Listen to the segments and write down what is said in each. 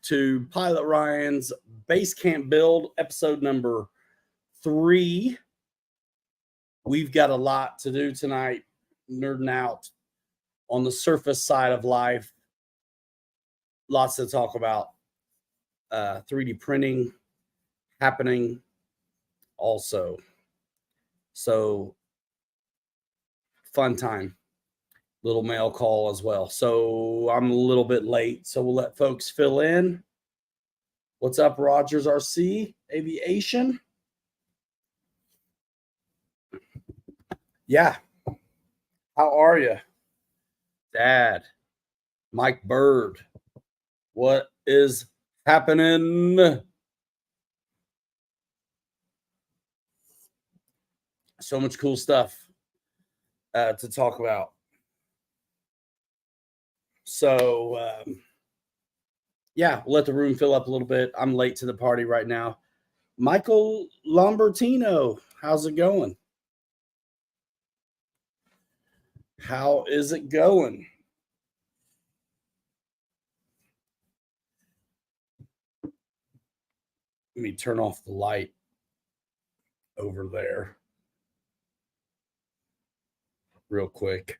to Pilot Ryan's Basecamp build, episode number 3. We've got a lot to do tonight, nerding out on the surface side of life. Lots to talk about. 3D printing happening also. So, fun time. Little mail call as well. So I'm a little bit late, so we'll let folks fill in. What's up, Rogers RC Aviation? Yeah. How are you? Dad. Mike Bird. What is happening? So much cool stuff to talk about. So, yeah, we'll let the room fill up a little bit. I'm late to the party right now. Michael Lambertino, how's it going? How is it going? Let me turn off the light over there real quick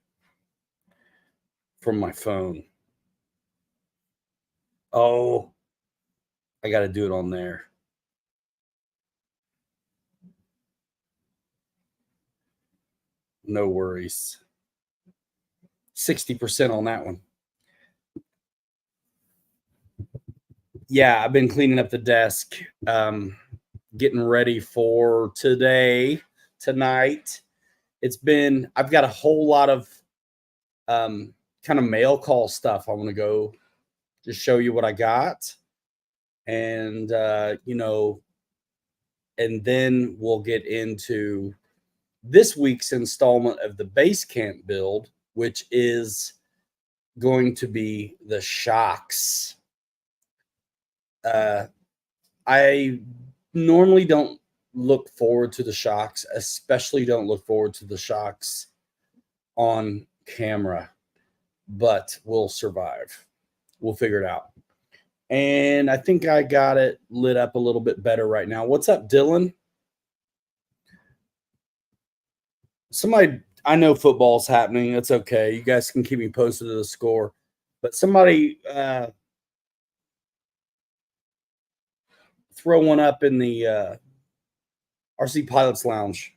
from my phone. Oh, I got to do it on there. No worries. 60% on that one. Yeah, I've been cleaning up the desk, getting ready for tonight. I've got a whole lot of kind of mail call stuff. I want to go just show you what I got. And, and then we'll get into this week's installment of the Basecamp build, which is going to be the shocks. I normally don't look forward to the shocks, especially don't look forward to the shocks on camera, but we'll survive. We'll figure it out. And I think I got it lit up a little bit better right now. What's up, Dylan? Somebody, I know football's happening. It's okay. You guys can keep me posted of the score. But somebody throw one up in the RC Pilots Lounge.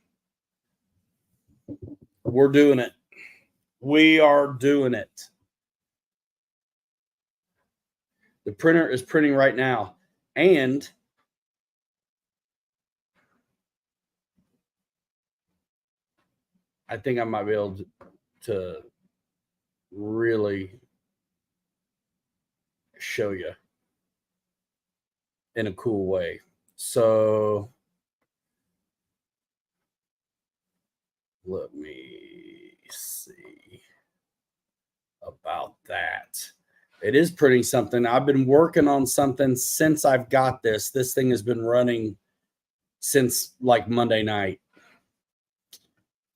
We're doing it. We are doing it. The printer is printing right now. And I think I might be able to really show you in a cool way. So let me see about that. It is printing something. I've been working on something since I've got this. This thing has been running since like Monday night.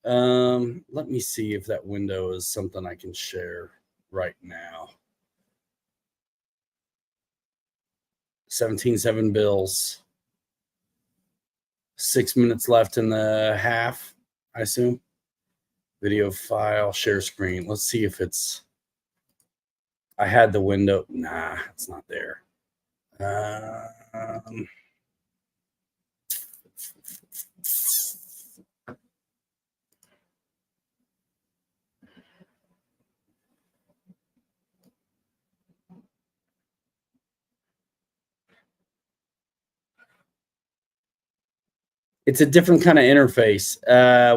Let me see if that window is something I can share right now. 17.7 bills. 6 minutes left in the half, I assume. Video file, share screen. Let's see if it's... I had the window. Nah, it's not there. It's a different kind of interface,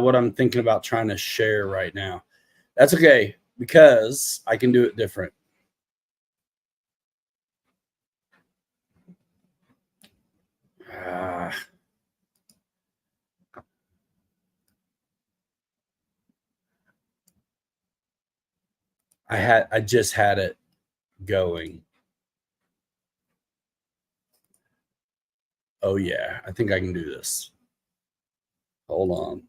what I'm thinking about trying to share right now. That's okay, because I can do it different. I just had it going. Oh yeah, I think I can do this. Hold on.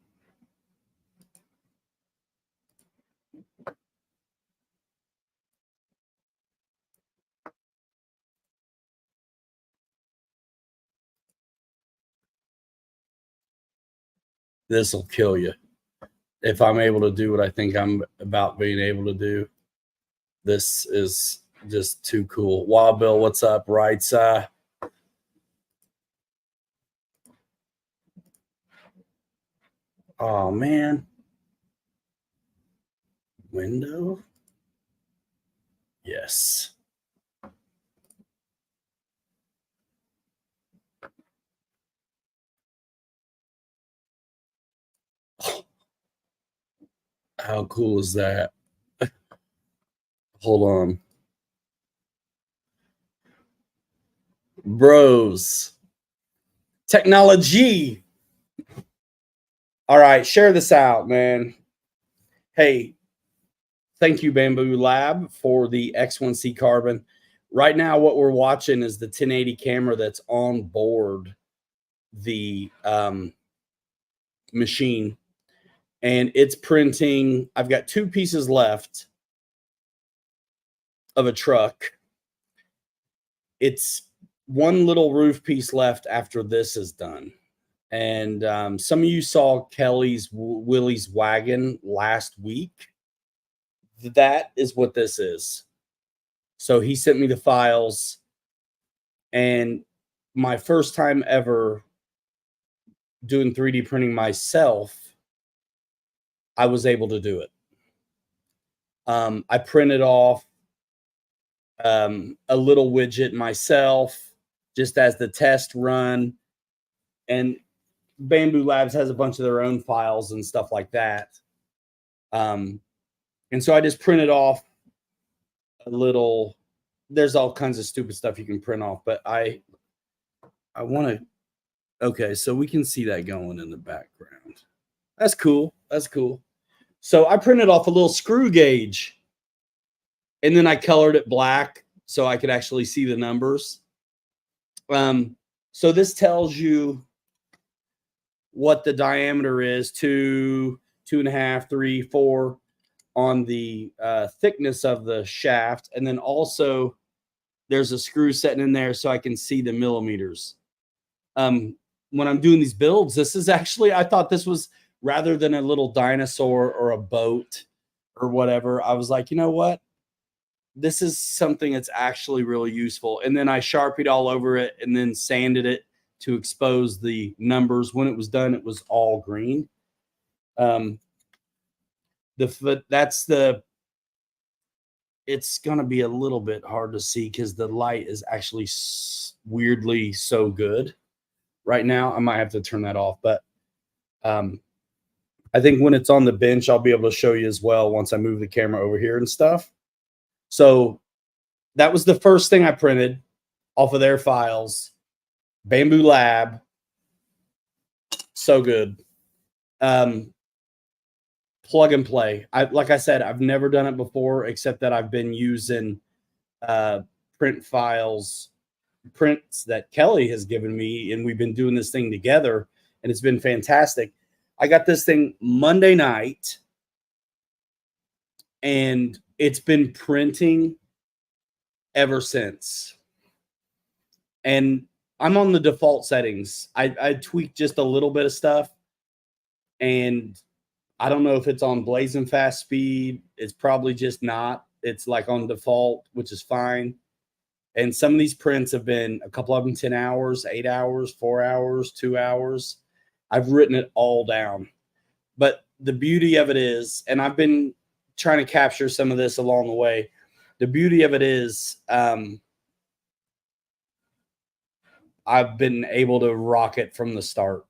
This will kill you. If I'm able to do what I think I'm about being able to do, this is just too cool. Wild Bill, what's up? Right side. Oh, man. Window. Yes. How cool is that? Hold on. Bros. Technology. All right, share this out, man. Hey, thank you, Bambu Lab, for the X1C carbon. Right now, what we're watching is the 1080 camera that's on board the machine, and it's printing. I've got 2 pieces left of a truck. It's one little roof piece left after this is done. And some of you saw Kelly's Willie's wagon last week. That is what this is. So he sent me the files, and my first time ever doing 3D printing myself, I was able to do it. I printed off a little widget myself just as the test run, and Bambu Labs has a bunch of their own files and stuff like that. And so I just printed off a little. There's all kinds of stupid stuff you can print off, but I want to. Okay, so we can see that going in the background. That's cool. That's cool. So I printed off a little screw gauge, and then I colored it black so I could actually see the numbers. So this tells you what the diameter is: 2, 2.5, 3, 4 on the thickness of the shaft, and then also there's a screw sitting in there so I can see the millimeters. When I'm doing these builds, this is actually, I thought this was, rather than a little dinosaur or a boat or whatever, I was like, you know what? This is something that's actually really useful. And then I Sharpied all over it and then sanded it to expose the numbers. When it was done, it was all green. It's going to be a little bit hard to see because the light is actually weirdly so good right now. I might have to turn that off, but I think when it's on the bench, I'll be able to show you as well once I move the camera over here and stuff. So that was the first thing I printed off of their files. Bambu Lab. So good. Plug and play. Like I said, I've never done it before, except that I've been using print files, prints that Kelly has given me, and we've been doing this thing together, and it's been fantastic. I got this thing Monday night, and it's been printing ever since. And I'm on the default settings. I tweaked just a little bit of stuff, and I don't know if it's on blazing fast speed. It's probably just not. It's like on default, which is fine. And some of these prints have been, a couple of them 10 hours, 8 hours, 4 hours, 2 hours. I've written it all down. But the beauty of it is, and I've been trying to capture some of this along the way, the beauty of it is I've been able to rock it from the start,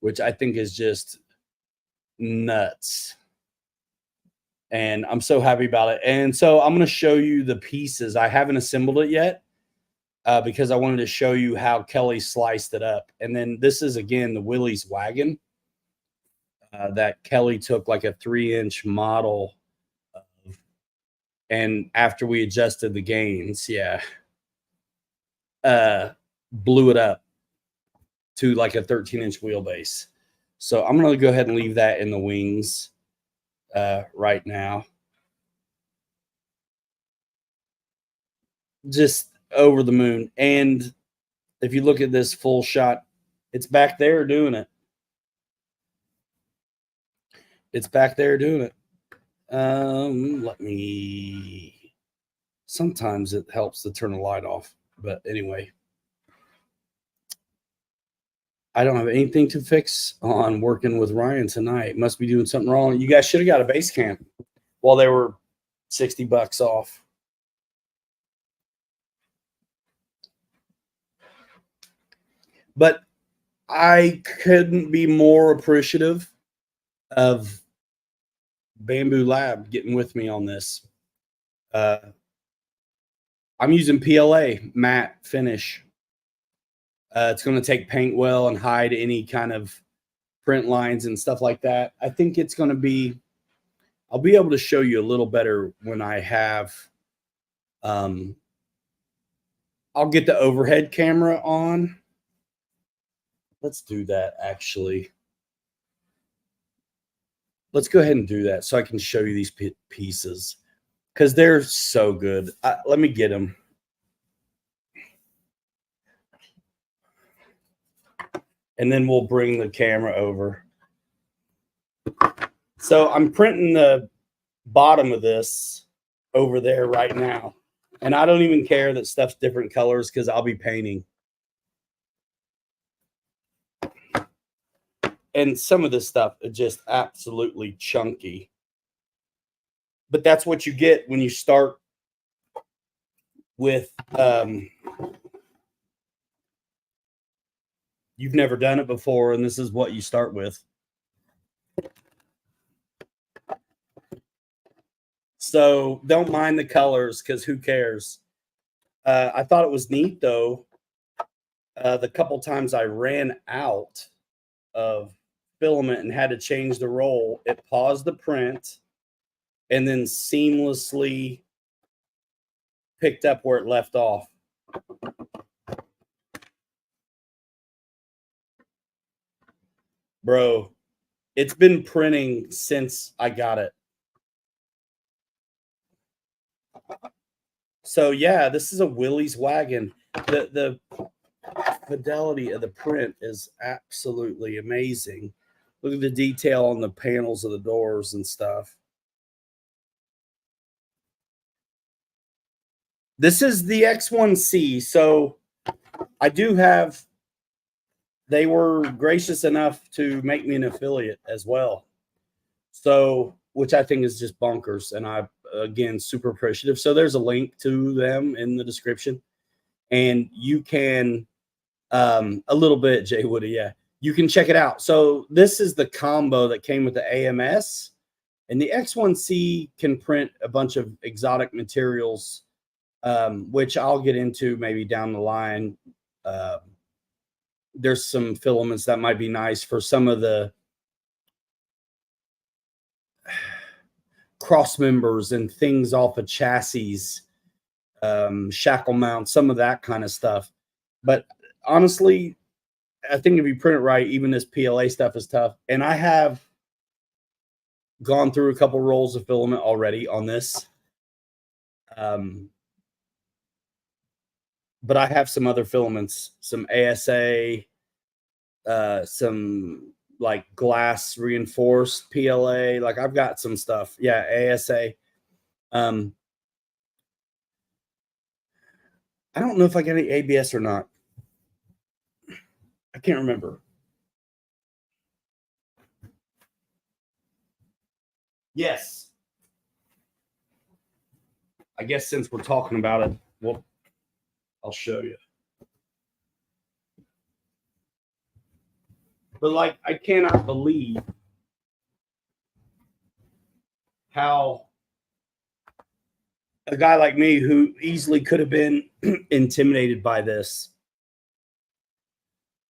which I think is just nuts. And I'm so happy about it. And so I'm going to show you the pieces. I haven't assembled it yet because I wanted to show you how Kelly sliced it up. And then this is, again, the Willie's wagon that Kelly took like a 3-inch model of. And after we adjusted the gains, blew it up to like a 13-inch wheelbase. So I'm going to go ahead and leave that in the wings right now. Just over the moon. And if you look at this full shot, it's back there doing it. It's back there doing it. Let me. Sometimes it helps to turn the light off, but anyway. I don't have anything to fix on working with Ryan tonight. Must be doing something wrong. You guys should have got a Basecamp while they were $60 off. But I couldn't be more appreciative of Bambu Lab getting with me on this. I'm using PLA matte finish. It's going to take paint well and hide any kind of print lines and stuff like that. I think it's going to be, I'll be able to show you a little better when I have, I'll get the overhead camera on. Let's do that actually. Let's go ahead and do that so I can show you these pieces because they're so good. Let me get them. And then we'll bring the camera over. So I'm printing the bottom of this over there right now. And I don't even care that stuff's different colors because I'll be painting. And some of this stuff is just absolutely chunky. But that's what you get when you start with you've never done it before, and this is what you start with. So don't mind the colors because who cares? I thought it was neat, though, the couple times I ran out of filament and had to change the roll, it paused the print and then seamlessly picked up where it left off. Bro, it's been printing since I got it. So yeah, this is a Willie's wagon. The fidelity of the print is absolutely amazing. Look at the detail on the panels of the doors and stuff. This is the X1C. So I do have, they were gracious enough to make me an affiliate as well. So, which I think is just bonkers. And I, again, super appreciative. So there's a link to them in the description. And you can, a little bit, Jay Woody, yeah. You can check it out. So this is the combo that came with the AMS. And the X1C can print a bunch of exotic materials, which I'll get into maybe down the line. There's some filaments that might be nice for some of the cross members and things off of chassis, shackle mounts, some of that kind of stuff. But honestly, I think if you print it right, even this PLA stuff is tough. And I have gone through a couple rolls of filament already on this. But I have some other filaments, some ASA, some like glass reinforced PLA. Like I've got some stuff. Yeah, ASA. I don't know if I got any ABS or not. I can't remember. Yes. I guess since we're talking about it, well, I'll show you. But like, I cannot believe how a guy like me who easily could have been intimidated by this,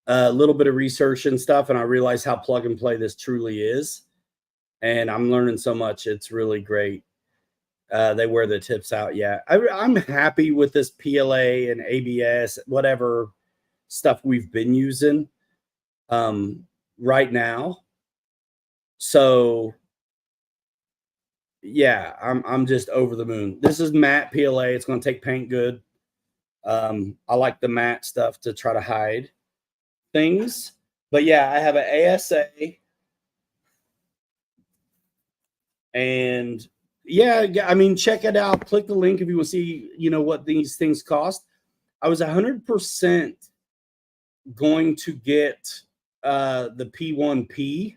a little bit of research and stuff, and I realized how plug and play this truly is. And I'm learning so much. It's really great. They wear the tips out. Yeah, I'm happy with this PLA and ABS, whatever stuff we've been using right now. So yeah, I'm just over the moon. This is matte PLA. It's going to take paint good. I like the matte stuff to try to hide things. But yeah, I have an ASA. And yeah, I mean, check it out. Click the link if you want to see, what these things cost. I was 100% going to get the P1P,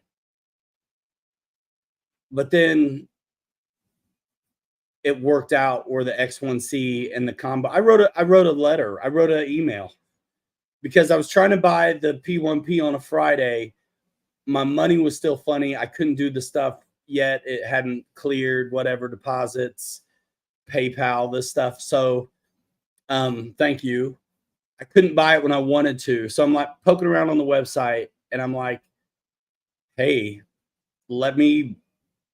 but then it worked out, or the X1C and the combo. I wrote a letter. I wrote an email because I was trying to buy the P1P on a Friday. My money was still funny. I couldn't do the stuff yet. It hadn't cleared, whatever, deposits, PayPal, this stuff. So thank you. I couldn't buy it when I wanted to. So I'm like poking around on the website and I'm like, hey, let me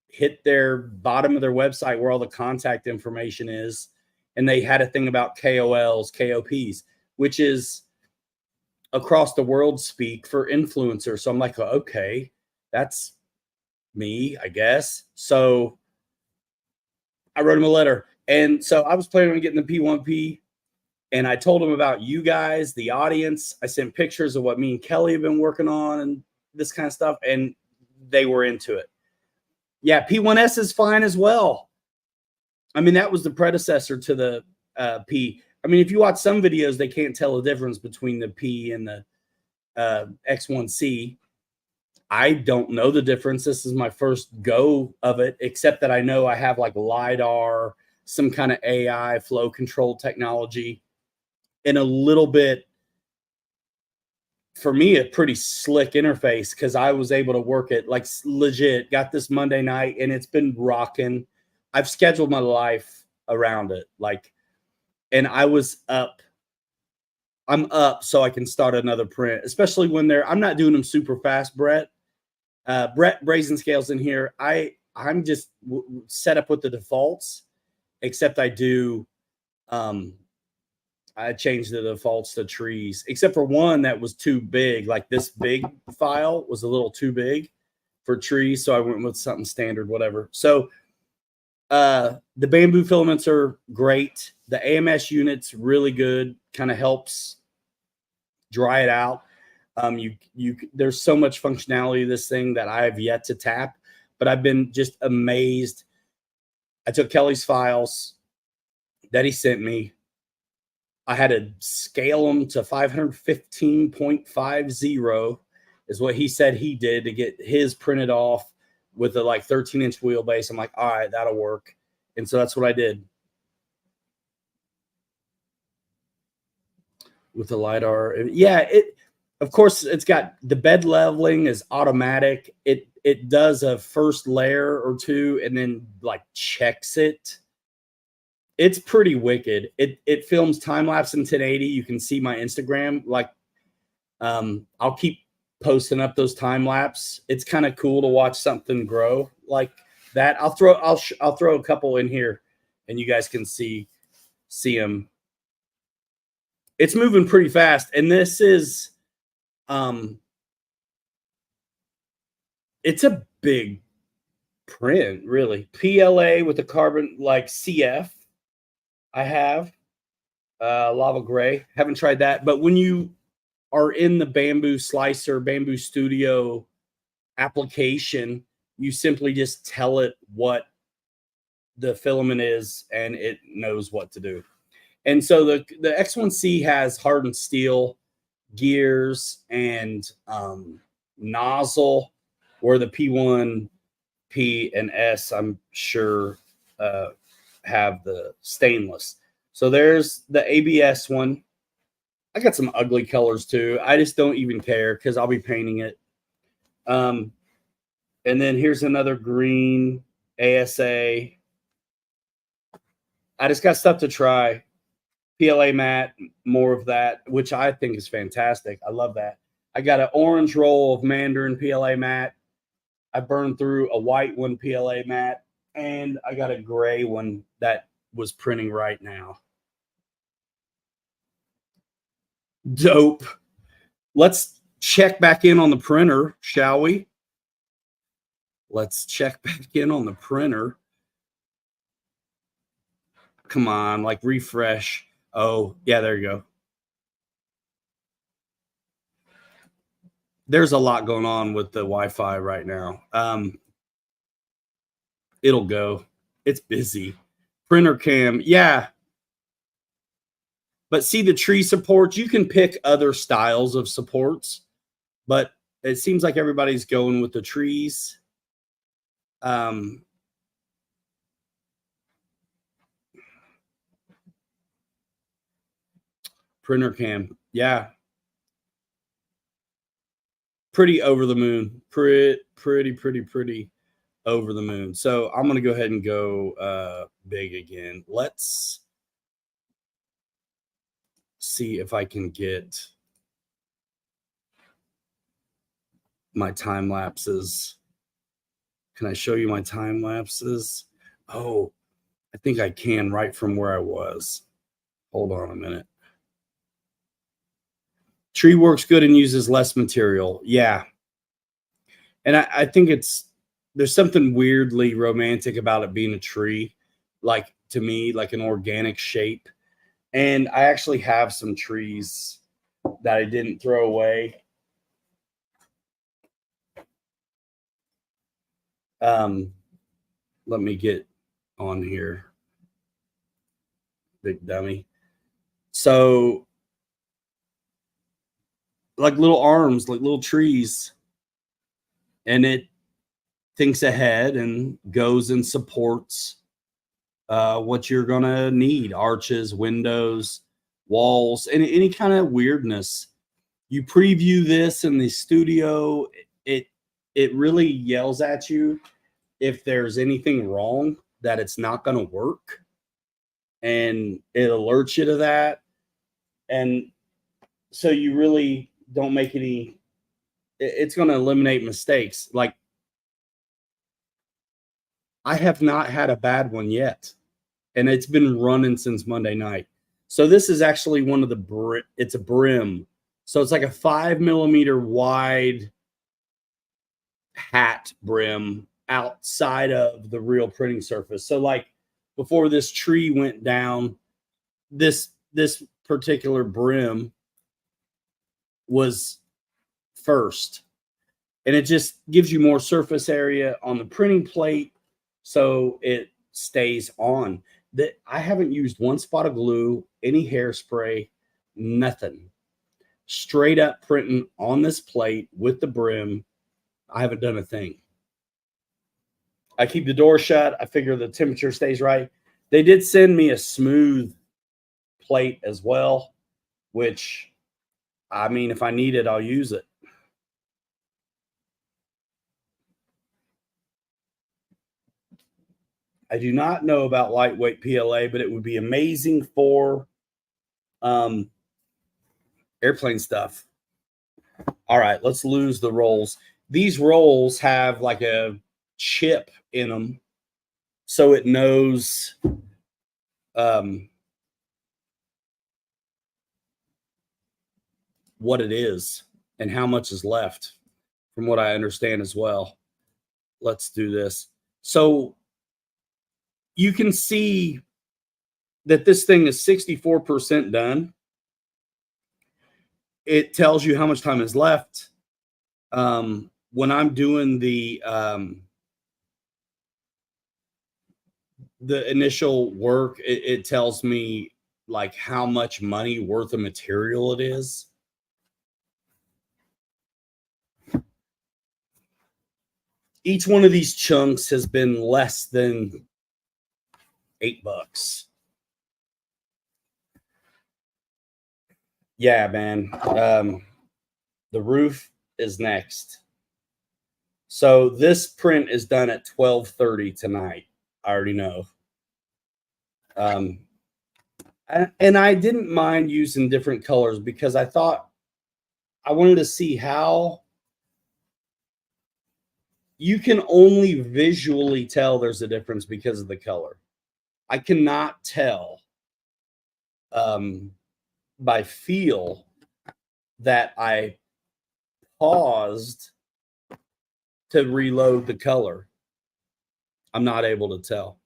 hit their bottom of their website where all the contact information is. And they had a thing about KOLs, KOPs, which is across the world speak for influencers. So I'm like, okay, that's me, I guess. So I wrote him a letter. And so I was planning on getting the P1P. And I told him about you guys, the audience. I sent pictures of what me and Kelly have been working on and this kind of stuff. And they were into it. Yeah, P1S is fine as well. I mean, that was the predecessor to the P. I mean, if you watch some videos, they can't tell the difference between the P and the X1C. I don't know the difference. This is my first go of it, except that I know I have like LiDAR, some kind of AI flow control technology, and a little bit, for me, a pretty slick interface because I was able to work it like legit. Got this Monday night and it's been rocking. I've scheduled my life around it. And I was up. I'm up so I can start another print, especially when I'm not doing them super fast, Brett. Brett Brazen Scales in here. I'm just set up with the defaults, except I do. I changed the defaults to trees, except for one that was too big. Like this big file was a little too big for trees. So I went with something standard, whatever. So the Bambu filaments are great. The AMS unit's really good, kind of helps dry it out. There's so much functionality to this thing that I have yet to tap, but I've been just amazed. I took Kelly's files that he sent me. I had to scale them to 515.50 is what he said he did to get his printed off with a 13-inch wheelbase. I'm like, all right, that'll work. And so that's what I did with the LiDAR. Yeah, of course, it's got the bed leveling is automatic. It does a first layer or two and then checks it. It's pretty wicked. It films time lapse in 1080. You can see my Instagram. I'll keep posting up those time lapse. It's kind of cool to watch something grow like that. I'll throw a couple in here, and you guys can see them. It's moving pretty fast, and this is it's a big print, really. PLA with the carbon CF. I have lava gray. Haven't tried that, but when you are in the Bambu Slicer, Bambu Studio application, you simply just tell it what the filament is, and it knows what to do. And so the X1C has hardened steel gears and nozzle, where the P1, P, and S, I'm sure, have the stainless. So there's the ABS one. I got some ugly colors too. I just don't even care because I'll be painting it. And then here's another green ASA. I just got stuff to try. PLA matte, more of that, which I think is fantastic. I love that. I got an orange roll of Mandarin PLA matte. I burned through a white one PLA matte, and I got a gray one that was printing right now. Dope. Let's check back in on the printer, shall we? Let's check back in on the printer. Come on, refresh. Oh, yeah, there you go. There's a lot going on with the Wi-Fi right now. It'll go. It's busy. Printer cam, yeah. But see the tree supports, you can pick other styles of supports, but it seems like everybody's going with the trees. Printer cam, yeah. Pretty over the moon. Pretty over the moon. So I'm going to go ahead and go big again. Let's see if I can get my time lapses. Can I show you my time lapses? Oh, I think I can right from where I was. Hold on a minute. Tree works good and uses less material. Yeah. And I think there's something weirdly romantic about it being a tree, like to me, like an organic shape. And I actually have some trees that I didn't throw away. Let me get on here, big dummy. So, like little arms, like little trees, and it thinks ahead and goes and supports what you're gonna need: arches, windows, walls, any kind of weirdness. You preview this in the studio, it really yells at you if there's anything wrong, that it's not going to work, and it alerts you to that. And so you really don't make any, it's going to eliminate mistakes. Like, I have not had a bad one yet, and it's been running since Monday night. So this is actually one of the it's a brim, so it's like a 5 millimeter wide hat brim outside of the real printing surface. So like before this tree went down, this particular brim was first, and it just gives you more surface area on the printing plate, so it stays on. That I haven't used one spot of glue, any hairspray, nothing. Straight up printing on this plate with the brim. I haven't done a thing. I keep the door shut. I figure the temperature stays right. They did send me a smooth plate as well, which, I mean, if I need it, I'll use it. I do not know about lightweight PLA, but it would be amazing for airplane stuff. All right, let's lose the rolls. These rolls have like a chip in them, so it knows what it is and how much is left, from what I understand as well. Let's do this. So you can see that this thing is 64% done. It tells you how much time is left. When I'm doing the initial work, it tells me like how much money worth of material it is. Each one of these chunks has been less than $8. Yeah, man. The roof is next. So this print is done at 12:30 tonight. I already know. And I didn't mind using different colors because I thought I wanted to see how you can only visually tell there's a difference because of the color. I cannot tell by feel that I paused to reload the color. I'm not able to tell.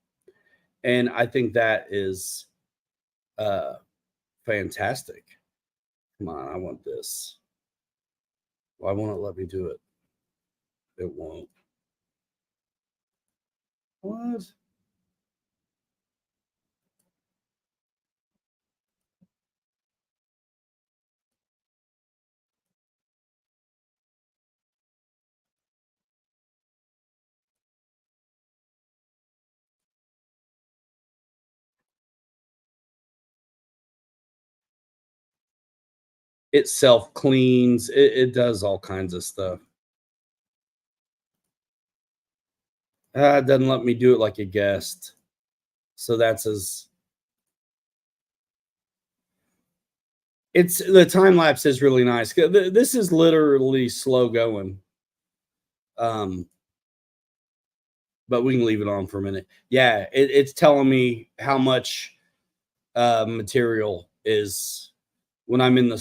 And I think that is fantastic. Come on, I want this. Why won't it let me do it? It won't. What? It self cleans. It does all kinds of stuff. It doesn't let me do it like a guest. So that's as it's the time lapse is really nice. This is literally slow going. Um, but we can leave it on for a minute. Yeah, it's telling me how much material is when I'm in the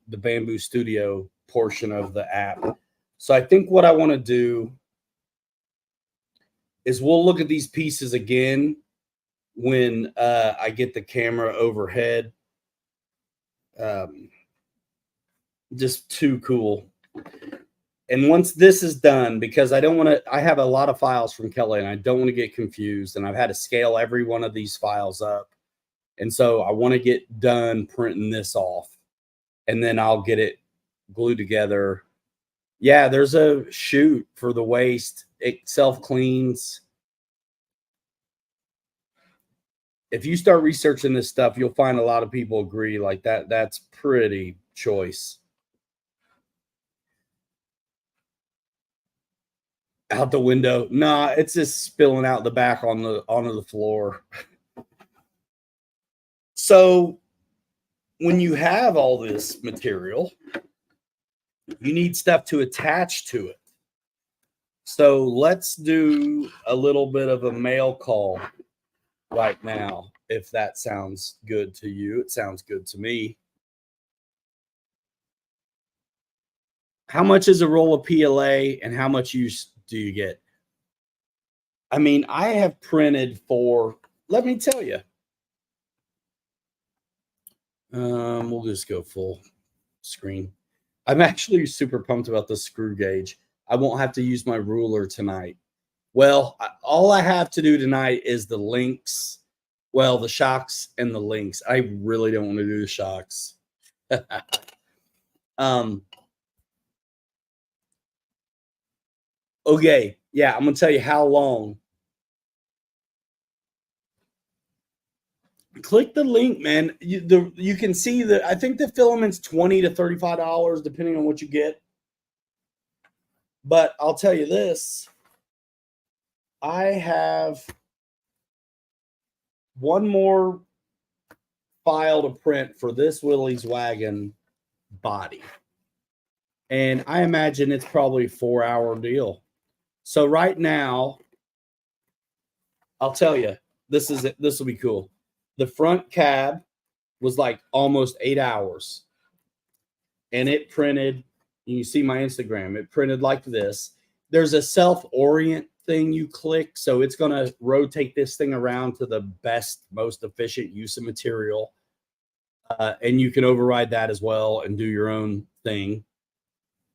Bambu Studio portion of the app. So I think what I want to do is we'll look at these pieces again when I get the camera overhead. Just too cool. And once this is done, because I have a lot of files from Kelly and I don't want to get confused. And I've had to scale every one of these files up. And so I want to get done printing this off and then I'll get it glued together. Yeah, there's a chute for the waste. It self cleans. If you start researching this stuff, you'll find a lot of people agree like that. That's pretty choice. Out the window. Nah, it's just spilling out the back onto the floor. So when you have all this material, you need stuff to attach to it. So let's do a little bit of a mail call right now. If that sounds good to you, it sounds good to me. How much is a roll of PLA and how much use do you get? I mean, I have printed for, let me tell you. We'll just go full screen. I'm actually super pumped about the screw gauge. I won't have to use my ruler tonight. Well, all I have to do tonight is the links. Well, the shocks and the links. I really don't want to do the shocks. Okay, yeah, I'm gonna tell you how long. Click the link, man. You can see that I think the filament's $20 to $35 depending on what you get. But I'll tell you this. I have one more file to print for this Willie's Wagon body. And I imagine it's probably a 4-hour deal. So right now, I'll tell you, this will be cool. The front cab was like almost 8 hours. And it printed, you see my Instagram, it printed like this. There's a self-orient thing you click. So it's going to rotate this thing around to the best, most efficient use of material. And you can override that as well and do your own thing.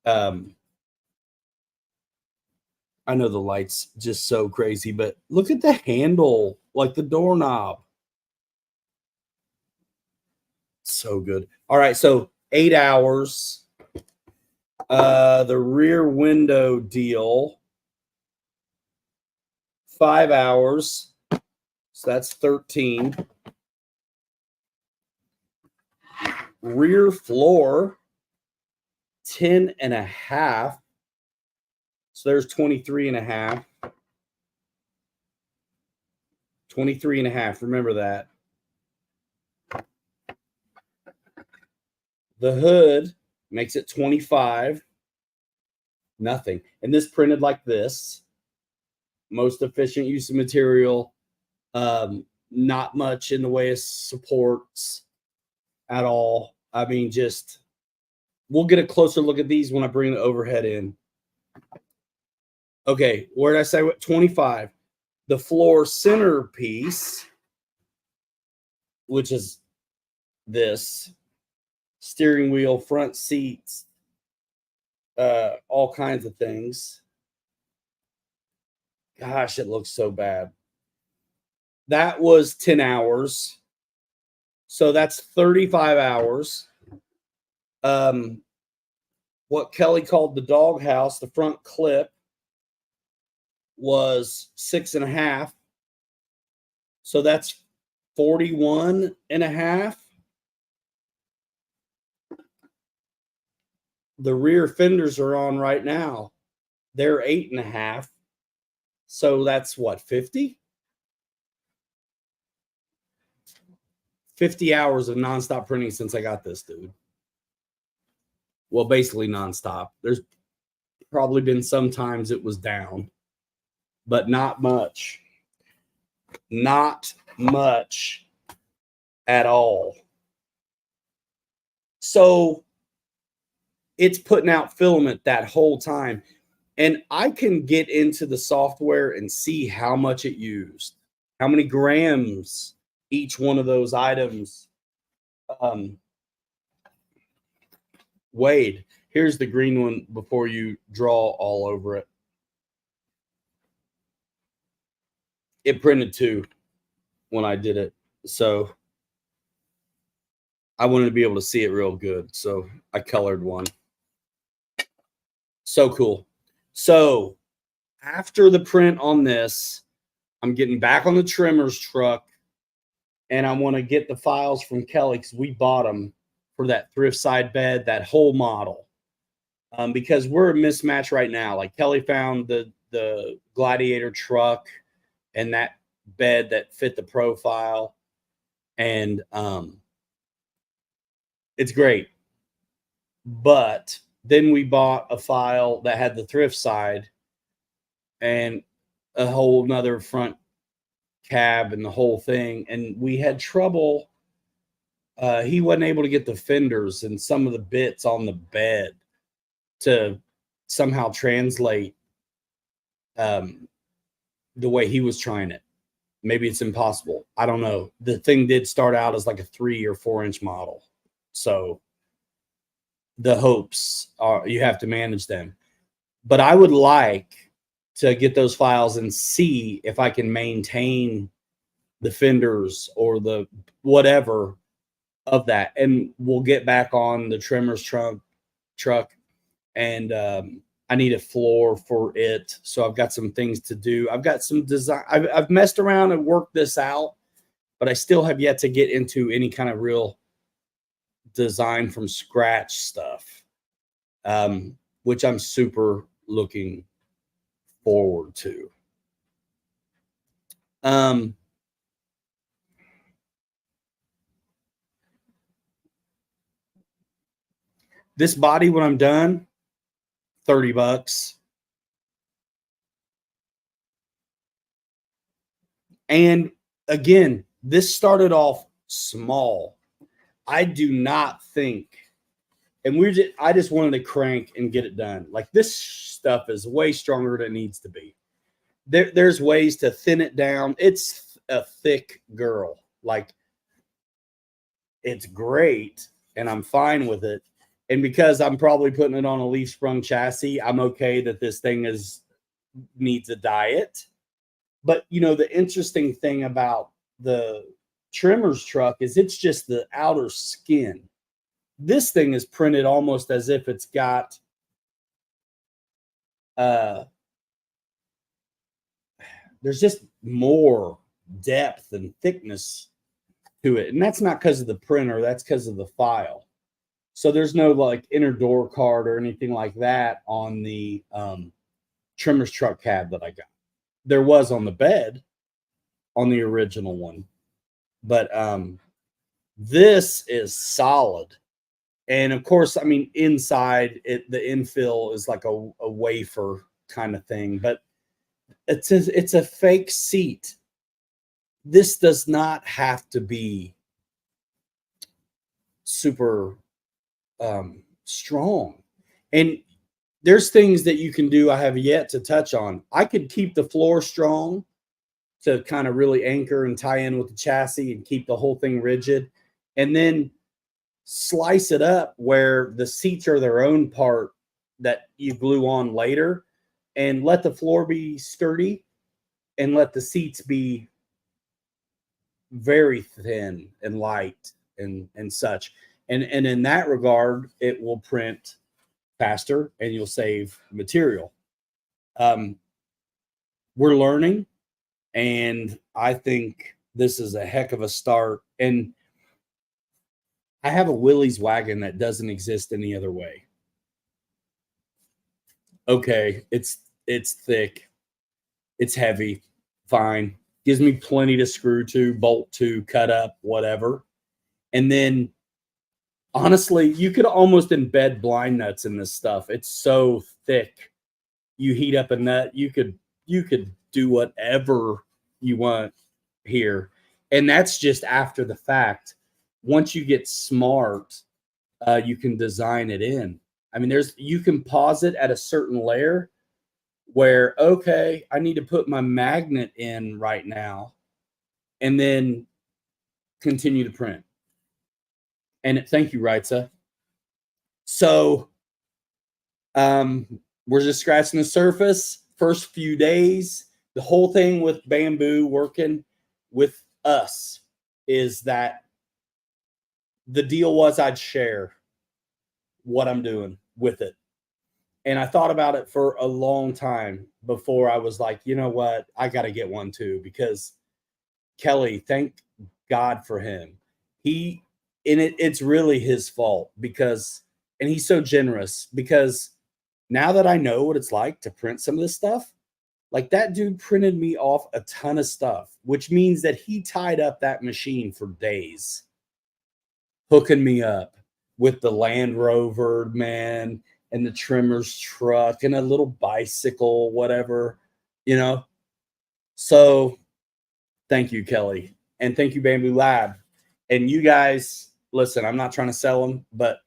I know the light's just so crazy, but look at the handle, like the doorknob. So good. All right, so 8 hours. The rear window deal, 5 hours. So that's 13. Rear floor, 10 and a half. So there's 23 and a half. 23 and a half. Remember that. The hood makes it 25. Nothing. And this printed like this. Most efficient use of material. Not much in the way of supports at all. I mean, just we'll get a closer look at these when I bring the overhead in. Okay, where did I say what? 25. The floor centerpiece, which is this steering wheel, front seats, all kinds of things. Gosh, it looks so bad. That was 10 hours. So that's 35 hours. What Kelly called the doghouse, the front clip, was 6.5. So that's 41.5. The rear fenders are on right now. They're 8.5. So that's what, 50? 50 hours of nonstop printing since I got this, dude. Well, basically nonstop. There's probably been some times it was down, but not much. Not much at all. So it's putting out filament that whole time. And I can get into the software and see how much it used, how many grams each one of those items weighed. Here's the green one before you draw all over it. It printed 2 when I did it. So I wanted to be able to see it real good. So I colored one. So cool. So after the print on this, I'm getting back on the trimmer's truck, and I want to get the files from Kelly because we bought them for that thrift side bed, that whole model. Because we're a mismatch right now. Like Kelly found the Gladiator truck and that bed that fit the profile, and it's great. But then we bought a file that had the thrift side and a whole nother front cab and the whole thing, and we had trouble. He wasn't able to get the fenders and some of the bits on the bed to somehow translate the way he was trying it. Maybe it's impossible. I don't know. The thing did start out as like a 3 or 4 inch model. So the hopes are you have to manage them. But I would like to get those files and see if I can maintain the fenders or the whatever of that. And we'll get back on the trimmer's truck. And I need a floor for it. So I've got some things to do. I've got some design. I've messed around and worked this out, but I still have yet to get into any kind of real design from scratch stuff, which I'm super looking forward to. This body, when I'm done, $30. And again, this started off small. I do not think, and I just wanted to crank and get it done. Like this stuff is way stronger than it needs to be. There's ways to thin it down. It's a thick girl. Like it's great, and I'm fine with it. And because I'm probably putting it on a leaf sprung chassis, I'm okay that this thing needs a diet. But you know, the interesting thing about the trimmer's truck is it's just the outer skin. This thing is printed almost as if it's got there's just more depth and thickness to it. And that's not because of the printer, that's because of the file. So there's no like inner door card or anything like that on the trimmer's truck cab that I got. There was on the bed on the original one. But this is solid. And of course, I mean, inside the infill is like a wafer kind of thing, but it's a fake seat. This does not have to be super strong. And there's things that you can do I have yet to touch on. I could keep the floor strong to kind of really anchor and tie in with the chassis and keep the whole thing rigid, and then slice it up where the seats are their own part that you glue on later, and let the floor be sturdy, and let the seats be very thin and light and such. And in that regard, it will print faster and you'll save material. We're learning, and I think this is a heck of a start. And I have a Willys wagon that doesn't exist any other way. Okay, it's thick, it's heavy, fine. Gives me plenty to screw to, bolt to, cut up, whatever. And then honestly, you could almost embed blind nuts in this stuff. It's so thick. You heat up a nut, you could do whatever you want here. And that's just after the fact. Once you get smart, you can design it in. I mean, you can pause it at a certain layer where, okay, I need to put my magnet in right now, and then continue to print. And thank you, Raitza. So we're just scratching the surface. First few days, the whole thing with Bambu working with us is that the deal was I'd share what I'm doing with it. And I thought about it for a long time before I was like, you know what? I got to get one too, because Kelly, thank God for him. It's really his fault, because, and he's so generous, because now that I know what it's like to print some of this stuff, like that dude printed me off a ton of stuff, which means that he tied up that machine for days, hooking me up with the Land Rover, man, and the trimmer's truck and a little bicycle, whatever, you know? So thank you, Kelly. And thank you, Bambu Lab. And you guys, listen, I'm not trying to sell them, but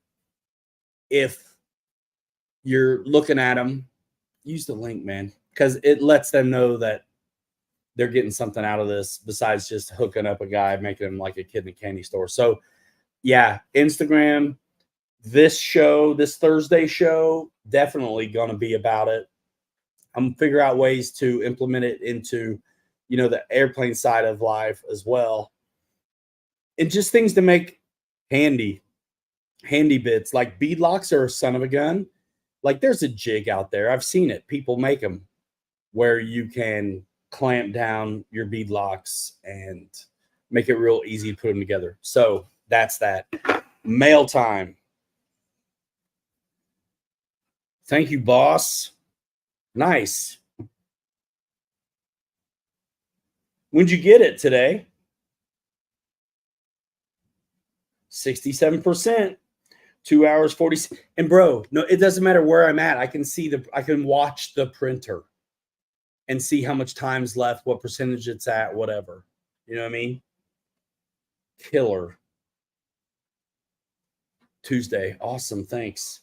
if you're looking at them, use the link, man, because it lets them know that they're getting something out of this besides just hooking up a guy, making him like a kid in a candy store. So yeah, Instagram, this Thursday show, definitely going to be about it. I'm going to figure out ways to implement it into, the airplane side of life as well. And just things to make handy bits. Like bead locks are a son of a gun. Like there's a jig out there. I've seen it. People make them where you can clamp down your bead locks and make it real easy to put them together. So that's that. Mail time. Thank you, boss. Nice. When'd you get it today? 67%. 2 hours 40. And bro, no, it doesn't matter where I'm at. I can watch the printer and see how much time's left, what percentage it's at, whatever. You know what I mean? Killer. Tuesday. Awesome. Thanks.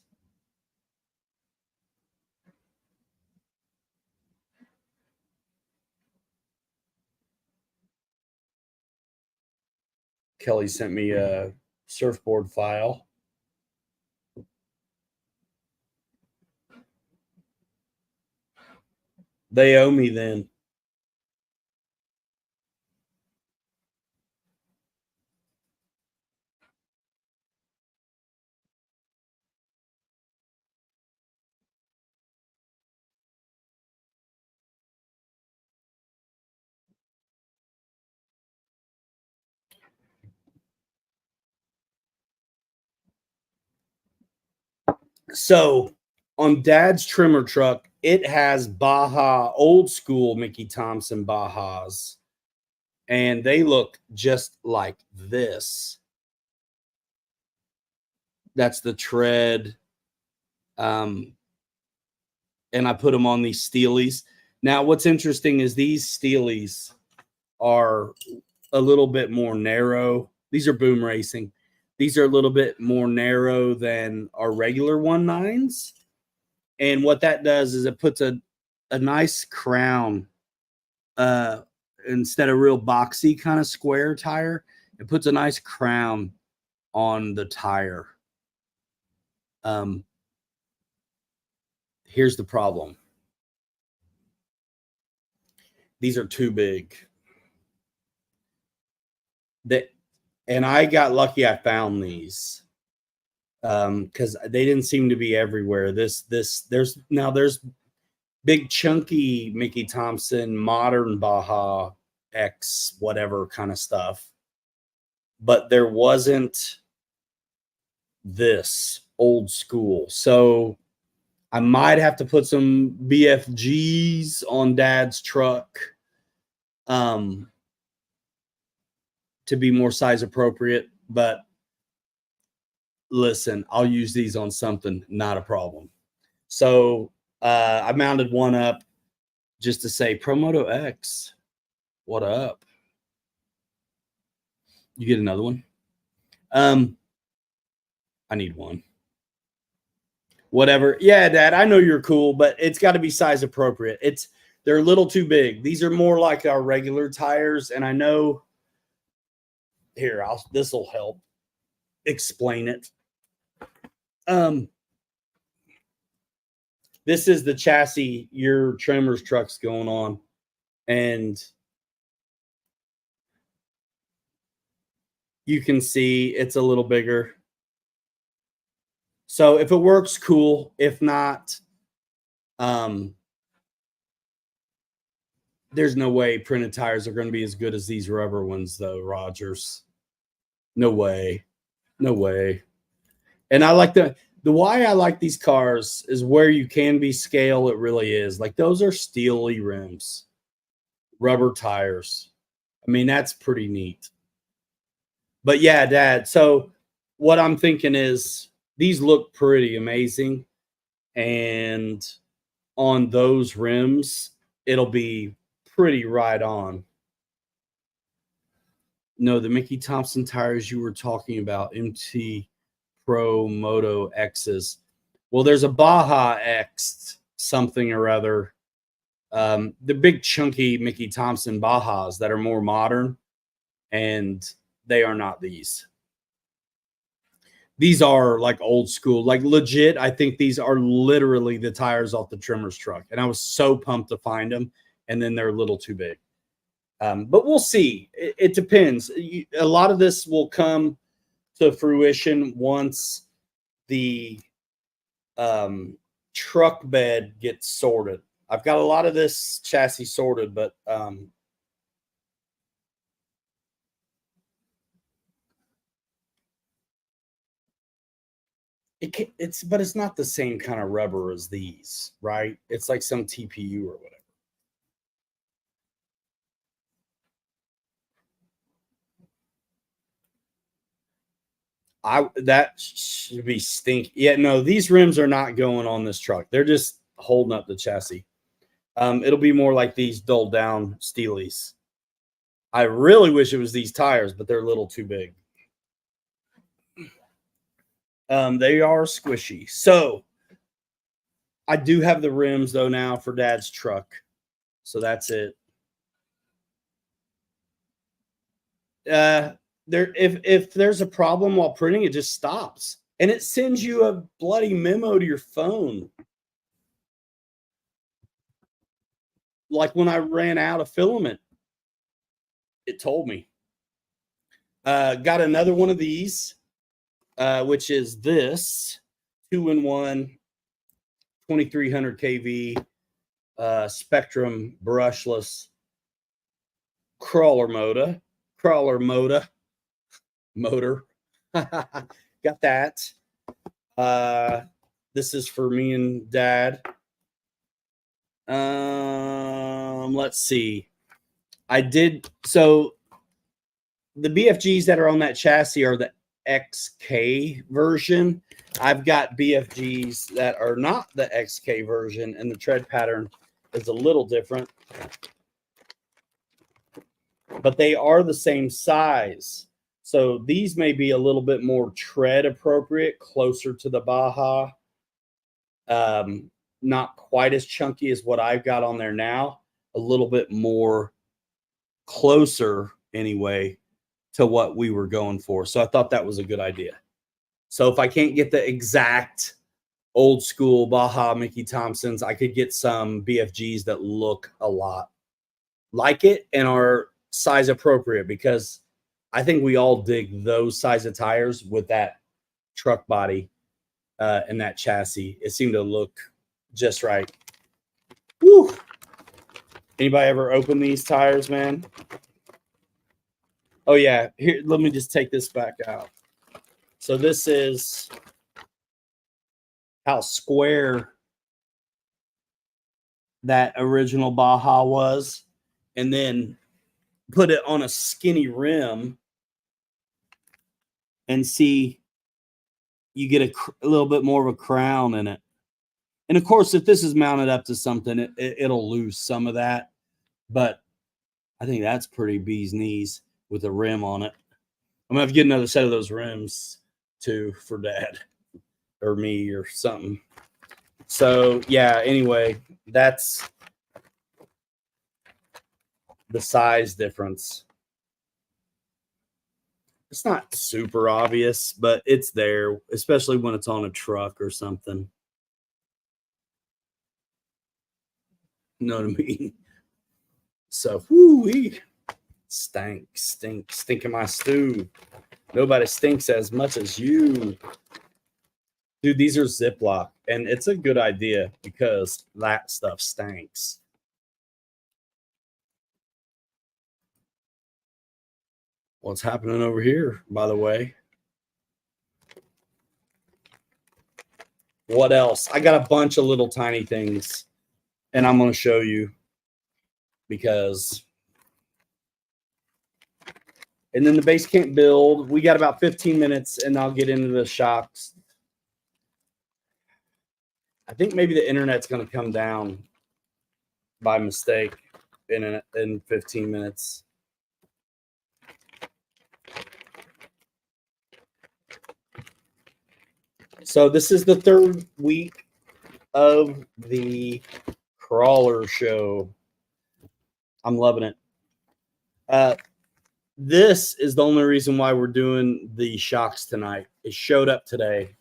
Kelly sent me a surfboard file. They owe me then. So on Dad's trimmer truck, it has Baja, old school Mickey Thompson Bajas, and they look just like this. That's the tread. And I put them on these Steelies. Now, what's interesting is these Steelies are a little bit more narrow. These are Boom Racing. These are a little bit more narrow than our regular 1.9s. And what that does is it puts a nice crown, instead of real boxy kind of square tire, it puts a nice crown on the tire. Here's the problem. These are too big. And I got lucky I found these because they didn't seem to be everywhere. There's big chunky Mickey Thompson modern Baja X whatever kind of stuff, but there wasn't this old school. So I might have to put some BFGs on Dad's truck to be more size appropriate, but listen, I'll use these on something, not a problem. So I mounted one up just to say, Promoto X, what up? You get another one? I need one. Whatever. Yeah, Dad, I know you're cool, but it's got to be size appropriate. They're a little too big. These are more like our regular tires, and I know here, this will help explain it. This is the chassis your trimmer's truck's going on, and you can see it's a little bigger. So if it works, cool. If not, there's no way printed tires are going to be as good as these rubber ones, though, Rogers. No way. No way. And I like the why I like these cars is where you can be scale. It really is. Like those are steely rims, rubber tires. I mean, that's pretty neat. But yeah, Dad. So what I'm thinking is these look pretty amazing. And on those rims, it'll be pretty right on. No, the Mickey Thompson tires you were talking about, MT Pro Moto X's. Well, there's a Baja X something or other. The big chunky Mickey Thompson Bajas that are more modern, and they are not these. These are like old school, like legit. I think these are literally the tires off the trimmer's truck. And I was so pumped to find them, and then they're a little too big. But we'll see. It depends. A lot of this will come to fruition once the truck bed gets sorted. I've got a lot of this chassis sorted, but it's not the same kind of rubber as these, right? It's like some TPU or whatever. That should be stinky. Yeah, no, these rims are not going on this truck. They're just holding up the chassis. It'll be more like these dulled down Steelies. I really wish it was these tires, but they're a little too big. They are squishy. So I do have the rims though now for Dad's truck. So that's it. If there's a problem while printing, it just stops. And it sends you a bloody memo to your phone. Like when I ran out of filament, it told me. Got another one of these, which is this 2-in-1 2300 kV Spectrum brushless crawler motor. Got that. This is for me and Dad. Let's see. So the BFGs that are on that chassis are the XK version. I've got BFGs that are not the XK version, and the tread pattern is a little different, but they are the same size. So these may be a little bit more tread appropriate, closer to the Baja. Not quite as chunky as what I've got on there now, a little bit more closer anyway to what we were going for. So I thought that was a good idea. So if I can't get the exact old school Baja Mickey Thompsons, I could get some BFGs that look a lot like it and are size appropriate, because I think we all dig those size of tires with that truck body and that chassis. It seemed to look just right. Woo! Anybody ever open these tires, man? Oh yeah, here, let me just take this back out. So this is how square that original Baja was, and then put it on a skinny rim and see, you get a little bit more of a crown in it. And of course, if this is mounted up to something, it'll lose some of that, but I think that's pretty bee's knees with a rim on it. I'm gonna have to get another set of those rims too for Dad or me or something. So yeah, anyway, that's the size difference. It's not super obvious, but it's there, especially when it's on a truck or something. You know what I mean? So, whoo-wee. Stink in my stew. Nobody stinks as much as you. Dude, these are Ziploc, and it's a good idea because that stuff stinks. What's happening over here, by the way? What else? I got a bunch of little tiny things, and I'm going to show you because... And then the Basecamp build, we got about 15 minutes, and I'll get into the shocks. I think maybe the internet's going to come down by mistake in 15 minutes. So this is the third week of the crawler show. I'm loving it. This is the only reason why we're doing the shocks tonight. It showed up today.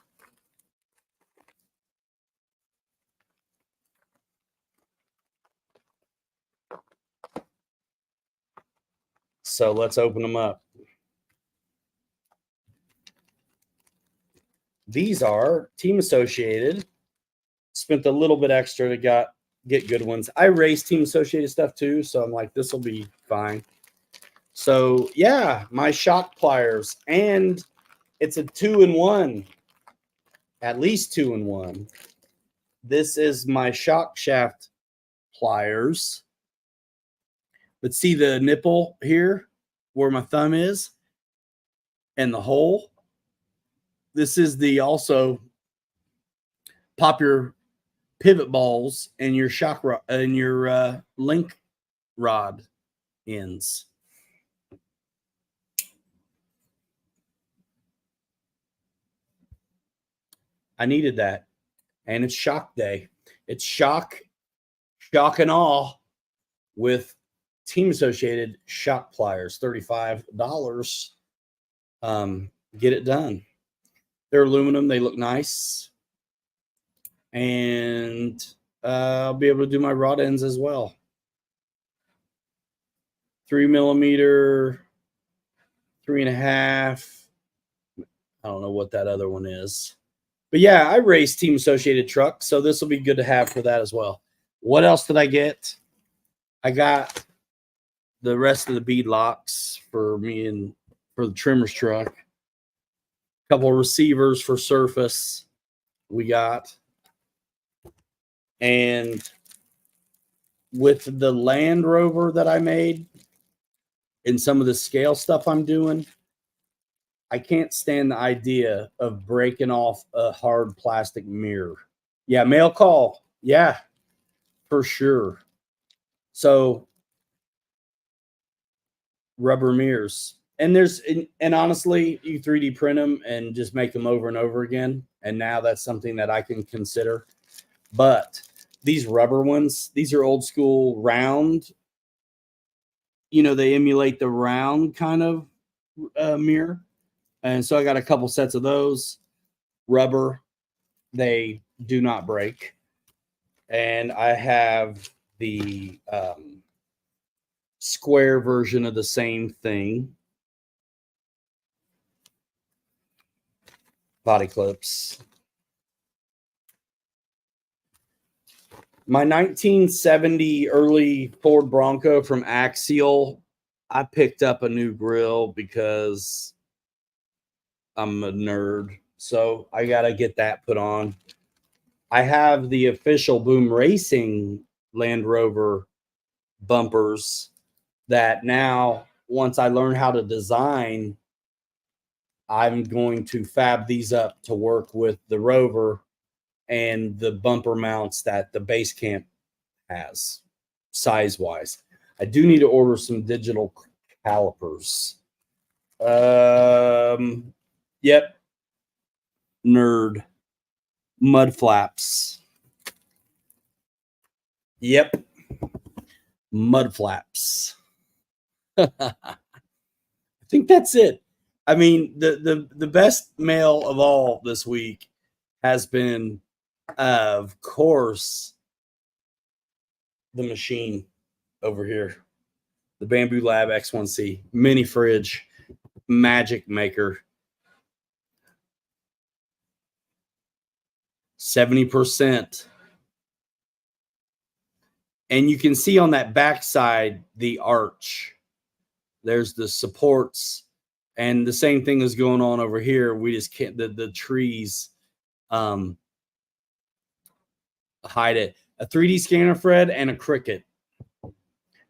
So let's open them up. These are Team Associated. Spent a little bit extra to get good ones. I race Team Associated stuff too, so I'm like, this will be fine. So yeah, my shock pliers, and it's a 2-in-1, at least 2-in-1. This is my shock shaft pliers. But see the nipple here where my thumb is and the hole? This is the also pop your pivot balls and your shock rod and your link rod ends. I needed that. And it's shock day. It's shock and awe with Team Associated shock pliers, $35. Get it done. They're aluminum. They look nice. And I'll be able to do my rod ends as well. 3mm, 3.5. I don't know what that other one is. But yeah, I race Team Associated trucks, so this will be good to have for that as well. What else did I get? I got the rest of the bead locks for me and for the trimmer's truck. A couple of receivers for surface we got. And with the Land Rover that I made and some of the scale stuff I'm doing, I can't stand the idea of breaking off a hard plastic mirror. Yeah, mail call. Yeah, for sure. So rubber mirrors. And honestly, you 3D print them and just make them over and over again. And now that's something that I can consider. But these rubber ones, these are old school round. You know, they emulate the round kind of mirror. And so I got a couple sets of those. Rubber, they do not break. And I have the square version of the same thing. Body clips. My 1970 early Ford Bronco from Axial, I picked up a new grill because I'm a nerd. So I got to get that put on. I have the official Boom Racing Land Rover bumpers that now, once I learn how to design, I'm going to fab these up to work with the Rover and the bumper mounts that the Basecamp has, size-wise. I do need to order some digital calipers. Yep. Nerd. Mud flaps. Yep. Mud flaps. I think that's it. I mean, the best mail of all this week has been, of course, the machine over here. The Bambu Lab X1C mini fridge, magic maker. 70%. And you can see on that backside the arch. There's the supports, and the same thing is going on over here. We just can't, the trees hide it. A 3D scanner, Fred, and a Cricut.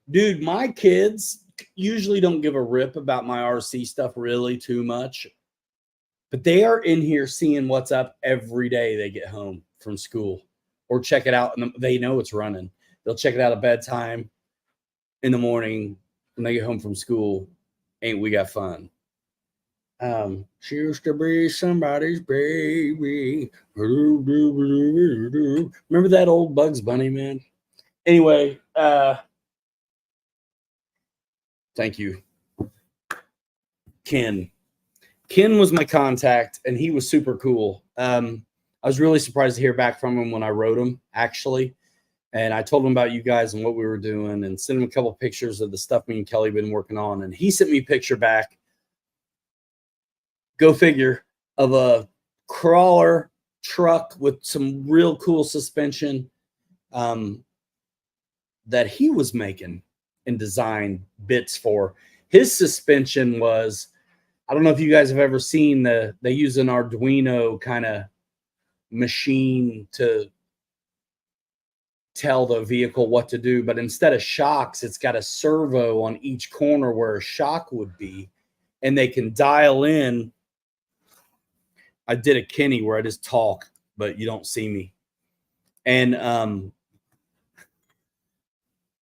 Dude, my kids usually don't give a rip about my RC stuff really too much, but they are in here seeing what's up every day they get home from school, or check it out, and they know it's running. They'll check it out at bedtime, in the morning when they get home from school. Ain't we got fun? She used to be somebody's baby. Remember that old Bugs Bunny, man? Anyway, thank you, Ken. Ken was my contact, and he was super cool. I was really surprised to hear back from him when I wrote him, actually. And I told him about you guys and what we were doing, and sent him a couple of pictures of the stuff me and Kelly been working on. And he sent me a picture back, go figure, of a crawler truck with some real cool suspension that he was making and designed bits for. His suspension was, I don't know if you guys have ever seen they use an Arduino kind of machine to tell the vehicle what to do, but instead of shocks, it's got a servo on each corner where a shock would be, and they can dial in. I did a Kenny where I just talk, but you don't see me. And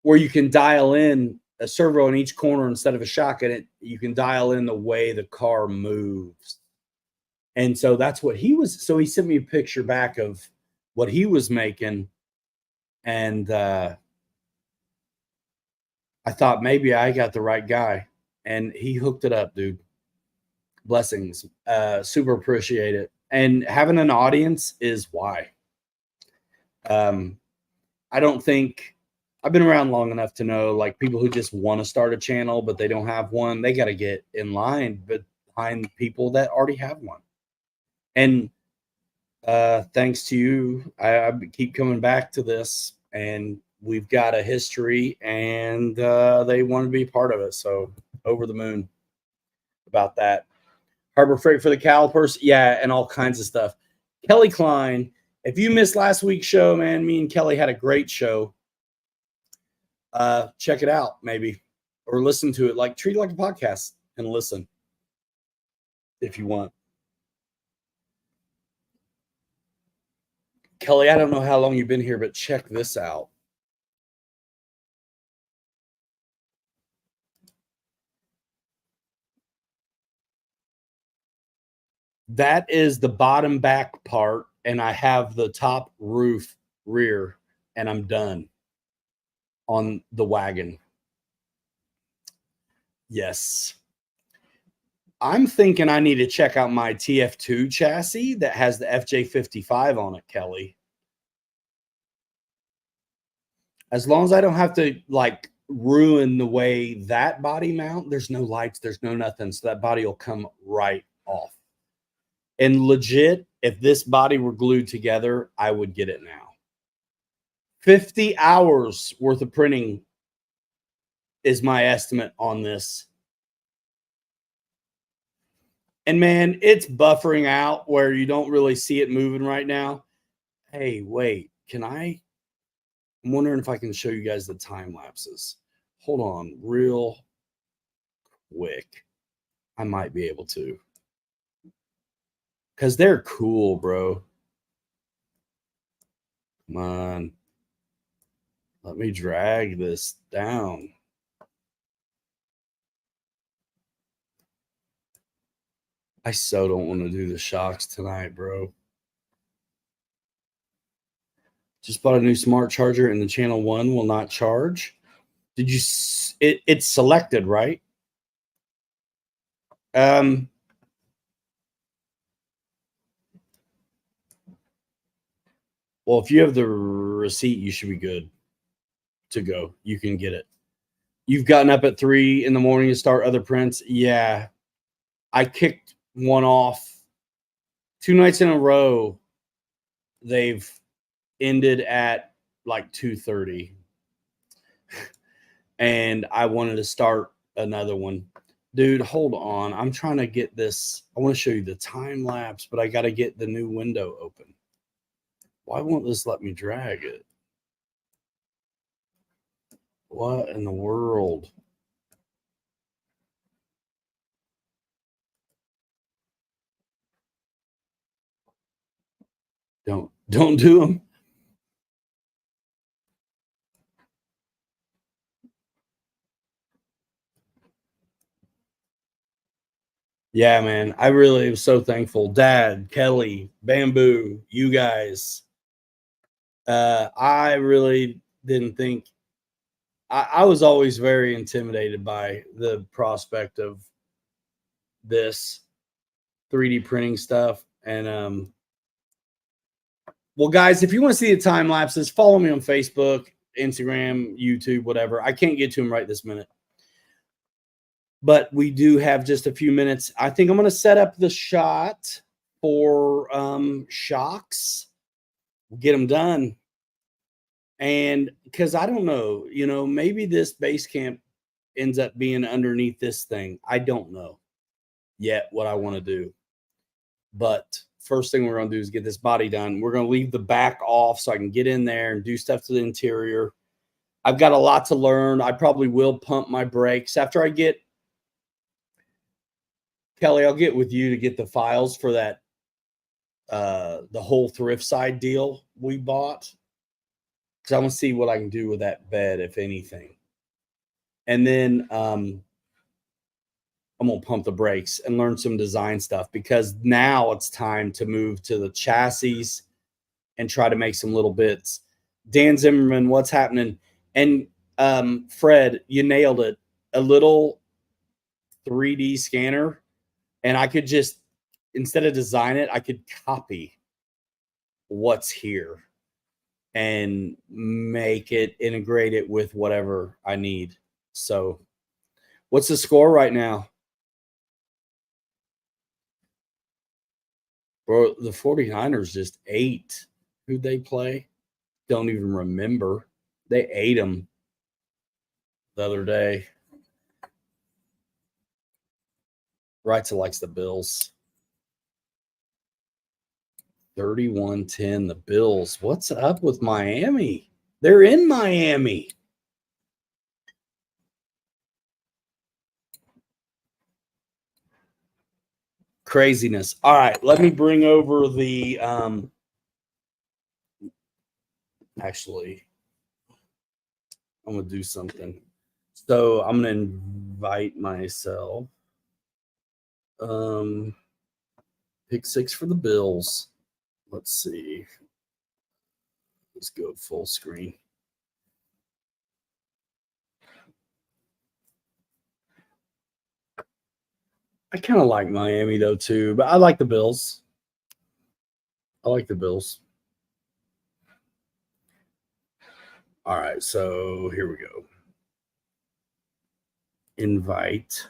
where you can dial in a servo in each corner instead of a shock, and you can dial in the way the car moves. And so that's what he was. So he sent me a picture back of what he was making. And I thought maybe I got the right guy, and he hooked it up, dude. Blessings. Super appreciate it. And having an audience is why. I don't think I've been around long enough to know, like, people who just want to start a channel, but they don't have one. They got to get in line behind people that already have one. And thanks to you, I keep coming back to this, and we've got a history, and they want to be part of it. So over the moon about that. Harbor Freight for the calipers. Yeah. And all kinds of stuff. Kelly Klein. If you missed last week's show, man, me and Kelly had a great show. Check it out, maybe, or listen to it. Like, treat it like a podcast and listen if you want. Kelly, I don't know how long you've been here, but check this out. That is the bottom back part, and I have the top roof rear, and I'm done on the wagon. Yes. I'm thinking I need to check out my TF2 chassis that has the FJ55 on it, Kelly. As long as I don't have to, like, ruin the way that body mount. There's no lights, there's no nothing. So that body will come right off. And legit, if this body were glued together, I would get it now. 50 hours worth of printing is my estimate on this. And man, it's buffering out where you don't really see it moving right now. Hey, wait, I'm wondering if I can show you guys the time lapses. Hold on, real quick. I might be able to. Because they're cool, bro. Come on. Let me drag this down. I so don't want to do the shocks tonight, bro. Just bought a new smart charger and the channel 1 will not charge. Did you it's selected, right? Well, if you have the receipt, you should be good to go. You can get it. You've gotten up at 3 in the morning to start other prints. Yeah. I kicked one off 2 nights in a row. They've ended at like 2:30. And I wanted to start another one. Dude, hold on. I'm trying to get this. I want to show you the time lapse, but I got to get the new window open. Why won't this let me drag it? What in the world? Don't do them. Yeah, man. I really am so thankful. Dad, Kelly, Bambu, you guys. I really didn't think I was always very intimidated by the prospect of this 3D printing stuff. And well, guys, if you want to see the time lapses, follow me on Facebook, Instagram, YouTube, whatever. I can't get to them right this minute, but we do have just a few minutes. I think I'm going to set up the shot for shocks. We'll get them done. And because I don't know, maybe this Basecamp ends up being underneath this thing. I don't know yet what I want to do. But first thing we're going to do is get this body done. We're going to leave the back off so I can get in there and do stuff to the interior. I've got a lot to learn. I probably will pump my brakes after I get Kelly. I'll get with you to get the files for that the whole thrift side deal we bought, because I want to see what I can do with that bed, if anything. And then I'm gonna pump the brakes and learn some design stuff, because now it's time to move to the chassis and try to make some little bits. Dan Zimmerman, what's happening? And Fred, you nailed it. A little 3D scanner, and I could just, instead of design it, I could copy what's here and make it, integrate it with whatever I need. So what's the score right now? Bro, the 49ers just ate. Who'd they play? Don't even remember. They ate them the other day. Wrightsa likes the Bills. 31-10, the Bills. What's up with Miami? They're in Miami. Craziness. All right, let me bring over the actually, I'm gonna do something. So I'm gonna invite myself. Pick 6 for the Bills. Let's see. Let's go full screen. I kind of like Miami though too, but I like the Bills. I like the Bills. All right, so here we go. invite.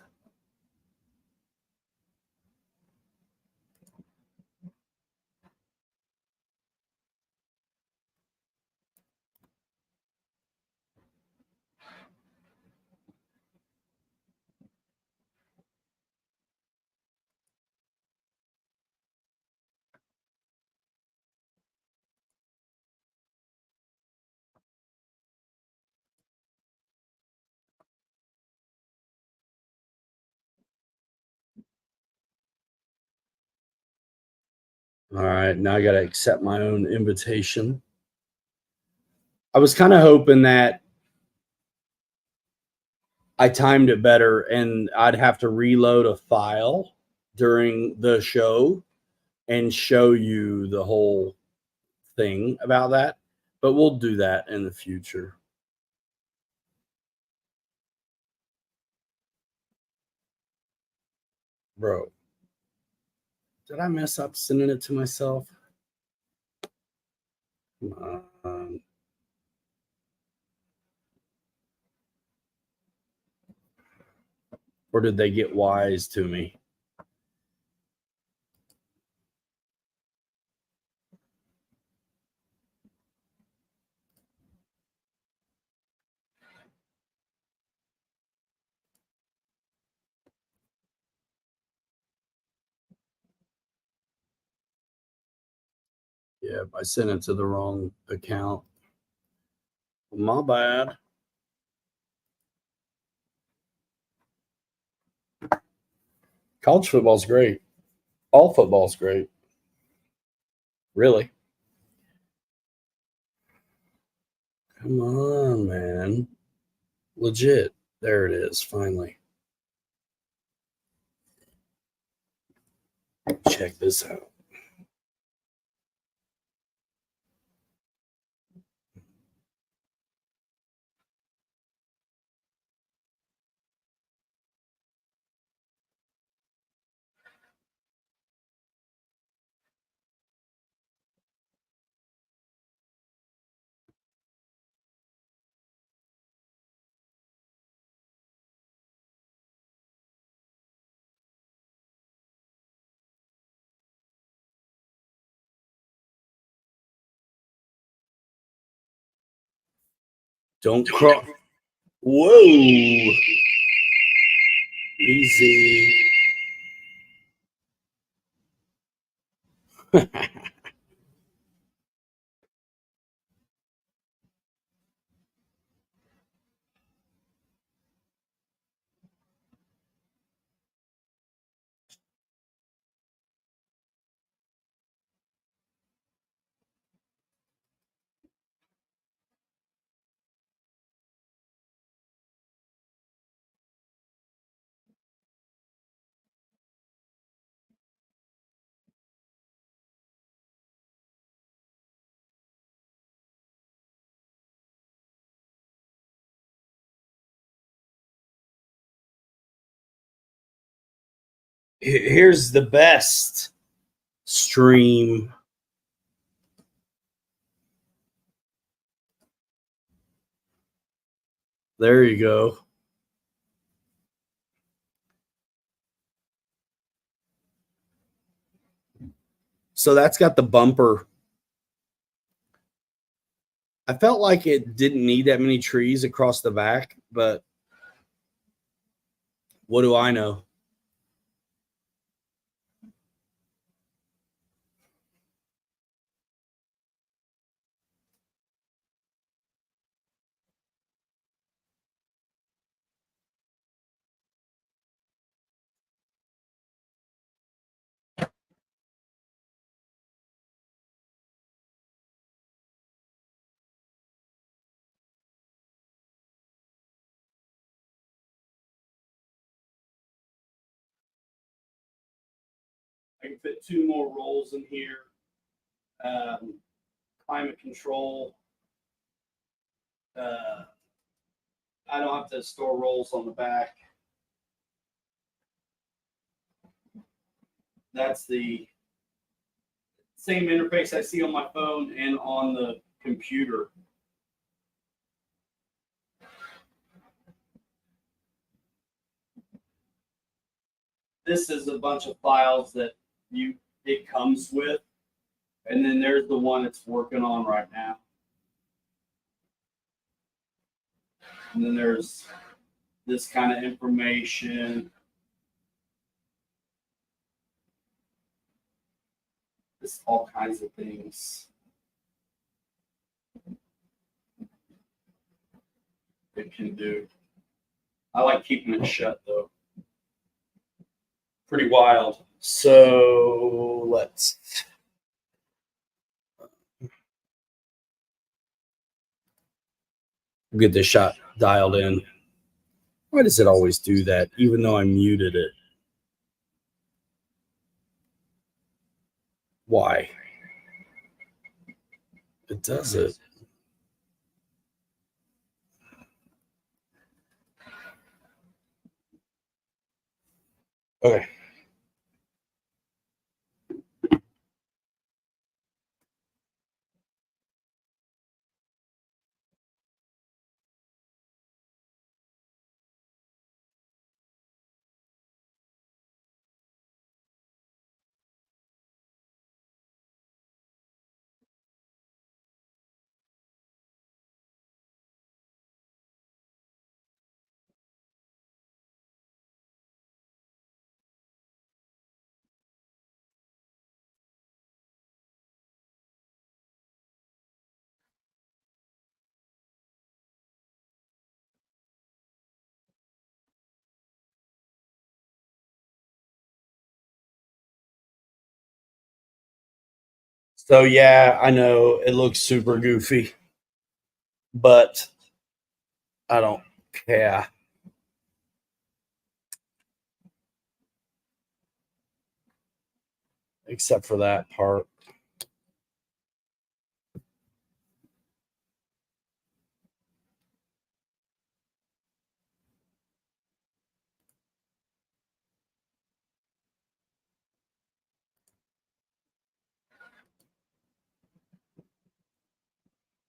All right, now I got to accept my own invitation. I was kind of hoping that I timed it better and I'd have to reload a file during the show and show you the whole thing about that. But we'll do that in the future. Bro, did I mess up sending it to myself? Come on. Or did they get wise to me? Yeah, I sent it to the wrong account. My bad. College football's great. All football's great. Really. Come on, man. Legit. There it is, finally. Check this out. Don't cross. Whoa. Easy. Here's the best stream. There you go. So that's got the bumper. I felt like it didn't need that many trees across the back, but what do I know? I can fit 2 more rolls in here. Climate control. I don't have to store rolls on the back. That's the same interface I see on my phone and on the computer. this is a bunch of files that it comes with, and then there's the one it's working on right now. And then there's this kind of information. This all kinds of things it can do. I like keeping it shut though. Pretty wild. So let's get this shot dialed in. Why does it always do that, even though I muted it? Why? It does it. Okay. So yeah, I know it looks super goofy, but I don't care. Except for that part.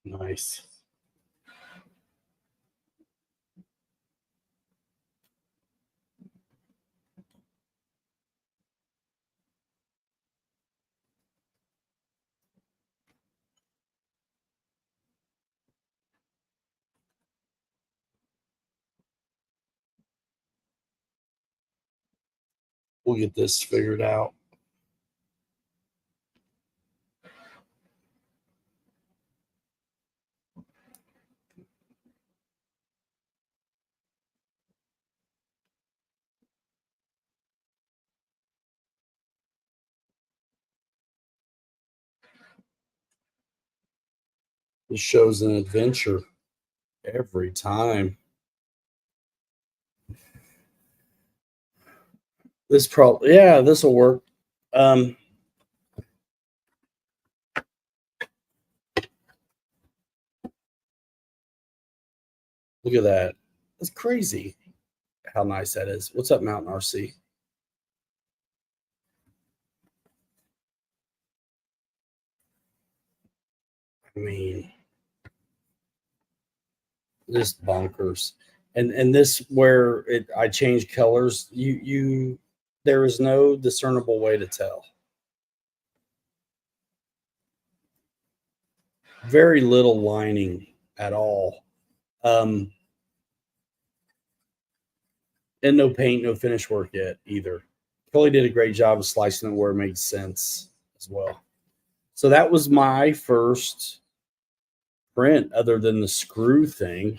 Nice. We'll get this figured out. This show's an adventure every time. This probably, yeah, this will work. Look at that. That's crazy how nice that is. What's up, Mountain RC? I mean, just bonkers. And this where I change colors, there is no discernible way to tell. Very little lining at all. And no paint, no finish work yet either. Kelly did a great job of slicing it where it made sense as well. So that was my first print other than the screw thing,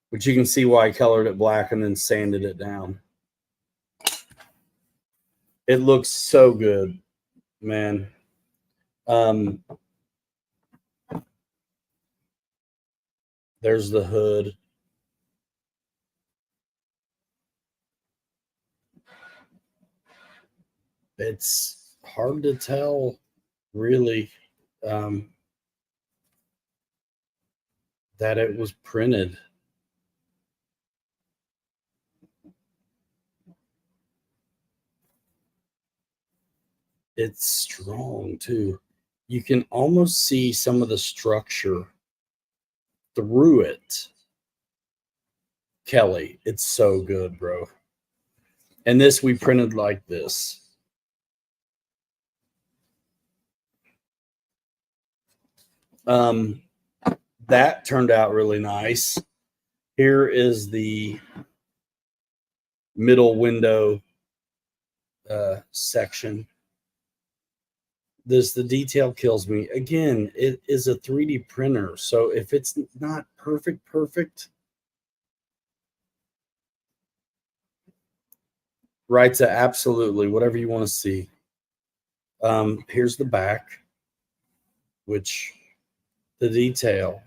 which you can see why I colored it black and then sanded it down. It looks so good, man. There's the hood. It's hard to tell, really, that it was printed. It's strong too. You can almost see some of the structure through it. Kelly. It's so good, bro. And this we printed like this. That turned out really nice. Here is the middle window section. The detail kills me. Again, it is a 3D printer, so if it's not perfect, writes a absolutely whatever you want to see. Here's the back, which the detail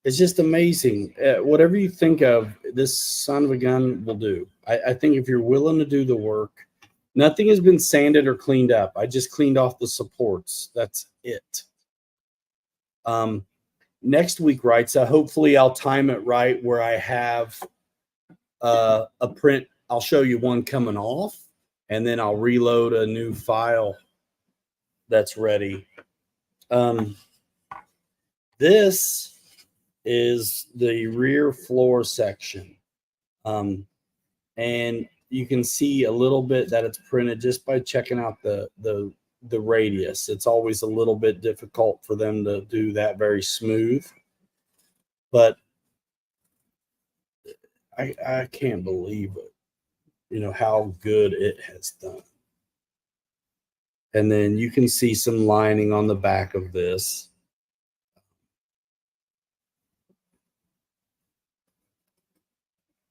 is just amazing. Whatever you think of, this son of a gun will do. I think if you're willing to do the work, nothing has been sanded or cleaned up. I just cleaned off the supports. That's it. Next week, right? So hopefully I'll time it right where I have a print. I'll show you one coming off, and then I'll reload a new file that's ready. This is the rear floor section. And you can see a little bit that it's printed just by checking out the radius. It's always a little bit difficult for them to do that very smooth, but I can't believe it, you know, how good it has done. And then you can see some lining on the back of this.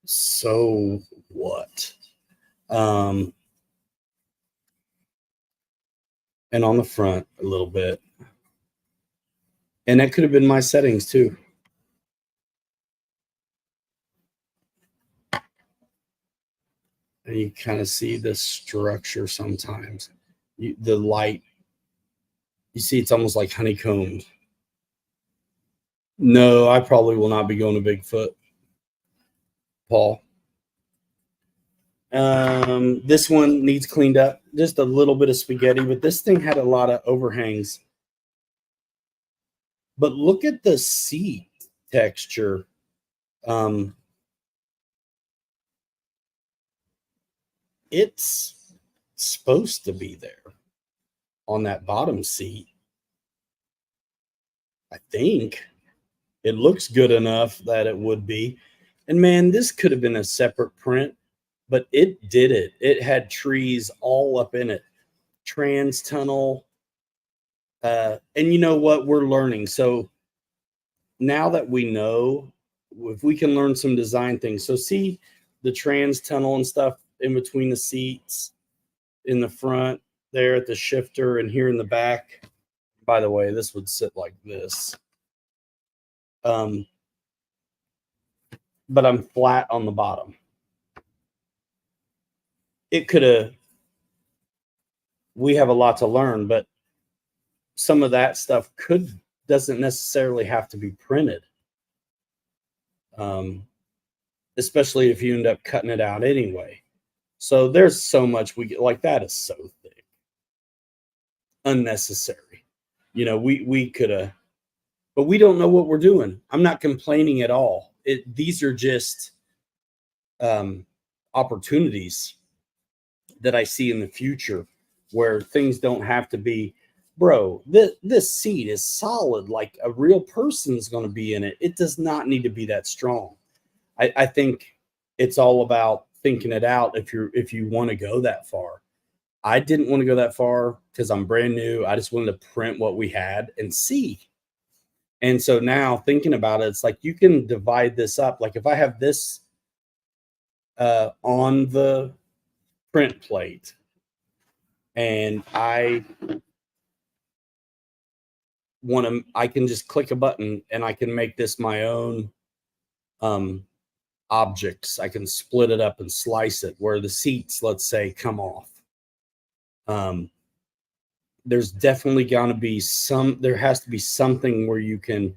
So what? And on the front a little bit. And that could have been my settings too. And you kind of see the structure sometimes. The light, you see it's almost like honeycombed. No, I probably will not be going to Bigfoot, Paul. This one needs cleaned up, just a little bit of spaghetti, but this thing had a lot of overhangs. But look at the seat texture. It's supposed to be there on that bottom seat. I think it looks good enough that it would be. And man, this could have been a separate print, but it did it. It had trees all up in it. Trans tunnel. And you know what? We're learning. So now that we know, if we can learn some design things. So see the trans tunnel and stuff in between the seats, in the front there at the shifter, and here in the back. By the way, this would sit like this. But I'm flat on the bottom. It could have, we have a lot to learn, but some of that stuff doesn't necessarily have to be printed. Especially if you end up cutting it out anyway. So there's so much we get, like that is so thick. Unnecessary. You know, we could have, but we don't know what we're doing. I'm not complaining at all. These are just opportunities that I see in the future where things don't have to be, bro, this seat is solid, like a real person's going to be in it. It does not need to be that strong. I think it's all about thinking it out if you want to go that far. I didn't want to go that far because I'm brand new. I just wanted to print what we had and see. And so now thinking about it, it's like you can divide this up. Like if I have this on the print plate and I can just click a button and I can make this my own objects. I can split it up and slice it where the seats, let's say, come off. There's definitely going to be there has to be something where you can,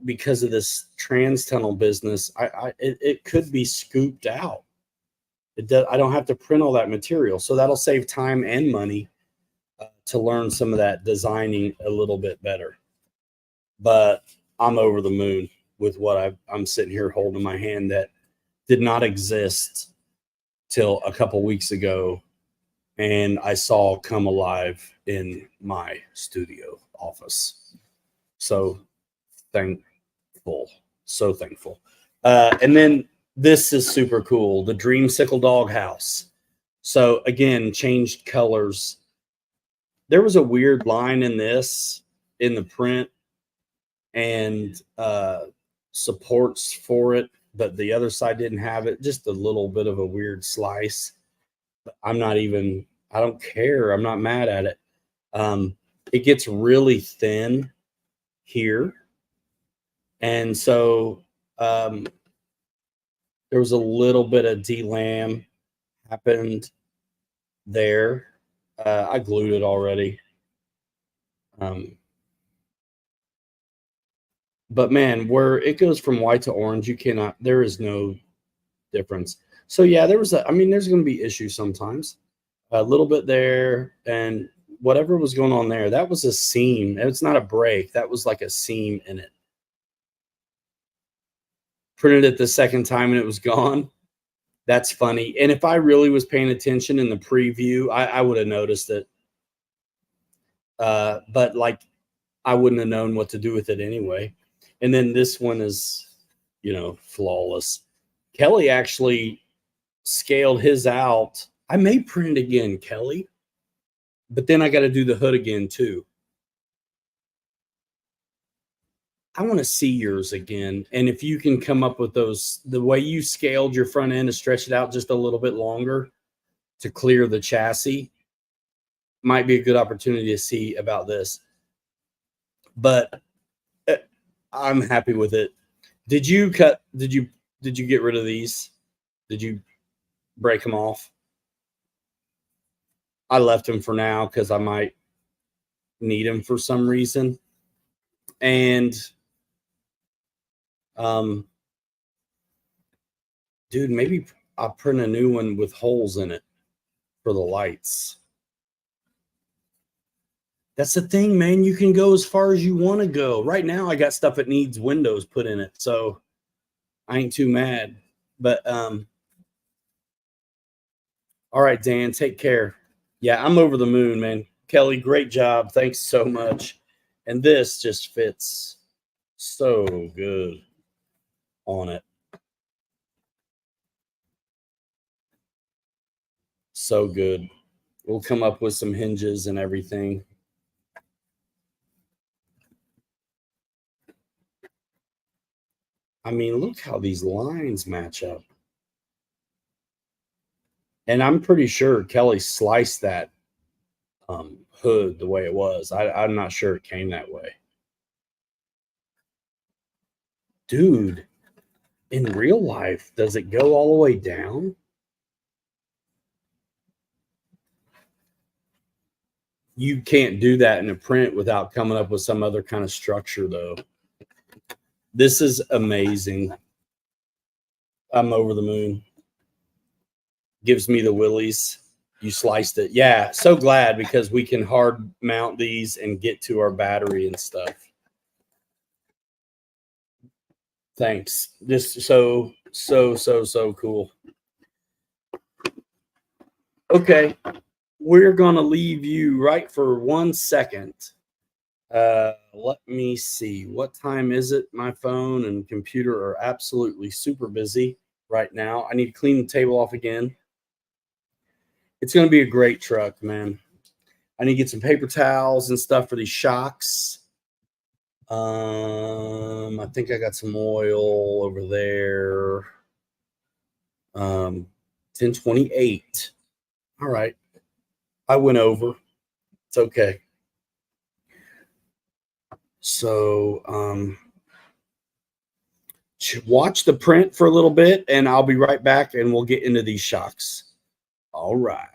because of this trans tunnel business, it could be scooped out. I don't have to print all that material. So that'll save time and money to learn some of that designing a little bit better. But I'm over the moon. with what I'm sitting here holding in my hand that did not exist till a couple weeks ago, and I saw come alive in my studio office. So thankful, so thankful. And then this is super cool, the Dreamsicle Doghouse. So again, changed colors. There was a weird line in this in the print and supports for it, but the other side didn't have it. Just a little bit of a weird slice. But I don't care. I'm not mad at it. It gets really thin here. And so there was a little bit of delam happened there. I glued it already. But man, where it goes from white to orange, there is no difference. So yeah, there's going to be issues sometimes. A little bit there, and whatever was going on there, that was a seam. It's not a break. That was like a seam in it. Printed it the second time and it was gone. That's funny. And if I really was paying attention in the preview, I would have noticed it. But like, I wouldn't have known what to do with it anyway. And then this one is, flawless. Kelly actually scaled his out. I may print it again, Kelly, but then I got to do the hood again too. I want to see yours again. And if you can come up with those, the way you scaled your front end to stretch it out just a little bit longer to clear the chassis, might be a good opportunity to see about this. But I'm happy with it. Did you get rid of these? Did you break them off? I left them for now because I might need them for some reason. And dude, maybe I'll print a new one with holes in it for the lights. That's the thing, man. You can go as far as you want to go. Right now, I got stuff that needs windows put in it, so I ain't too mad. But all right, Dan, take care. Yeah, I'm over the moon, man. Kelly, great job. Thanks so much. And this just fits so good on it. So good. We'll come up with some hinges and everything. I mean, look how these lines match up. And I'm pretty sure Kelly sliced that hood the way it was. I'm not sure it came that way. Dude, in real life, does it go all the way down? You can't do that in a print without coming up with some other kind of structure, though. This is amazing. I'm over the moon. Gives me the willies. You sliced it. Yeah, so glad because we can hard mount these and get to our battery and stuff. Thanks. Just so cool. Okay, we're going to leave you right for 1 second. Let me see. What time is it? My phone and computer are absolutely super busy right now. I need to clean the table off again. It's going to be a great truck, man. I need to get some paper towels and stuff for these shocks. I think I got some oil over there. 1028. All right. I went over. It's okay. So, watch the print for a little bit and I'll be right back and we'll get into these shocks. All right.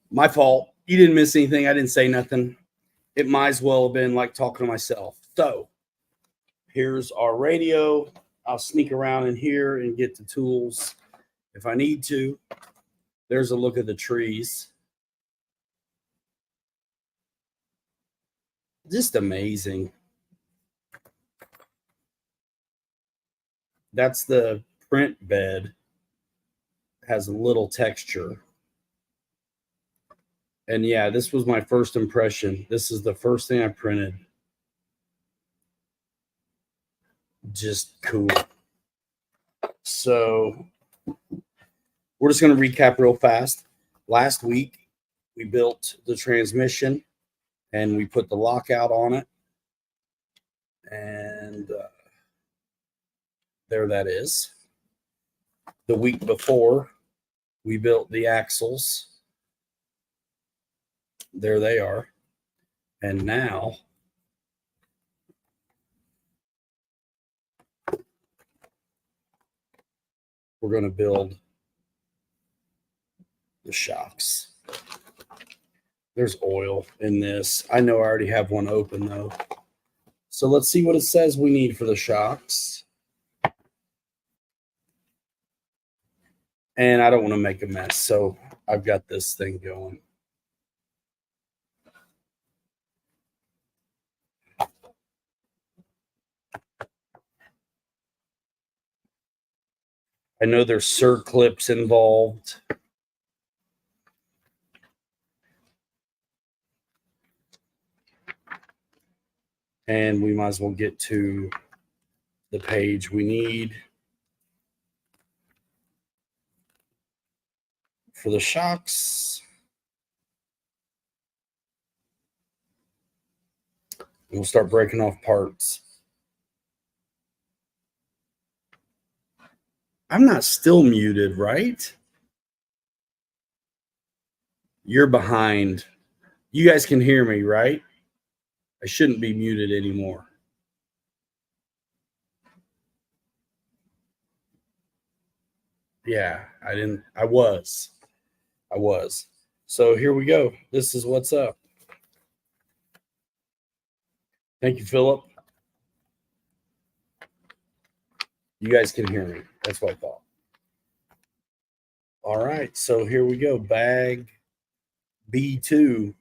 My fault. You didn't miss anything. I didn't say nothing. It might as well have been like talking to myself. So here's our radio. I'll sneak around in here and get the tools if I need to. There's a look at the trees. Just amazing. That's the print bed. Has a little texture. And yeah, this was my first impression. This is the first thing I printed. Just cool. So we're just going to recap real fast. Last week, we built the transmission and we put the lockout on it. And there that is. The week before, we built the axles. There they are. And now we're going to build the shocks. There's oil in this. I know I already have one open though. So let's see what it says we need for the shocks. And I don't want to make a mess, so I've got this thing going. I know there's circlips involved. And we might as well get to the page we need for the shocks. We'll start breaking off parts. I'm not still muted, right? You're behind. You guys can hear me, right? I shouldn't be muted anymore. Yeah, I was. So here we go. This is what's up. Thank you, Philip. You guys can hear me. That's what I thought. All right, so here we go. Bag B2.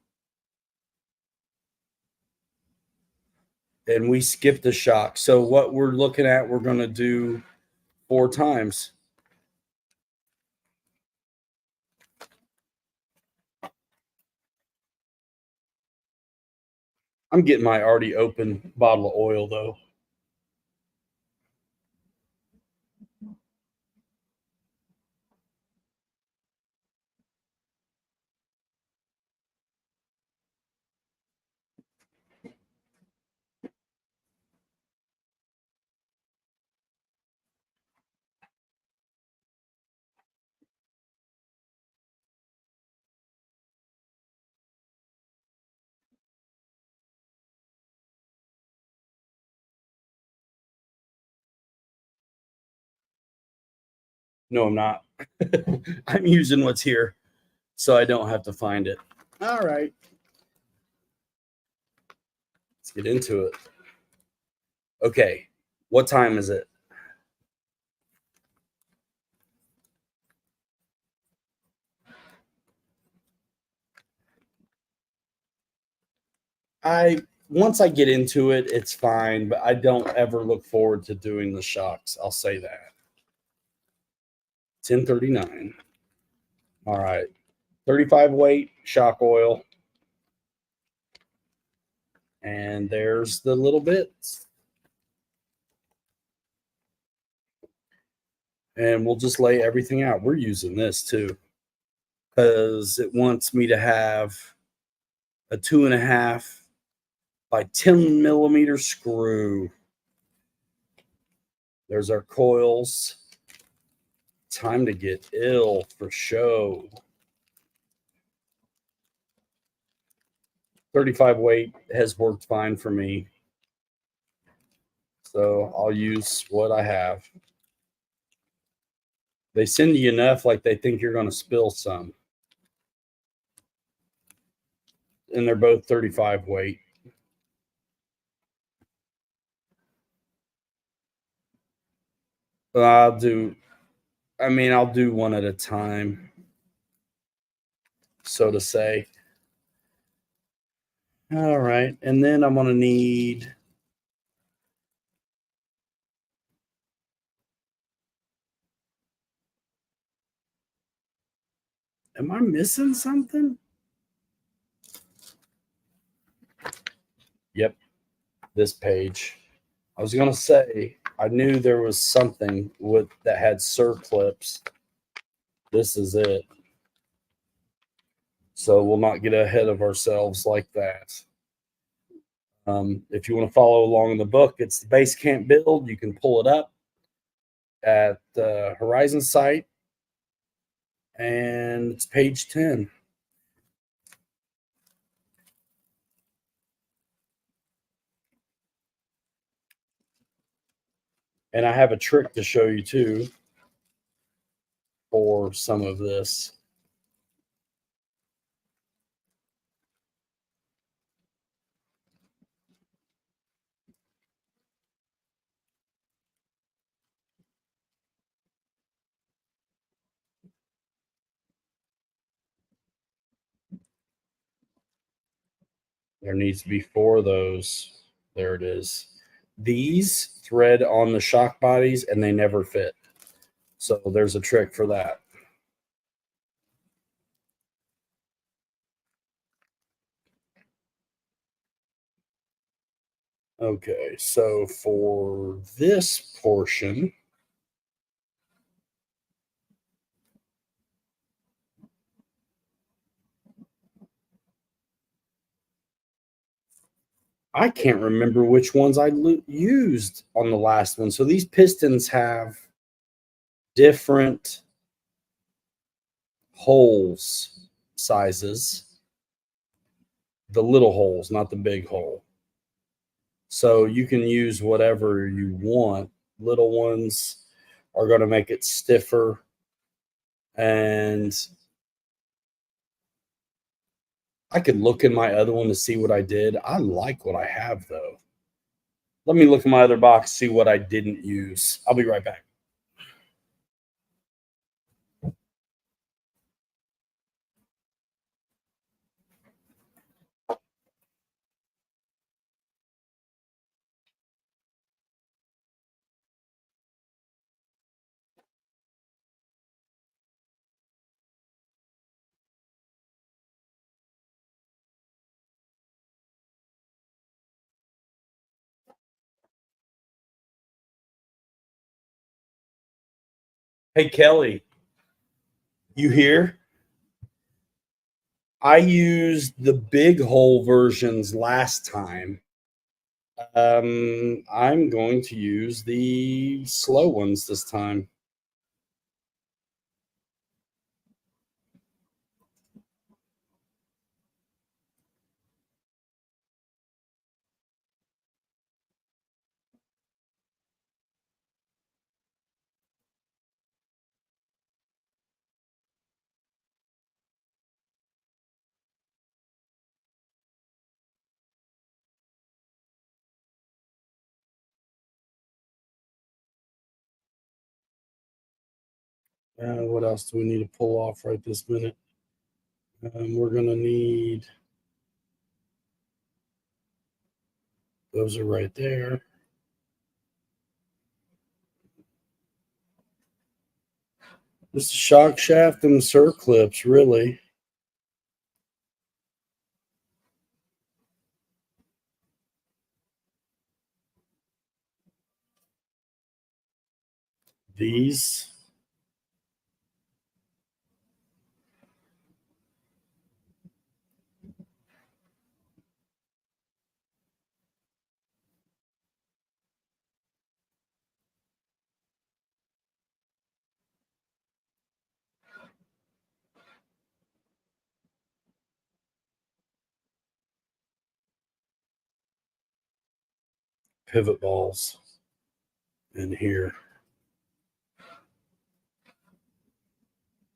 And we skipped the shock. So what we're looking at, we're going to do 4 times. I'm getting my already open bottle of oil, though. No, I'm not. I'm using what's here so I don't have to find it. All right. Let's get into it. Okay. What time is it? Once I get into it, it's fine, but I don't ever look forward to doing the shocks. I'll say that. 10:39. All right. 35 weight shock oil. And there's the little bits. And we'll just lay everything out. We're using this too because it wants me to have a 2.5 by 10 millimeter screw. There's our coils. Time to get ill for show. 35 weight has worked fine for me. So I'll use what I have. They send you enough like they think you're going to spill some. and they're both 35 weight. I'll do one at a time, so to say. All right, and then I'm going to need am I missing something? Yep, this page. I was going to say, I knew there was something that had circlips. This is it. So we'll not get ahead of ourselves like that. If you want to follow along in the book, it's the Basecamp build. You can pull it up at the Horizon site, and it's page 10. And I have a trick to show you too for some of this. There needs to be 4 of those. There it is. These thread on the shock bodies and they never fit. So there's a trick for that. Okay, so for this portion, I can't remember which ones I used on the last one. So these pistons have different holes sizes, the little holes, not the big hole. So you can use whatever you want. Little ones are going to make it stiffer. And I could look in my other one to see what I did. I like what I have, though. Let me look in my other box, see what I didn't use. I'll be right back. Hey, Kelly, you here? I used the big hole versions last time. I'm going to use the slow ones this time. What else do we need to pull off right this minute? We're going to need, those are right there. Just a shock shaft and circlips, really. These. Pivot balls in here.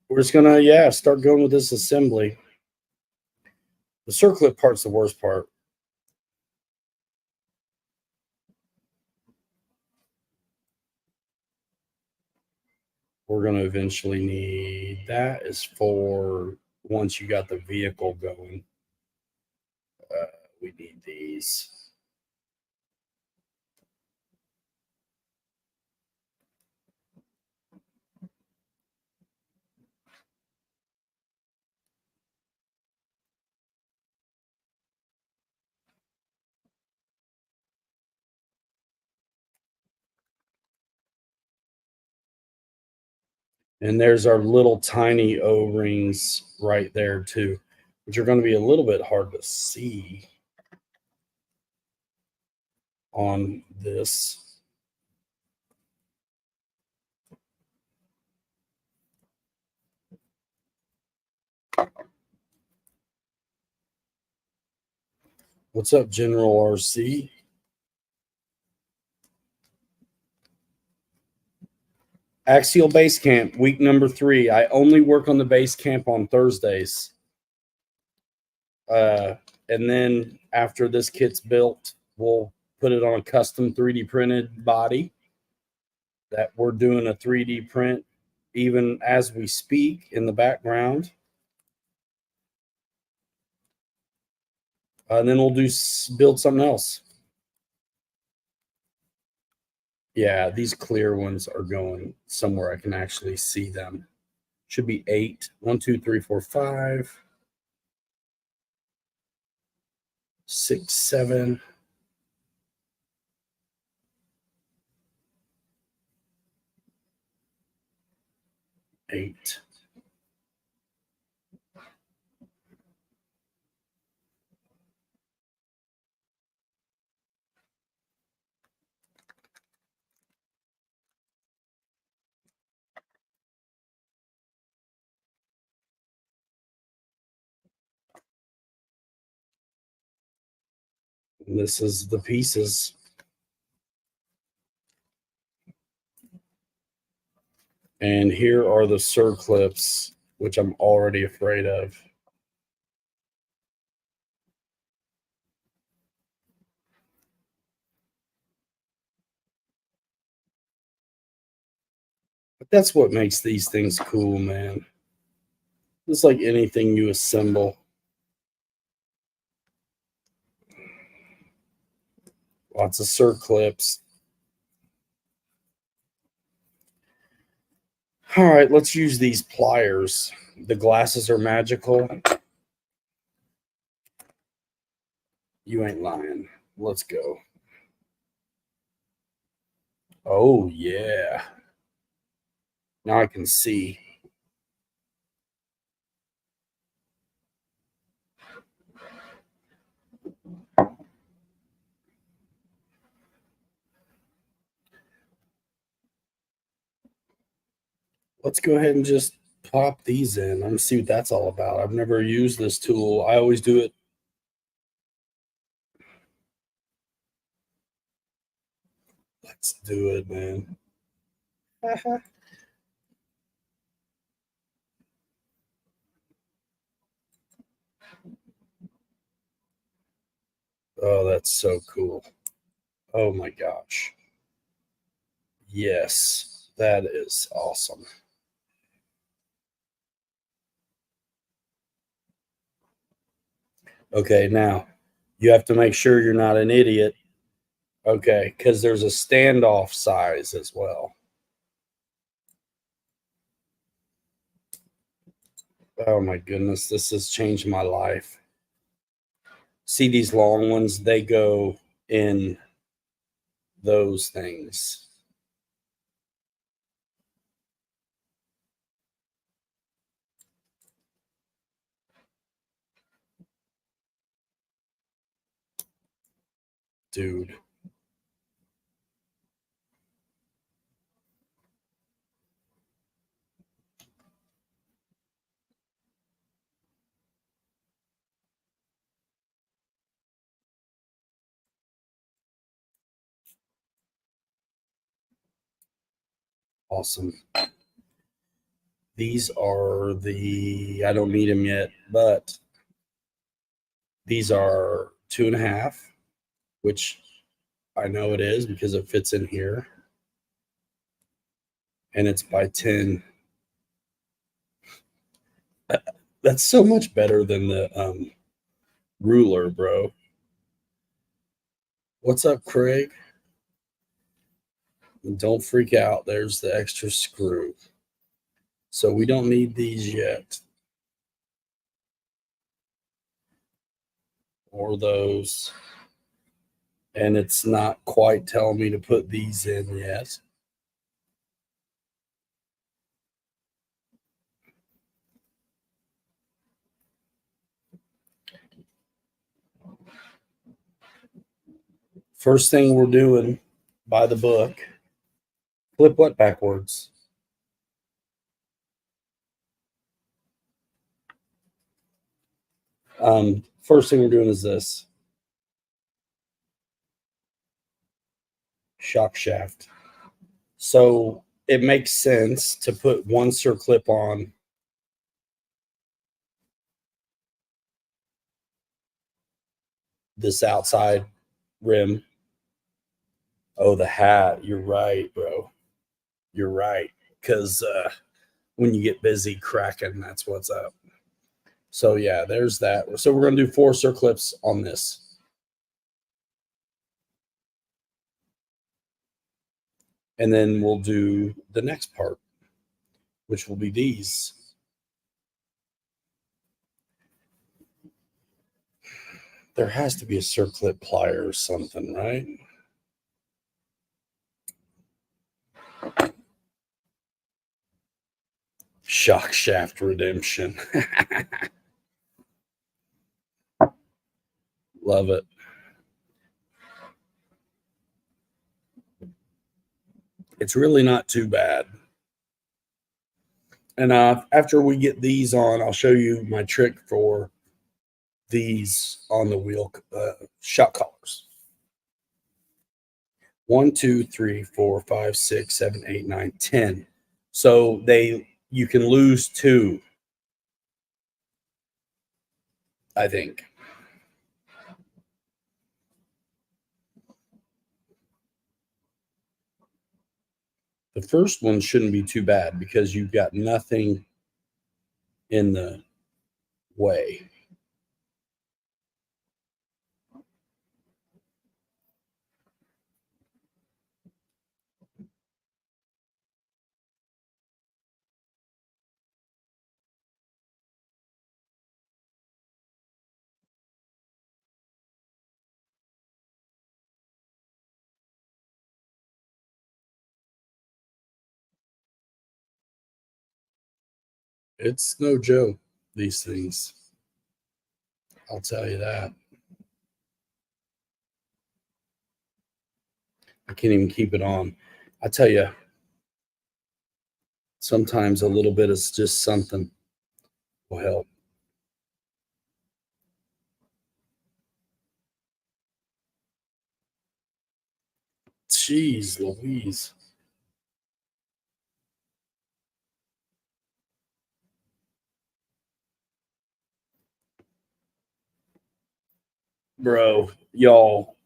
We're just gonna, start going with this assembly. The circlip part's the worst part. We're going to eventually need that is for once you got the vehicle going. We need these. And there's our little tiny O-rings right there too, which are going to be a little bit hard to see on this. What's up, General RC? Axial Basecamp, week number 3. I only work on the Basecamp on Thursdays. And then after this kit's built, we'll put it on a custom 3D printed body that we're doing a 3D print even as we speak in the background. And then we'll build something else. Yeah, these clear ones are going somewhere I can actually see them. Should be 8. 1, 2, 3, 4, 5, 6, 7. 8. And this is the pieces. And here are the circlips, which I'm already afraid of. But that's what makes these things cool, man. It's like anything you assemble. Lots of circlips. All right, let's use these pliers. The glasses are magical. You ain't lying. Let's go. Oh, yeah. Now I can see. Let's go ahead and just pop these in. I'm gonna see what that's all about. I've never used this tool. I always do it. Let's do it, man. Oh, that's so cool. Oh my gosh. Yes, that is awesome. Okay, now you have to make sure you're not an idiot. Okay, because there's a standoff size as well. Oh my goodness, this has changed my life. See these long ones? They go in those things. Dude. Awesome. These are I don't need them yet, but These are 2.5, which I know it is because it fits in here. And it's by 10. That's so much better than the ruler, bro. What's up, Craig? Don't freak out. There's the extra screw. So we don't need these yet. Or those. And it's not quite telling me to put these in yet. First thing we're doing by the book, flip what backwards? First thing we're doing is this. Shock shaft. So it makes sense to put one circlip on this outside rim. Oh, the hat. You're right, bro. You're right. Because when you get busy cracking, that's what's up. So yeah, there's that. So we're going to do 4 circlips on this. And then we'll do the next part, which will be these. There has to be a circlip plier or something, right? Shock shaft redemption. Love it. It's really not too bad. And after we get these on, I'll show you my trick for these on the wheel shock collars. 1, 2, 3, 4, 5, 6, 7, 8, 9, 10. So you can lose 2, I think. The first one shouldn't be too bad because you've got nothing in the way. It's no joke, these things. I'll tell you that. I can't even keep it on. I tell you, sometimes a little bit is just something will help. Jeez Louise. Bro, y'all,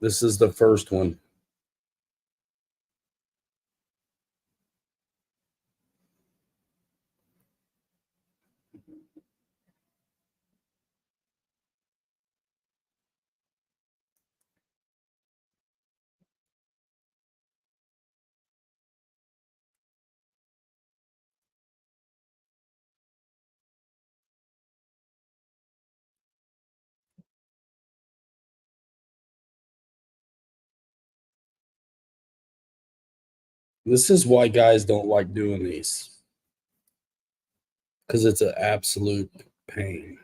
this is the first one. This is why guys don't like doing these, because it's an absolute pain.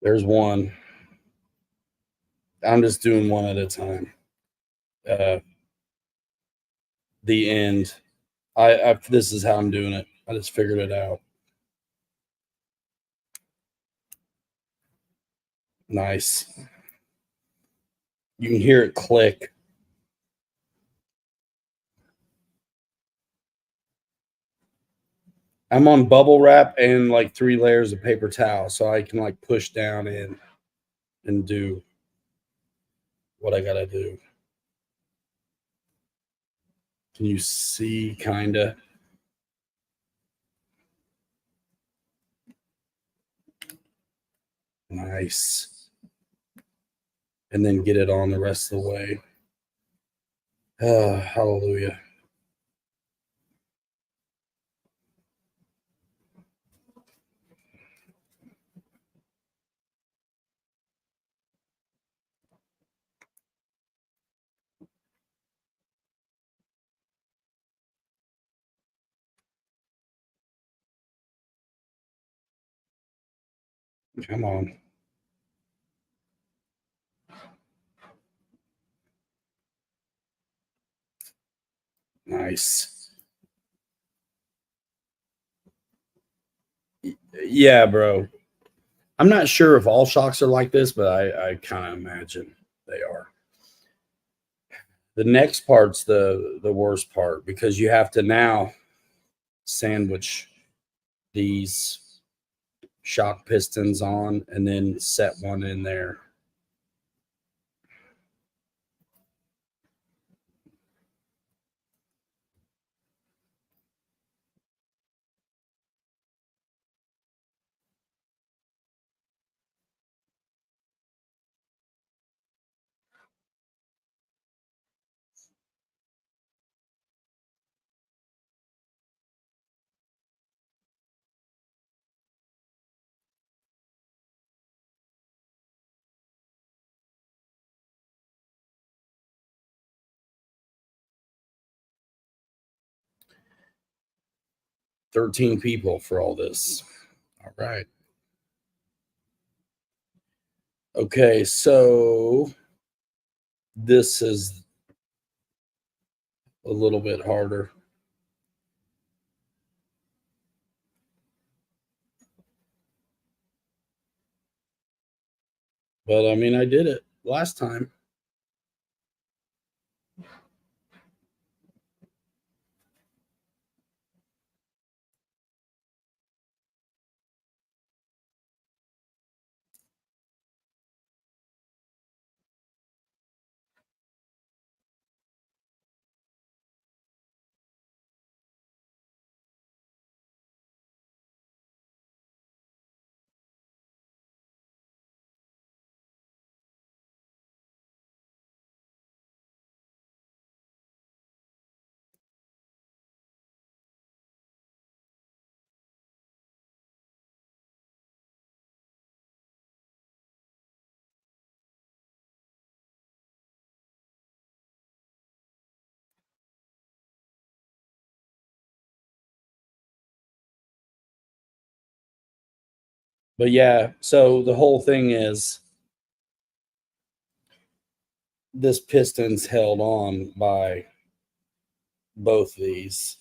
There's one. I'm just doing one at a time. The end. This is how I'm doing it. I just figured it out. Nice. You can hear it click. I'm on bubble wrap and like 3 layers of paper towel, so I can like push down in and do what I gotta do. Can you see kinda? Nice. And then get it on the rest of the way. Hallelujah. Come on. Nice. Yeah, bro. I'm not sure if all shocks are like this, but I kind of imagine they are. The next part's the worst part because you have to now sandwich these shock pistons on and then set one in there. $13 people for all this. All right. Okay, so this is a little bit harder. But I mean, I did it last time. But yeah, so the whole thing is this piston's held on by both these.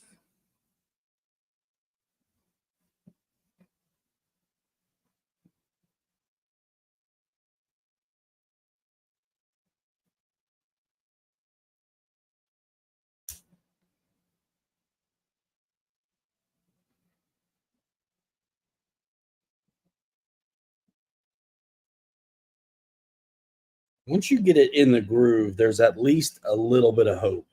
Once you get it in the groove, there's at least a little bit of hope.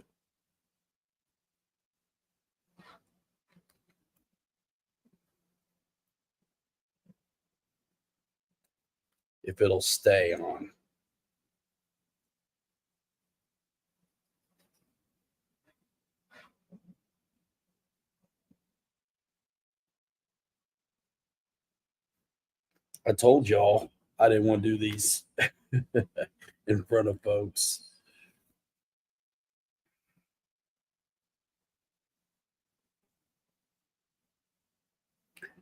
If it'll stay on. I told y'all I didn't want to do these in front of folks.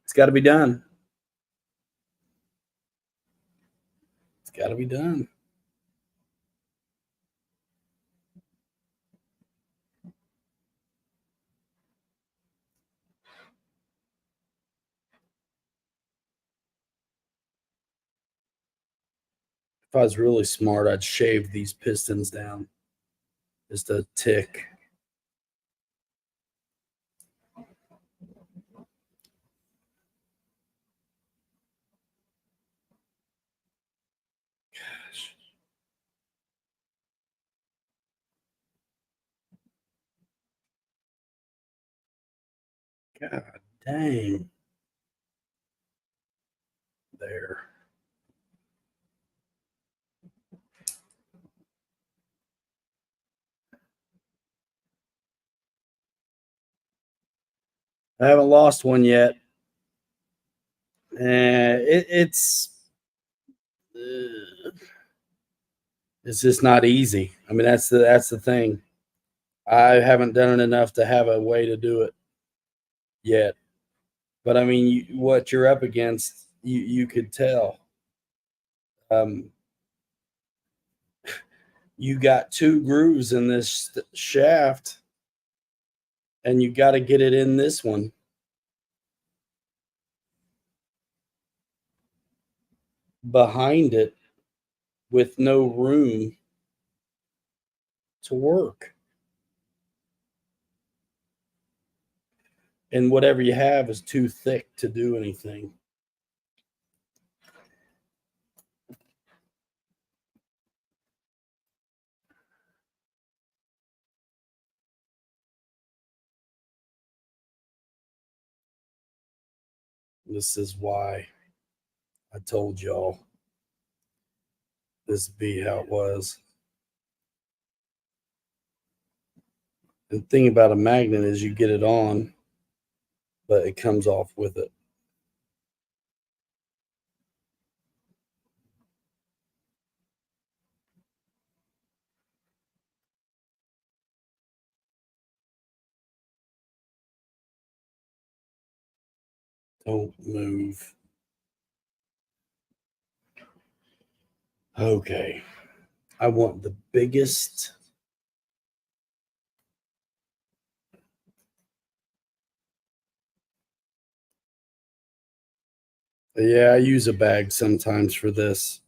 It's got to be done. It's got to be done. If I was really smart, I'd shave these pistons down just a tick. Gosh. God dang. There. I haven't lost one yet. It's just not easy. I mean, that's the thing. I haven't done it enough to have a way to do it yet. But I mean, what you're up against, you could tell. Um, you got two grooves in this shaft, and you got to get it in this one. Behind it with no room to work. And whatever you have is too thick to do anything. This is why I told y'all this would be how it was. And the thing about a magnet is you get it on, but it comes off with it. Don't move. Okay. I want the biggest. Yeah, I use a bag sometimes for this.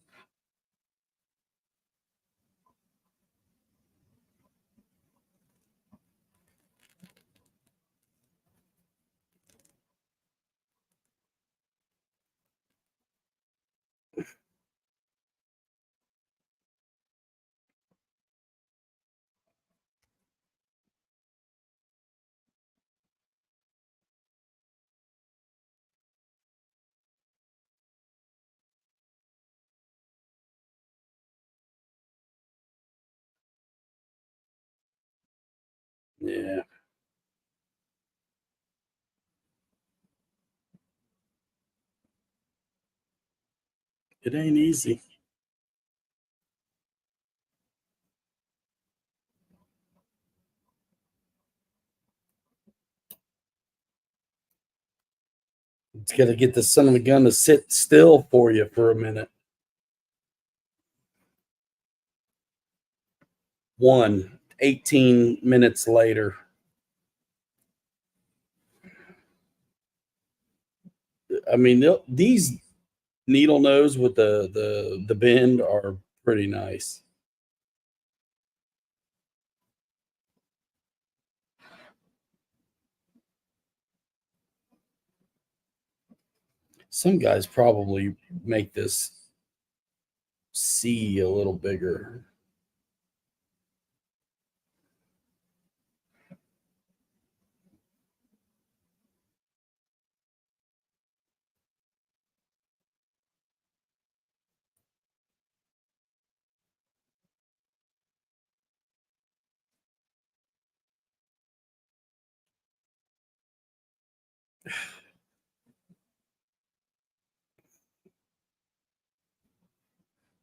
Yeah. It ain't easy. It's got to get the son of a gun to sit still for you for a minute. 18 minutes later. I mean, these needle nose with the bend are pretty nice. Some guys probably make this C a little bigger.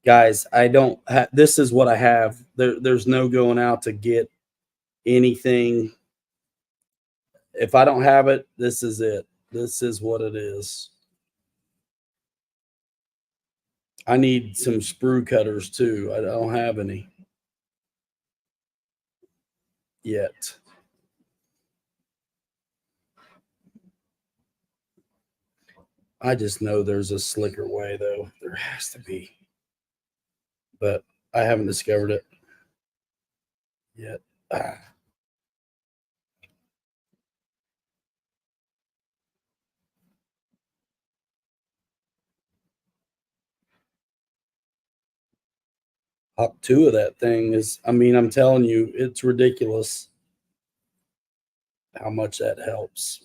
Guys, I don't this is what I have. There's no going out to get anything. If I don't have it, this is it. This is what it is. I need some sprue cutters too. I don't have any yet. I just know there's a slicker way though. There has to be. but I haven't discovered it yet. Hop 2 of that thing is, I mean, I'm telling you, it's ridiculous how much that helps.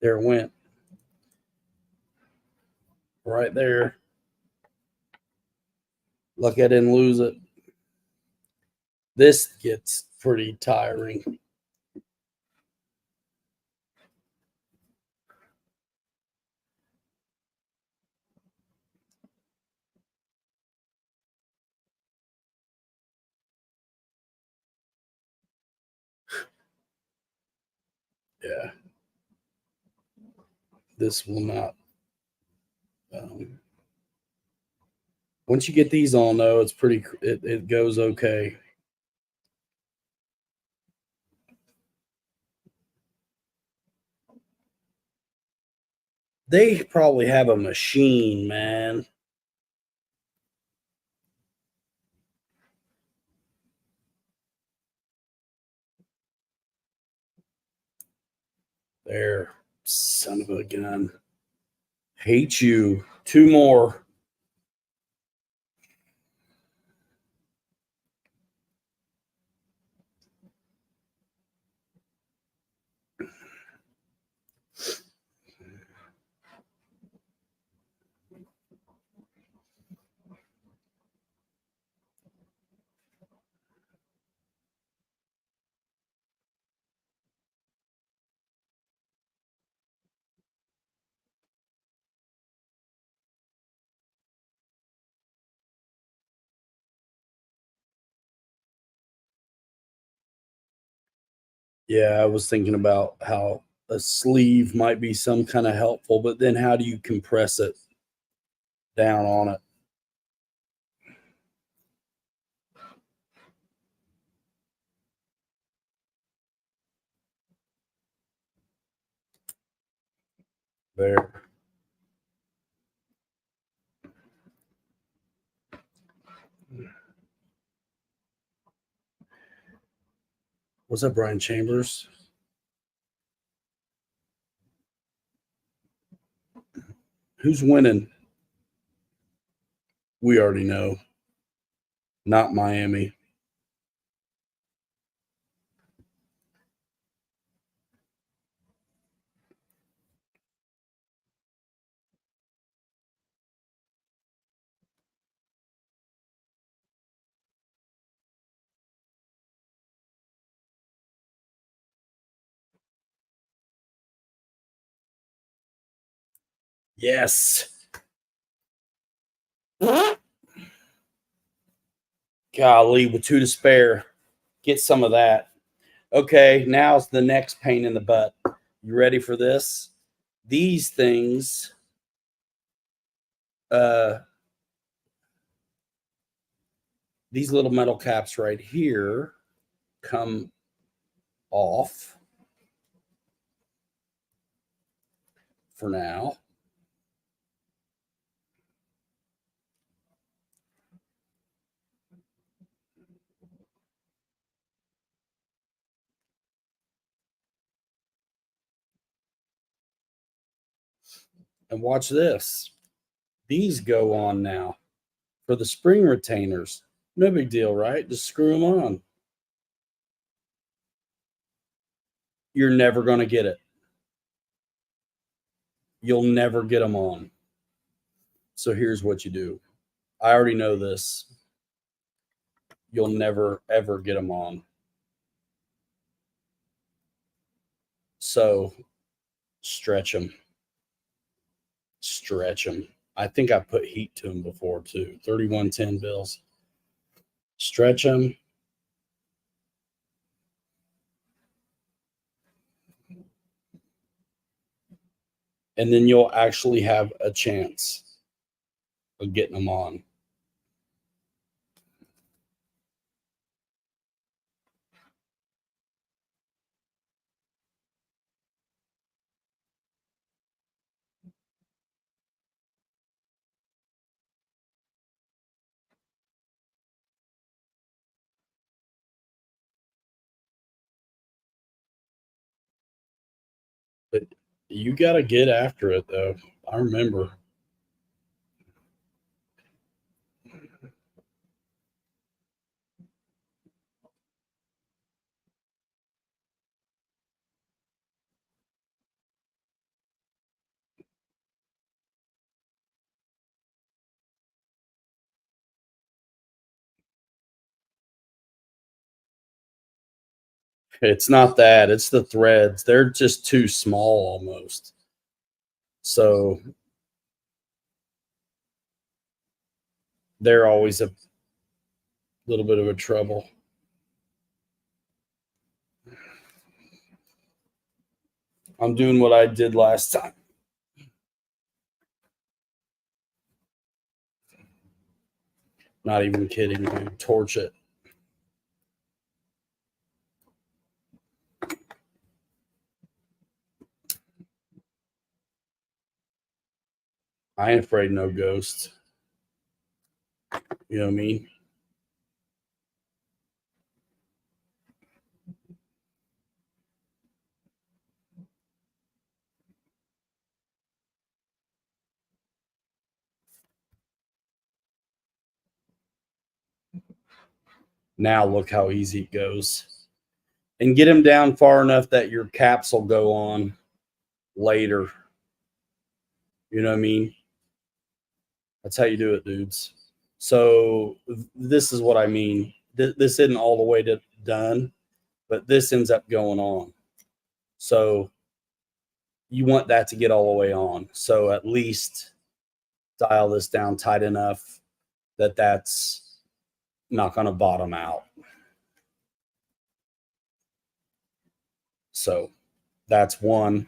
There it went. Right there. Lucky I didn't lose it. This gets pretty tiring. Yeah. This will not. Once you get these on, though, it's pretty. It goes okay. They probably have a machine, man. There, son of a gun. Hate you. 2 more. Yeah, I was thinking about how a sleeve might be some kind of helpful, but then how do you compress it down on it? There. What's up, Brian Chambers? Who's winning? We already know. Not Miami. Yes. Golly, with 2 to spare. Get some of that. Okay, now's the next pain in the butt. You ready for this? These things, these little metal caps right here come off for now. And watch this. These go on now for the spring retainers. No big deal, right? Just screw them on. You're never going to get it. You'll never get them on. So here's what you do. I already know this. You'll never, ever get them on. So stretch them. Stretch them. I think I put heat to them before too. 3110 bills. Stretch them. And then you'll actually have a chance of getting them on. But you got to get after it, though. I remember. It's not that, it's the threads. They're just too small almost. So they're always a little bit of a trouble. I'm doing what I did last time. Not even kidding, dude. Torch it. I ain't afraid no ghosts. You know what I mean? Now look how easy it goes. And get them down far enough that your caps will go on later. You know what I mean? That's how you do it, dudes. So this is what I mean. This isn't all the way done, but this ends up going on. So you want that to get all the way on. So at least dial this down tight enough that that's not going to bottom out. So that's one.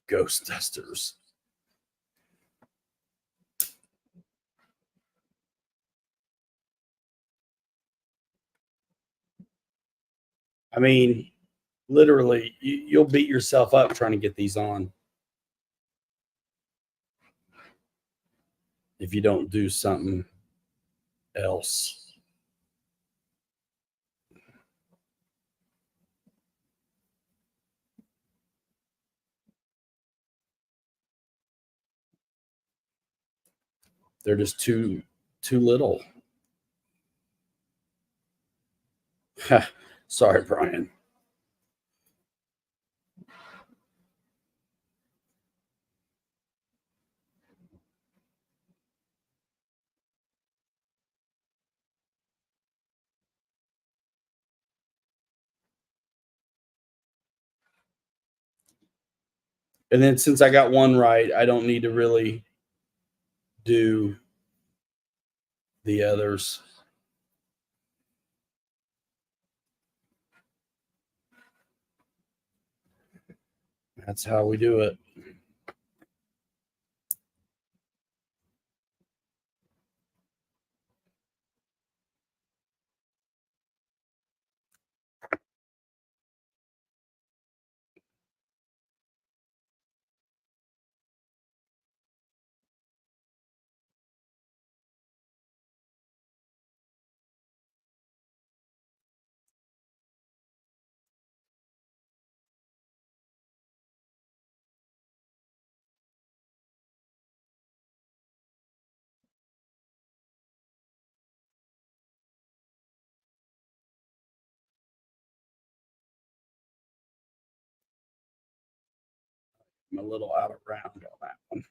Ghost testers. I mean, literally, you'll beat yourself up trying to get these on if you don't do something else. They're just too little. Sorry, Brian. And then since I got one right, I don't need to really do the others. That's how we do it. I'm a little out of round on that one.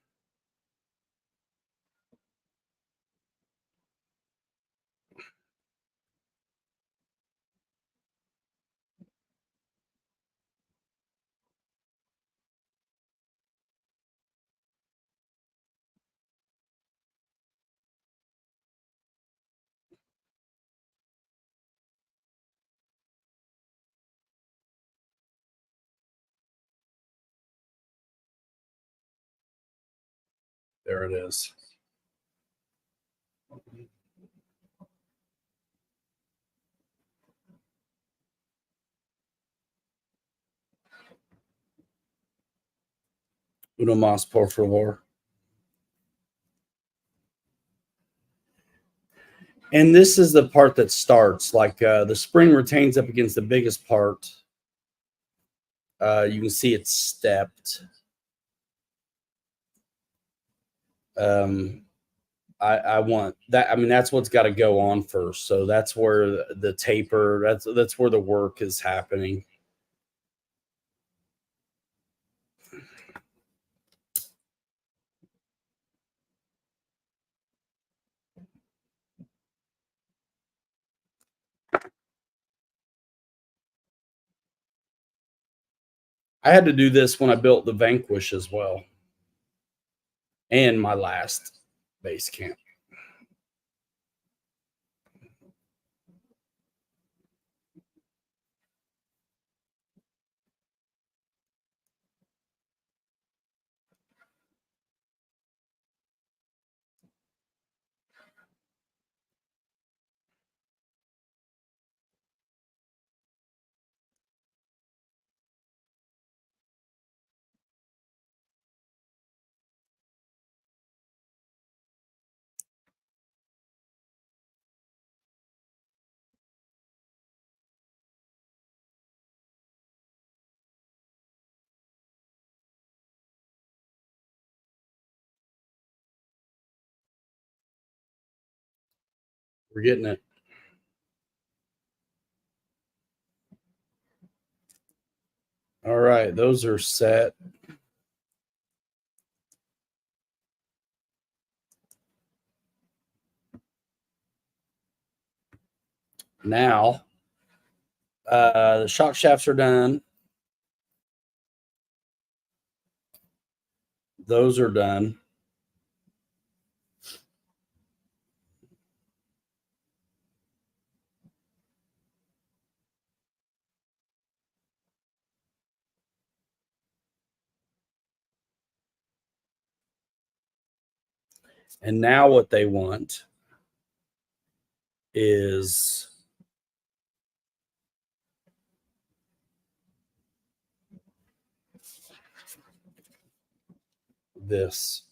There it is. Uno más, por favor. And this is the part that starts, like the spring retains up against the biggest part. You can see it's stepped. I want that. I mean, that's what's got to go on first. So that's where the taper, that's where the work is happening. I had to do this when I built the Vanquish as well, and my last Basecamp. We're getting it. All right, those are set. Now, the shock shafts are done. Those are done. And now what they want is this.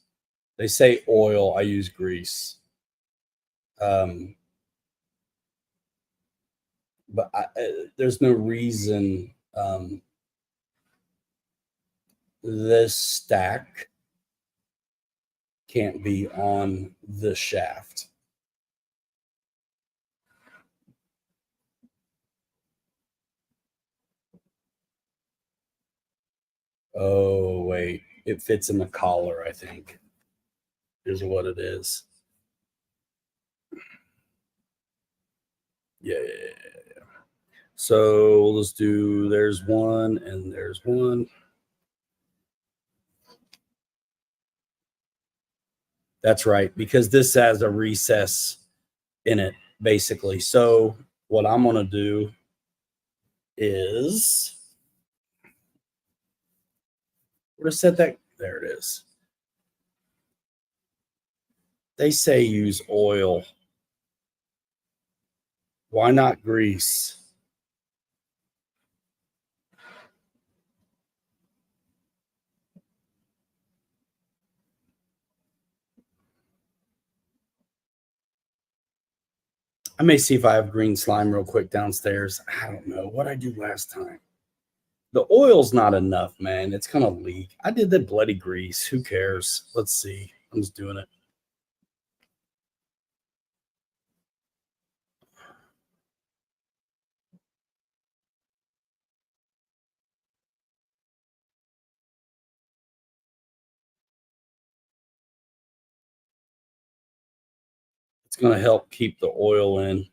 They say oil, I use grease. But there's no reason this stack can't be on the shaft. Oh, wait. It fits in the collar, I think. Here's what it is. Yeah. So let's do, there's one and there's one. That's right, because this has a recess in it, basically. So what I'm going to do is, we're going to set that, there it is. They say use oil. Why not grease? I may see if I have green slime real quick downstairs. I don't know what I do last time. The oil's not enough, man. It's gonna leak. I did the bloody grease. Who cares? Let's see. I'm just doing it. It's gonna help keep the oil in.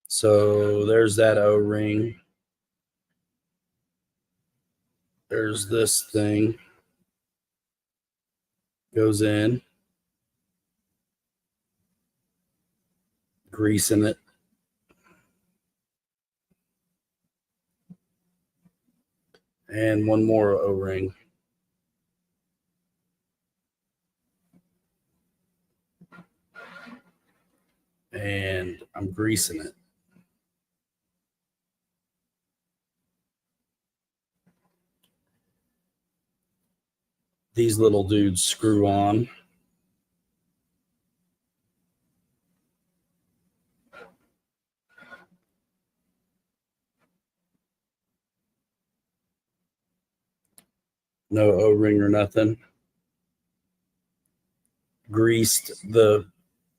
So there's that O-ring. There's this thing. goes in, greasing it. And one more O-ring. And I'm greasing it. These little dudes screw on. No O-ring or nothing. Greased the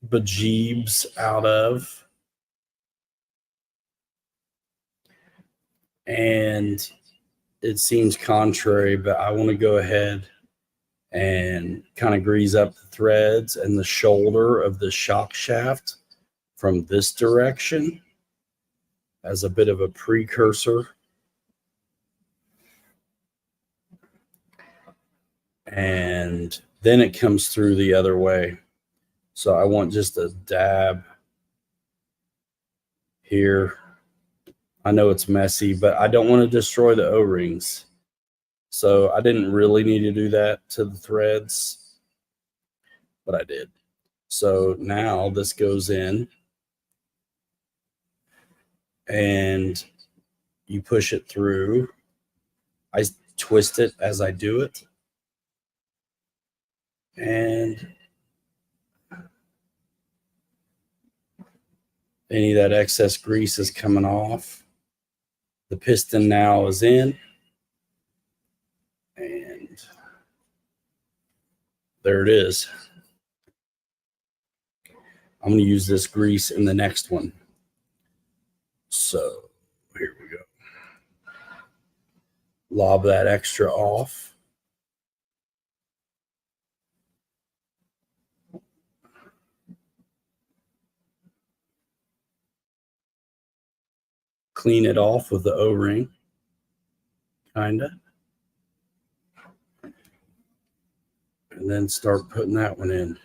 bejeebs out of. And it seems contrary, but I want to go ahead and kind of grease up the threads and the shoulder of the shock shaft from this direction as a bit of a precursor. And then it comes through the other way. So I want just a dab here. I know it's messy, but I don't want to destroy the O-rings. So I didn't really need to do that to the threads, but I did. So now this goes in and you push it through. I twist it as I do it. And any of that excess grease is coming off. The piston now is in. And there it is. I'm going to use this grease in the next one. So here we go. Lob that extra off. Clean it off with the O-ring, kinda. And then start putting that one in.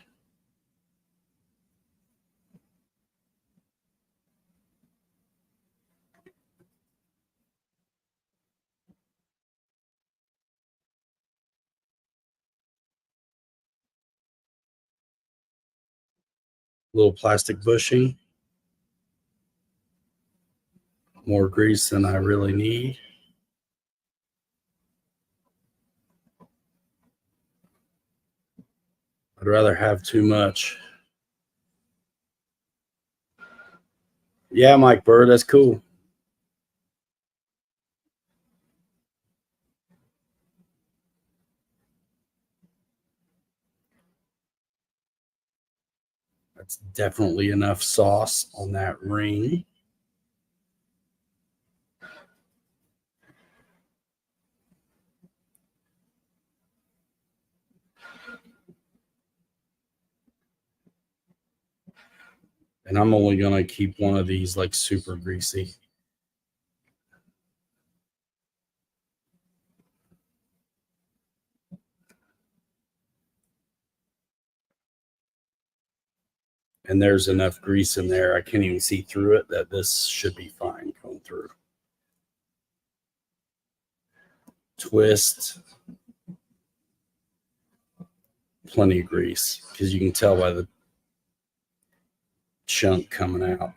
Little plastic bushing. More grease than I really need. I'd rather have too much. Yeah, Mike Bird, that's cool. That's definitely enough sauce on that ring. And I'm only going to keep one of these like super greasy. And there's enough grease in there. I can't even see through it that this should be fine going through. Twist. Plenty of grease because you can tell by the chunk coming out.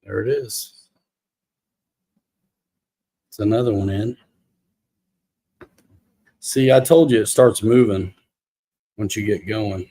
There it is. It's another one in. See, I told you it starts moving once you get going.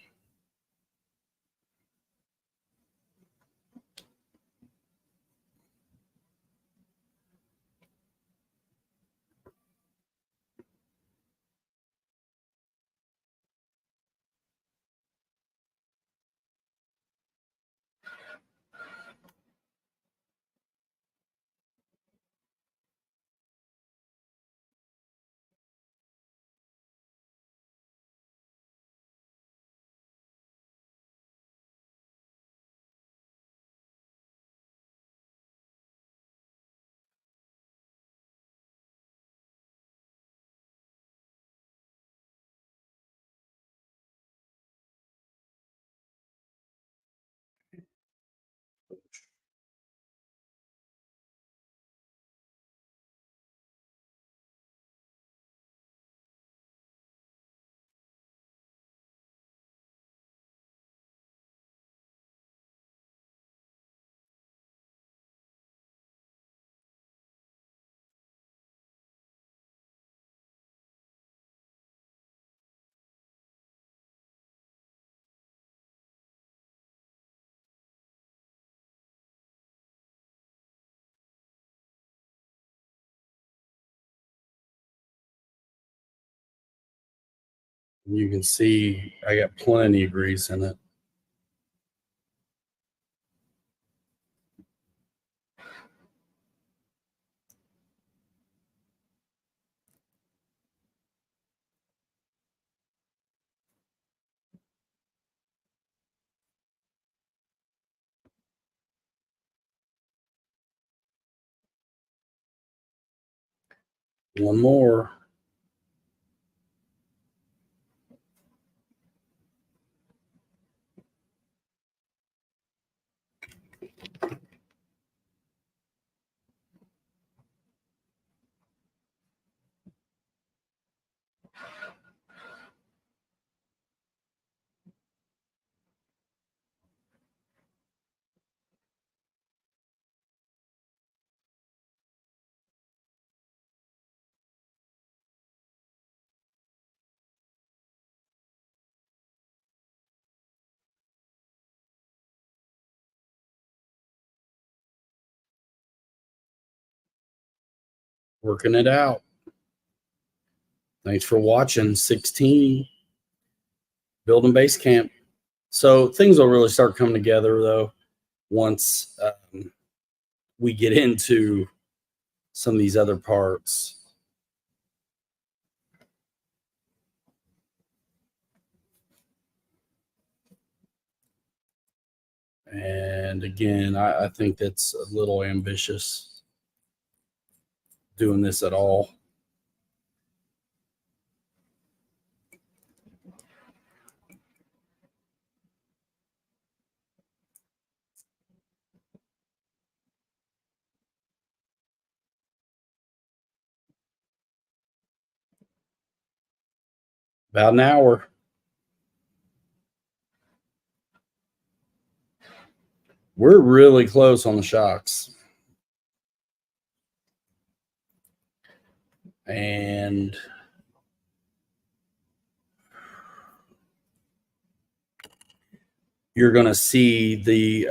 You can see I got plenty of grease in it. One more. Working it out. Thanks for watching. 16 building base camp. So things will really start coming together though once we get into some of these other parts. And again, I think that's a little ambitious doing this at all. About an hour. We're really close on the shocks. And you're going to see the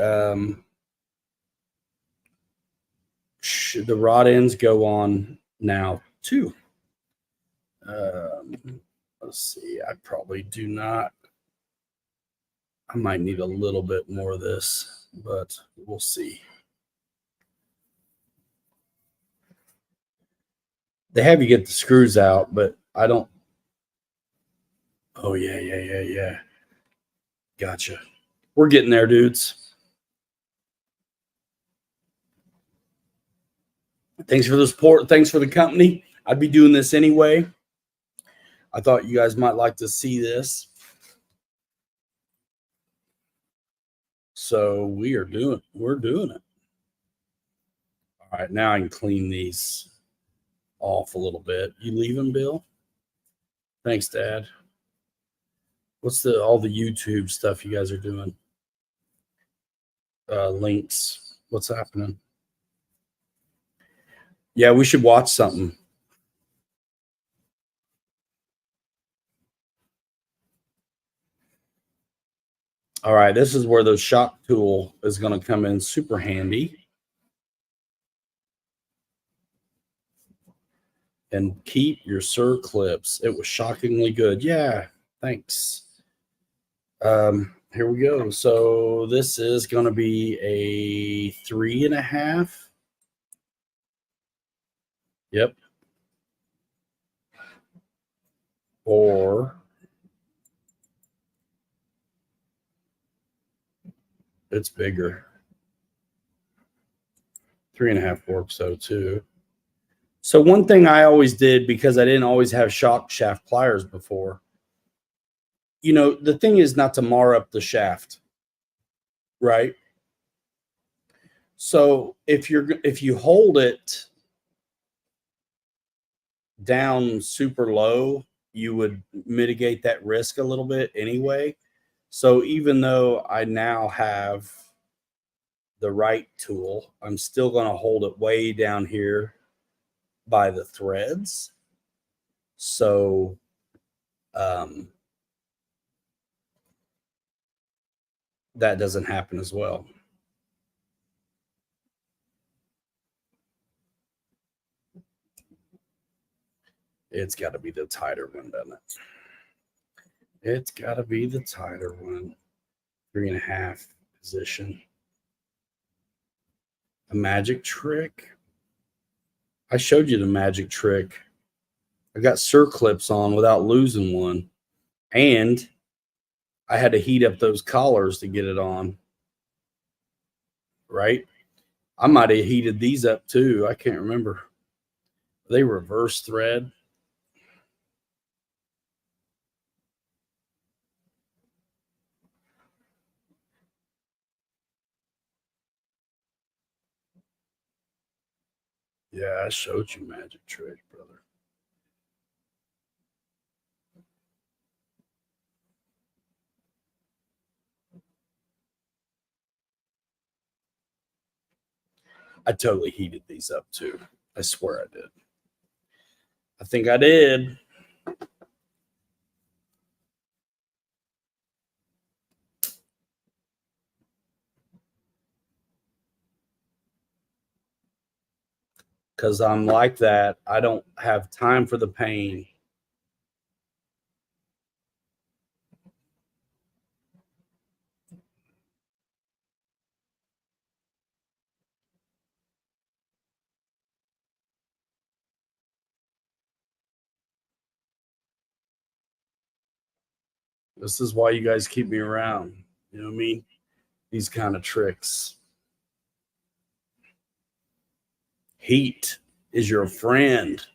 rod ends go on now too. Let's see. I probably do not. I might need a little bit more of this, but we'll see. They have you get the screws out, but I don't. Oh, yeah. Gotcha. We're getting there, dudes. Thanks for the support. Thanks for the company. I'd be doing this anyway. I thought you guys might like to see this. So we're doing it. All right, now I can clean these off a little bit. You leaving, Bill? Thanks, Dad. What's all the YouTube stuff you guys are doing? Links. What's happening? Yeah, we should watch something. All right, this is where the shock tool is going to come in super handy. And keep your Sir clips. It was shockingly good. Yeah, thanks. Here we go. So this is going to be a 3.5. Yep. Or it's bigger. 3.5 works so too. So one thing I always did, because I didn't always have shock shaft pliers before, you know, the thing is not to mar up the shaft, right? So if you hold it down super low, you would mitigate that risk a little bit anyway. So even though I now have the right tool, I'm still going to hold it way down here by the threads. So that doesn't happen as well. It's got to be the tighter one, doesn't it? It's got to be the tighter one. 3.5 position. A magic trick. I showed you the magic trick. I got circlips on without losing one. And I had to heat up those collars to get it on. Right? I might have heated these up too. I can't remember. They reverse thread. Yeah, I showed you magic trick, brother. I totally heated these up too. I swear I did. I think I did. Because I'm like that. I don't have time for the pain. This is why you guys keep me around. You know what I mean? These kind of tricks. Heat is your friend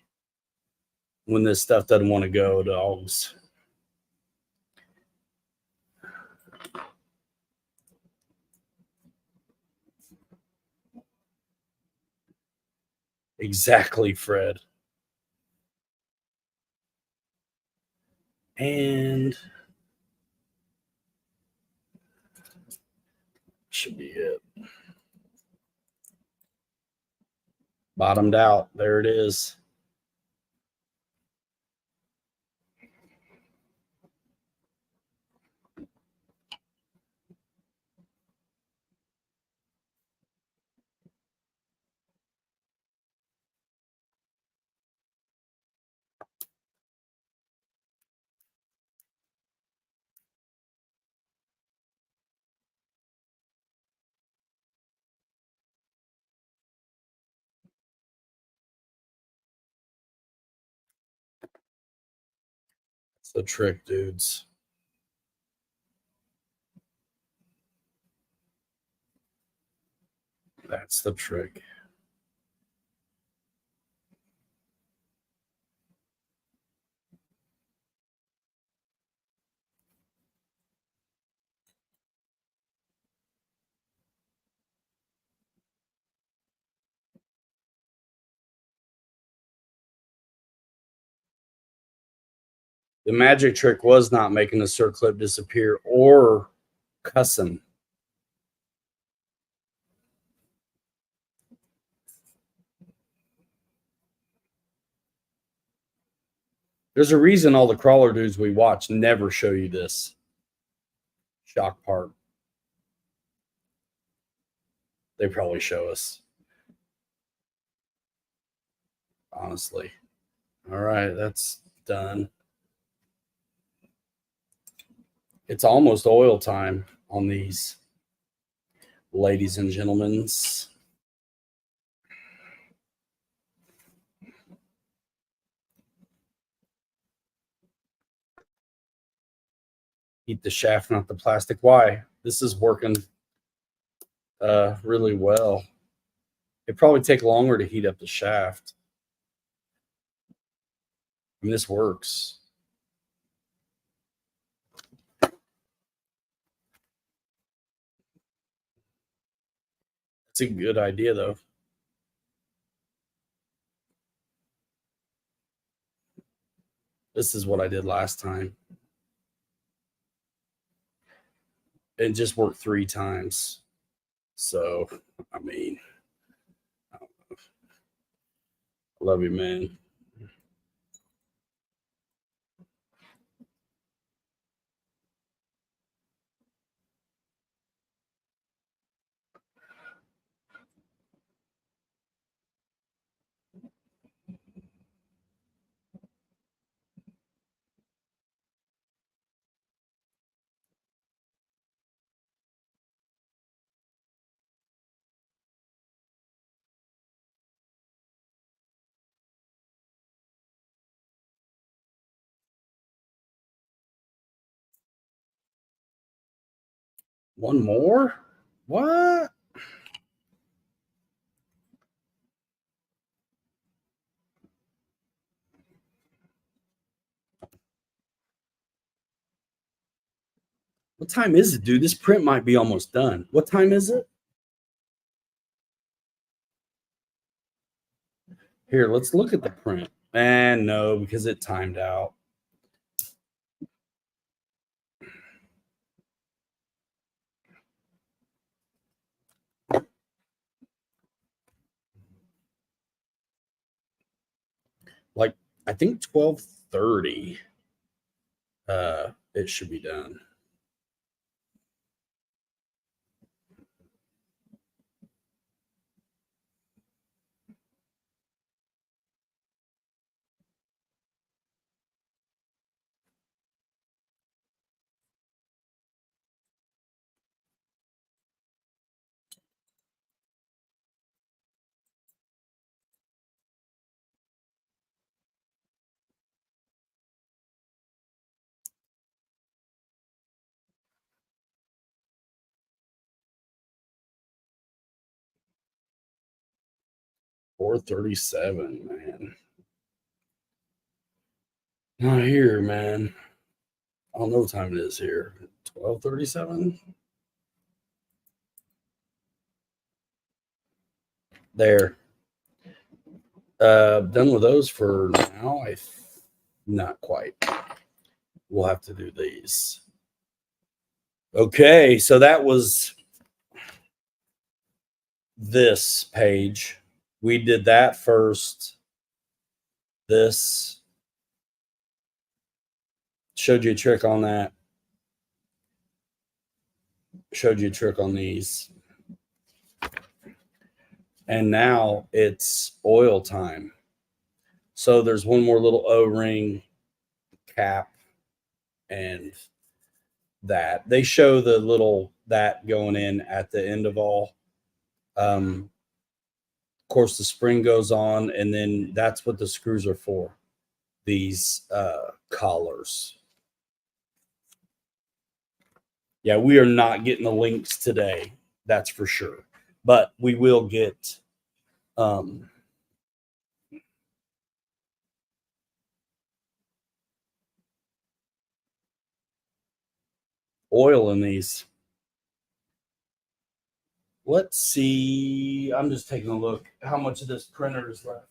when this stuff doesn't want to go, dogs. Exactly, Fred. And should be it. Bottomed out. There it is. It's the trick, dudes. That's the trick. The magic trick was not making the circlip disappear or cussing. There's a reason all the crawler dudes we watch never show you this shock part. They probably show us. Honestly. All right, that's done. It's almost oil time on these, ladies and gentlemen. Heat the shaft, not the plastic. Why? This is working really well. It'd probably take longer to heat up the shaft. I mean, this works. It's a good idea, though. This is what I did last time. It just worked 3 times. So, I mean, I love you, man. One more? What? What time is it, dude? This print might be almost done. What time is it? Here, let's look at the print. And no, because it timed out. Like, I think 12:30 it should be done. $4:37, man. Not here, man. I don't know what time it is here. 12:37. There. Done with those for now. Not quite. We'll have to do these. Okay, so that was this page. We did that first. This showed you a trick on that. Showed you a trick on these. And now it's oil time. So there's one more little O-ring cap and that. They show the little that going in at the end of all. Of course, the spring goes on, and then that's what the screws are for, these collars. Yeah, we are not getting the links today, that's for sure. But we will get oil in these. Let's see. I'm just taking a look how much of this printer is left.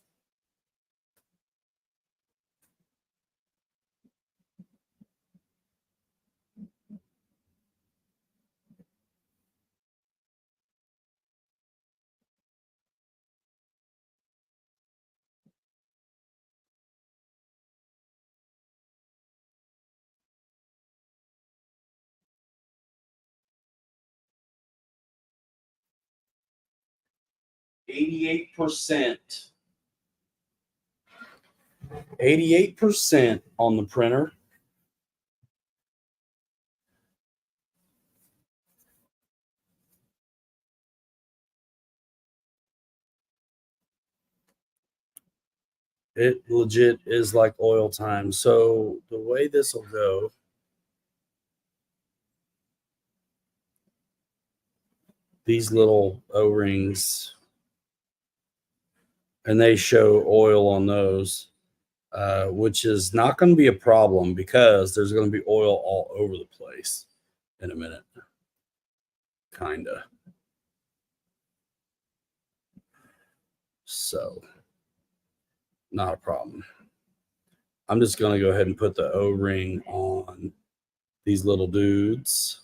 $88. 88% on the printer. It legit is like oil time. So the way this will go, these little O-rings, and they show oil on those, which is not going to be a problem because there's going to be oil all over the place in a minute. Kinda. So not a problem. I'm just going to go ahead and put the O-ring on these little dudes.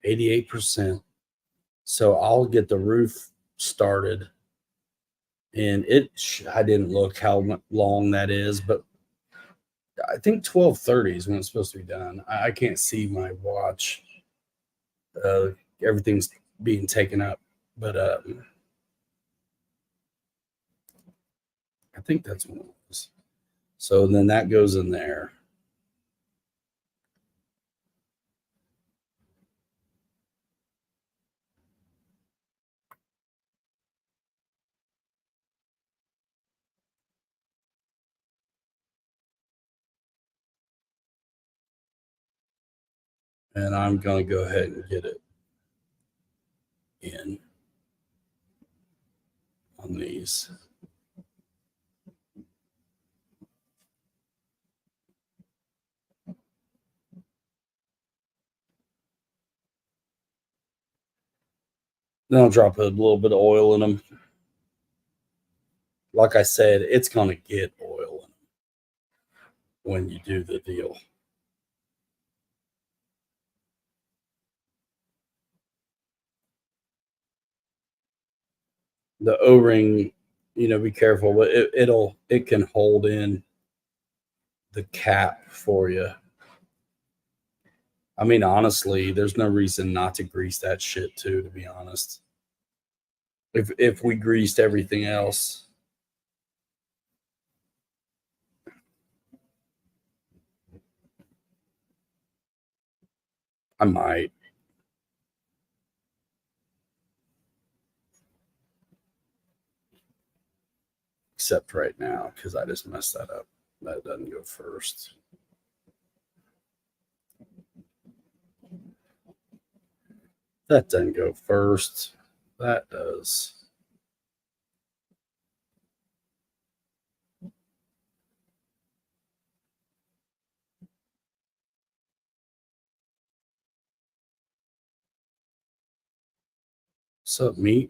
%. So I'll get the roof started. And I didn't look how long that is, but I think 12:30 is when it's supposed to be done. I can't see my watch. Everything's being taken up, but I think that's what it was. So then that goes in there. And I'm going to go ahead and get it in on these. Then I'll drop a little bit of oil in them. Like I said, it's going to get oil in them when you do the deal. The O-ring, be careful, but it can hold in the cap for you. I mean, honestly, there's no reason not to grease that shit too, to be honest. If we greased everything else. I might. Except right now, because I just messed that up. That doesn't go first. That doesn't go first. That does. What's up, meat?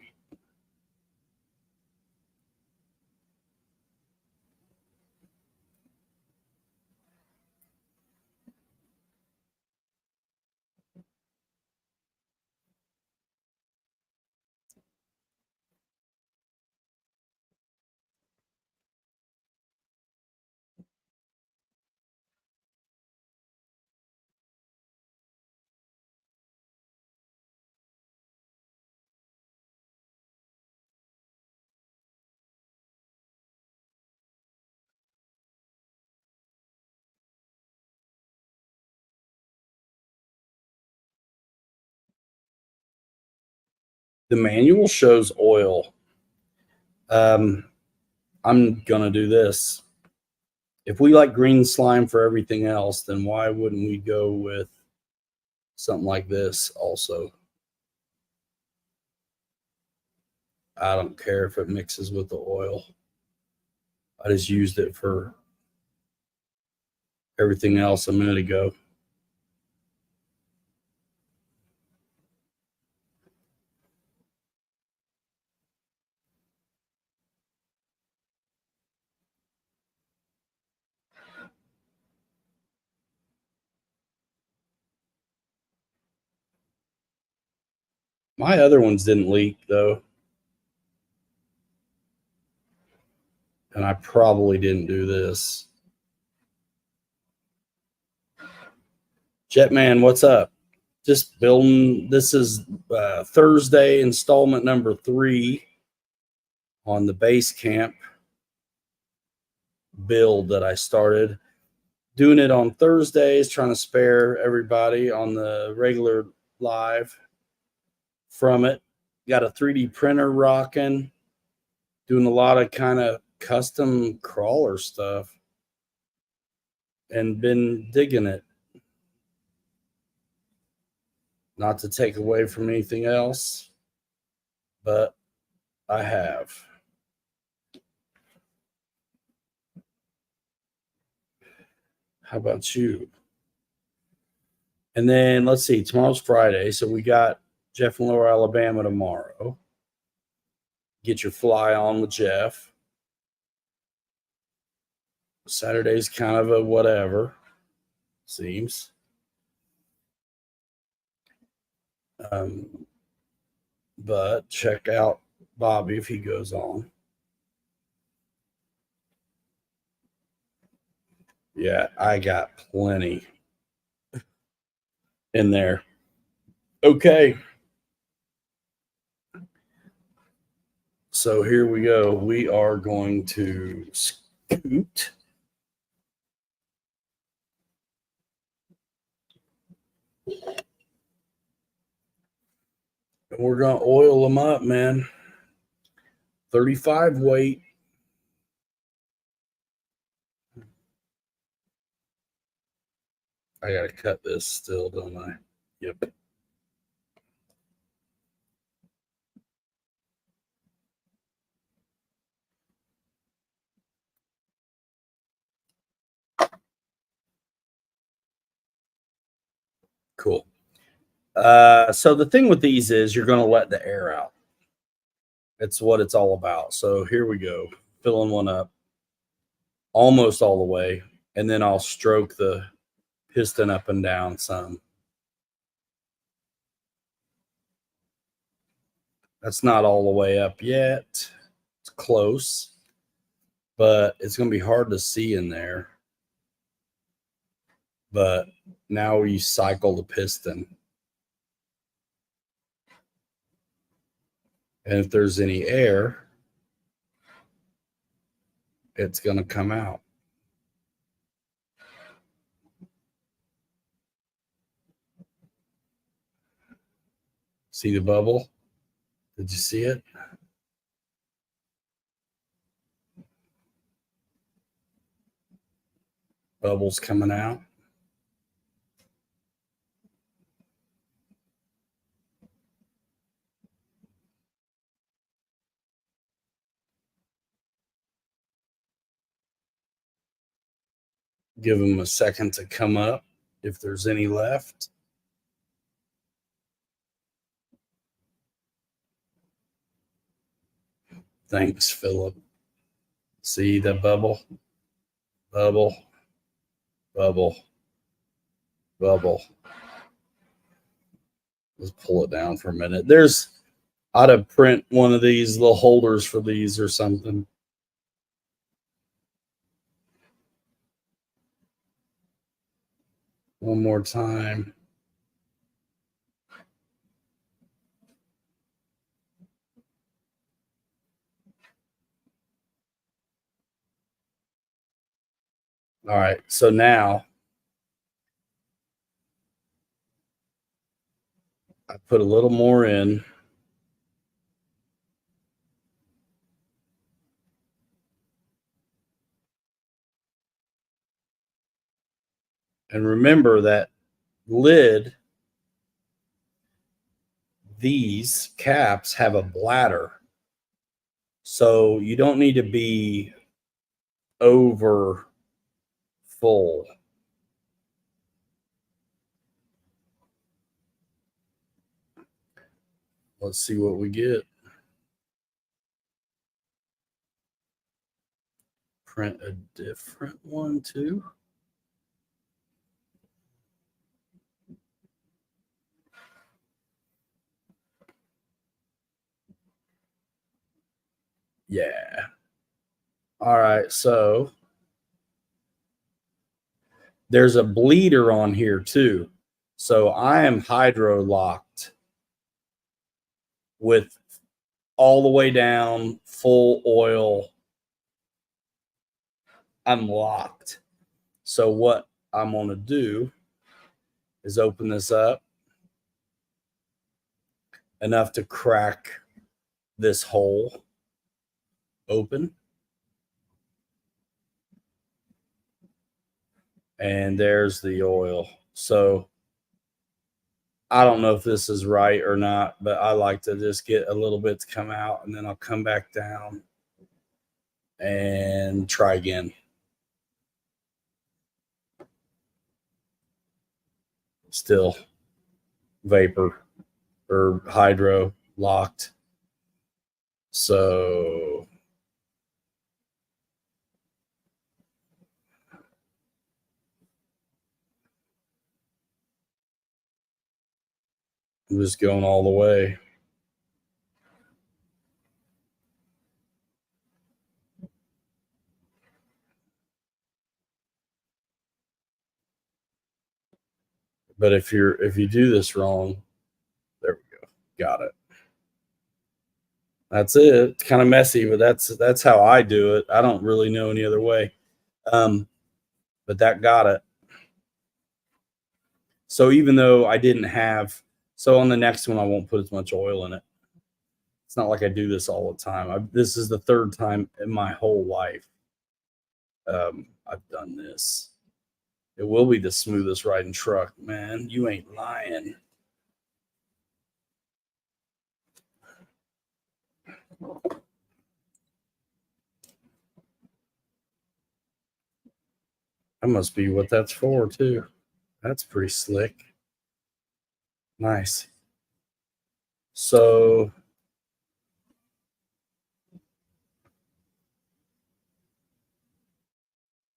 The manual shows oil. I'm gonna do this. If we like green slime for everything else, then why wouldn't we go with something like this also? I don't care if it mixes with the oil. I just used it for everything else a minute ago. My other ones didn't leak though. And I probably didn't do this. Jetman, what's up? Just building. This is Thursday installment number 3 on the Basecamp build that I started. Doing it on Thursdays, trying to spare everybody on the regular live from it. Got a 3D printer rocking. Doing a lot of kind of custom crawler stuff. And been digging it. Not to take away from anything else, but I have. How about you? And then let's see, tomorrow's Friday. So we got Jeff in Lower Alabama tomorrow. Get your fly on with Jeff. Saturday's kind of a whatever, seems. But check out Bobby if he goes on. Yeah, I got plenty in there. Okay. So here we go. We are going to scoot. And we're going to oil them up, man. 35 weight. I got to cut this still, don't I? Yep. Cool. So the thing with these is you're going to let the air out. It's what it's all about. So here we go. Filling one up almost all the way. And then I'll stroke the piston up and down some. That's not all the way up yet. It's close, but it's going to be hard to see in there. But now we cycle the piston. And if there's any air, it's going to come out. See the bubble? Did you see it? Bubbles coming out. Give them a second to come up if there's any left. Thanks, Philip. See the bubble? Bubble, bubble, bubble. Let's pull it down for a minute. I'd have print one of these little holders for these or something. One more time. All right, so now I put a little more in. And remember that lid, these caps have a bladder. So you don't need to be over full. Let's see what we get. Print a different one too. Yeah. All right, so there's a bleeder on here too. So I am hydro locked with all the way down, full oil. I'm locked. So what I'm going to do is open this up enough to crack this hole open. And there's the oil. So I don't know if this is right or not, but I like to just get a little bit to come out, and then I'll come back down and try again. Still vapor or hydro locked. So I'm just going all the way. But if you do this wrong, there we go. Got it. That's it. It's kind of messy, but that's how I do it. I don't really know any other way. Um, but that got it. So even though I didn't have, so on the next one I won't put as much oil in it. It's not like I do this all the time. This is the third time in my whole life I've done this. It will be the smoothest riding truck, man. You ain't lying. That must be what that's for, too. That's pretty slick. Nice. So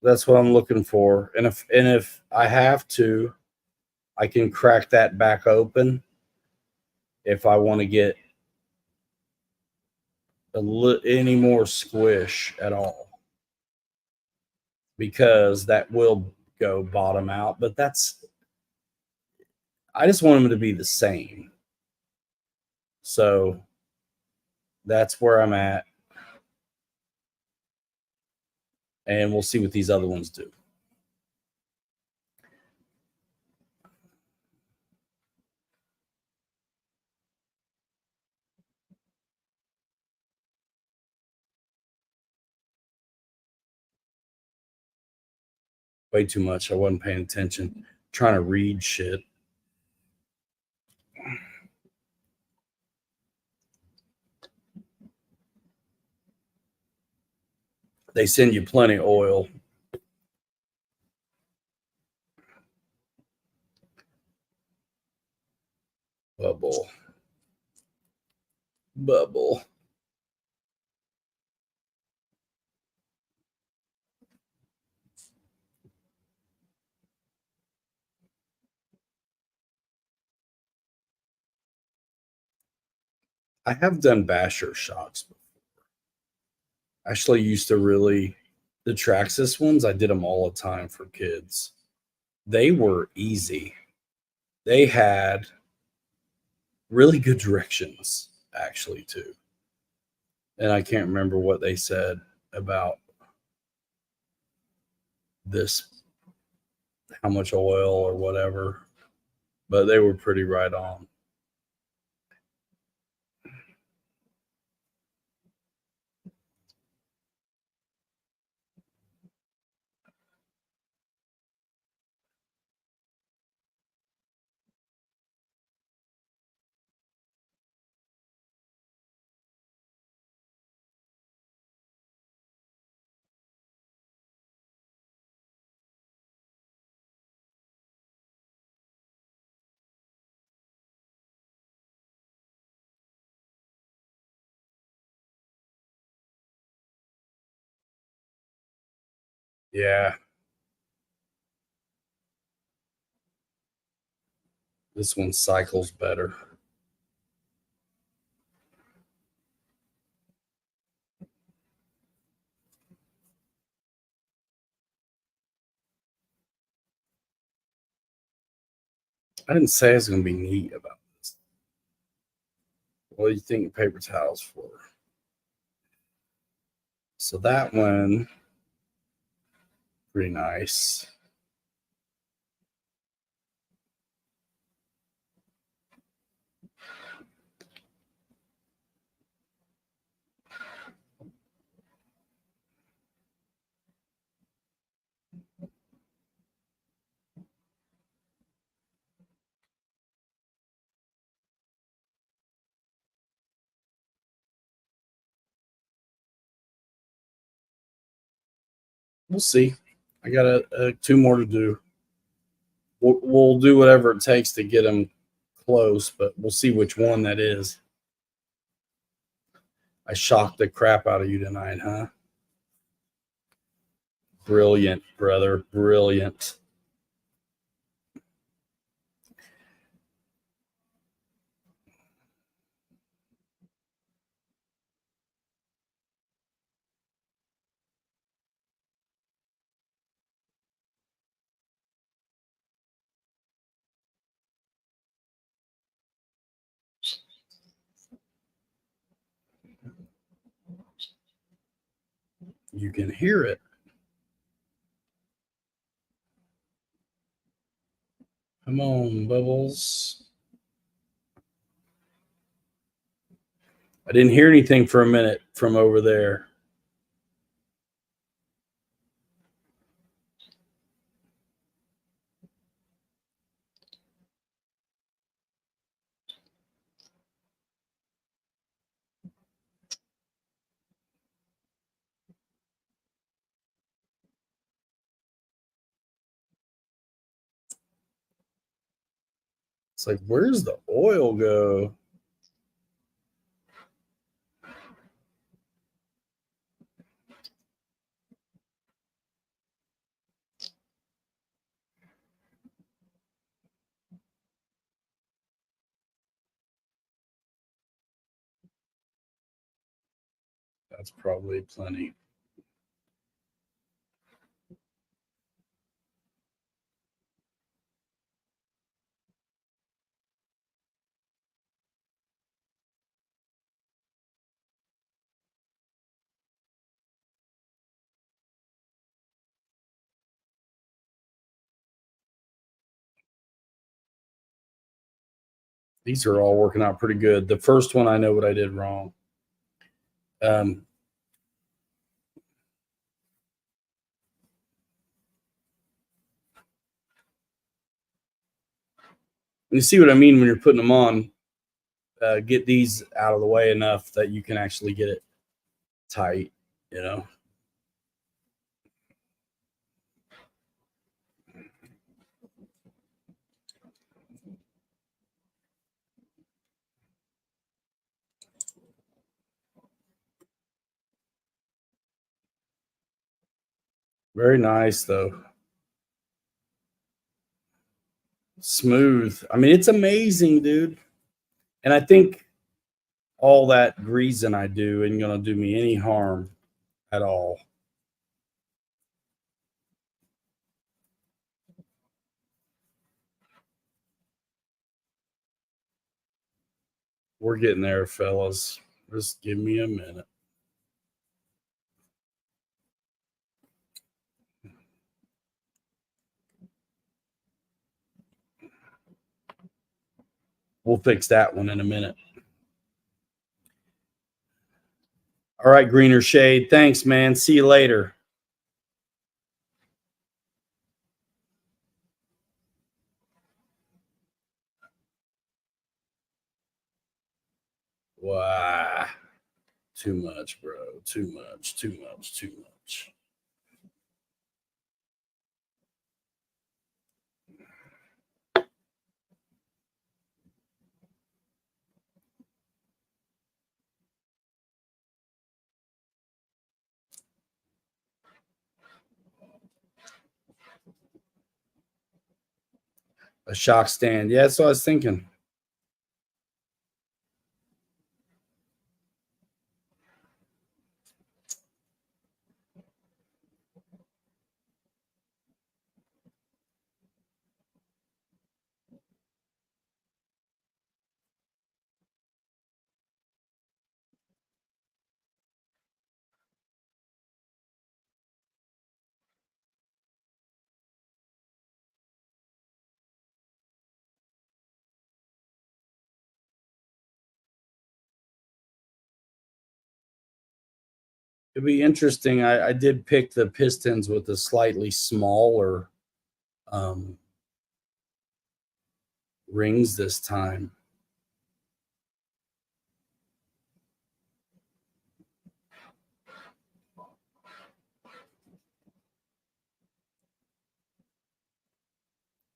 that's what I'm looking for. And if I have to, I can crack that back open if I want to get any more squish at all, because that will go bottom out. But I just want them to be the same. So that's where I'm at. And we'll see what these other ones do. Way too much. I wasn't paying attention. Trying to read shit. They send you plenty of oil. Bubble. Bubble. I have done basher shocks before. Actually used to really, the Traxxas ones, I did them all the time for kids. They were easy. They had really good directions, actually, too. And I can't remember what they said about this, how much oil or whatever, but they were pretty right on. Yeah, this one cycles better. I didn't say I was going to be neat about this. What do you think paper towels for? So that one, pretty nice. We'll see. I got two more to do. We'll do whatever it takes to get them close, but we'll see which one that is. I shocked the crap out of you tonight, huh? Brilliant, brother. Brilliant. you can hear it. Come on, Bubbles. I didn't hear anything for a minute from over there. It's like, where's the oil go? That's probably plenty. These are all working out pretty good. The first one, I know what I did wrong. You see what I mean when you're putting them on. Get these out of the way enough that you can actually get it tight, you know. Very nice, though. Smooth. I mean, it's amazing, dude. And I think all that greasing I do ain't gonna do me any harm at all. We're getting there, fellas. Just give me a minute. We'll fix that one in a minute. All right, Greener Shade. Thanks, man. See you later. Wow. Too much, bro. Too much. Too much. Too much. A shock stand. Yeah, that's what I was thinking. It'd be interesting. I did pick the pistons with a slightly smaller rings this time.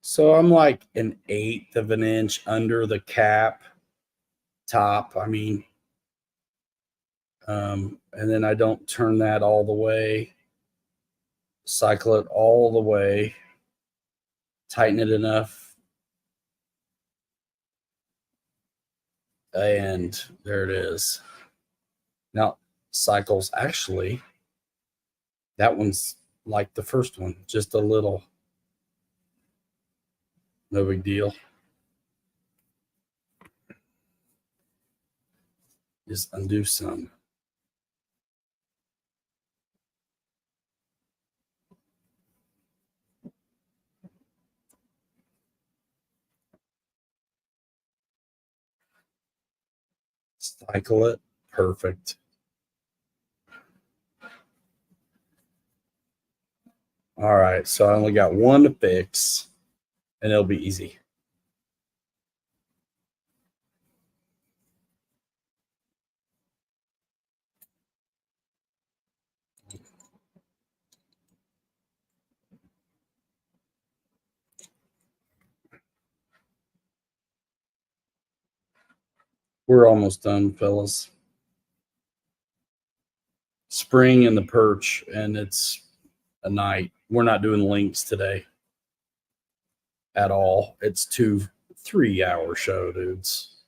So I'm like an eighth of an inch under the cap top. I mean, and then I don't turn that all the way, cycle it all the way, tighten it enough, and there it is. Now, cycles actually, that one's like the first one, just a little. No big deal. Just undo some. Cycle it. Perfect. All right, so I only got one to fix, and it'll be easy. We're almost done, fellas. Spring and the perch, and it's a night. We're not doing links today at all. It's 3 hour show, dudes.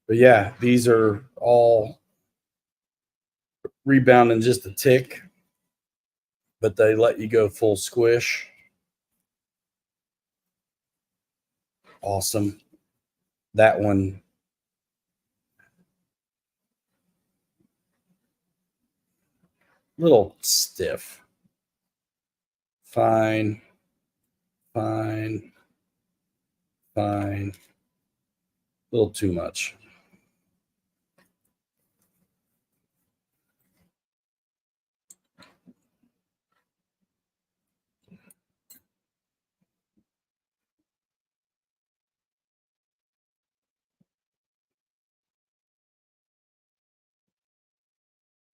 But yeah, these are all rebounding just a tick, but they let you go full squish. Awesome. That one, little stiff. Fine. Fine. Fine. A little too much.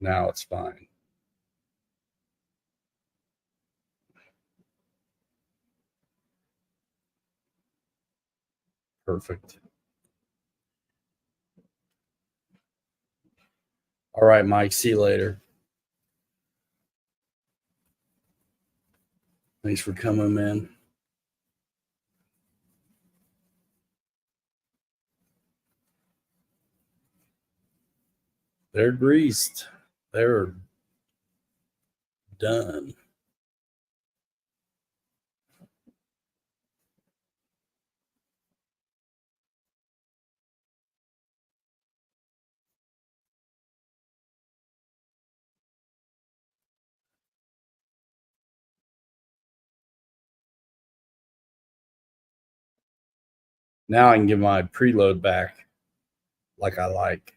Now it's fine. Perfect. All right, Mike. See you later. Thanks for coming, man. They're greased. They're done. Now I can give my preload back like I like.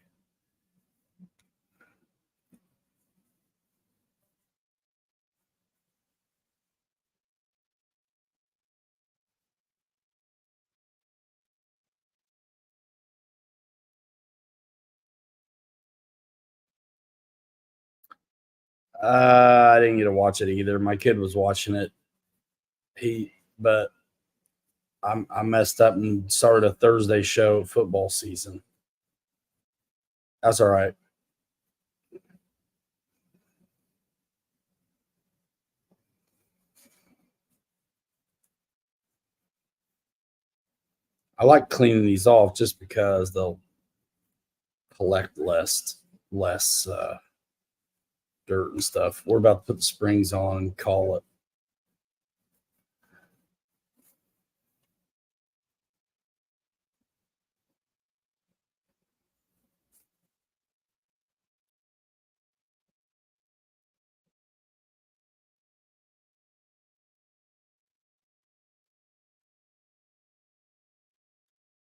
I didn't get to watch it either. My kid was watching it. But I messed up and started a Thursday show football season. That's all right. I like cleaning these off just because they'll collect less dirt and stuff. We're about to put the springs on and call it.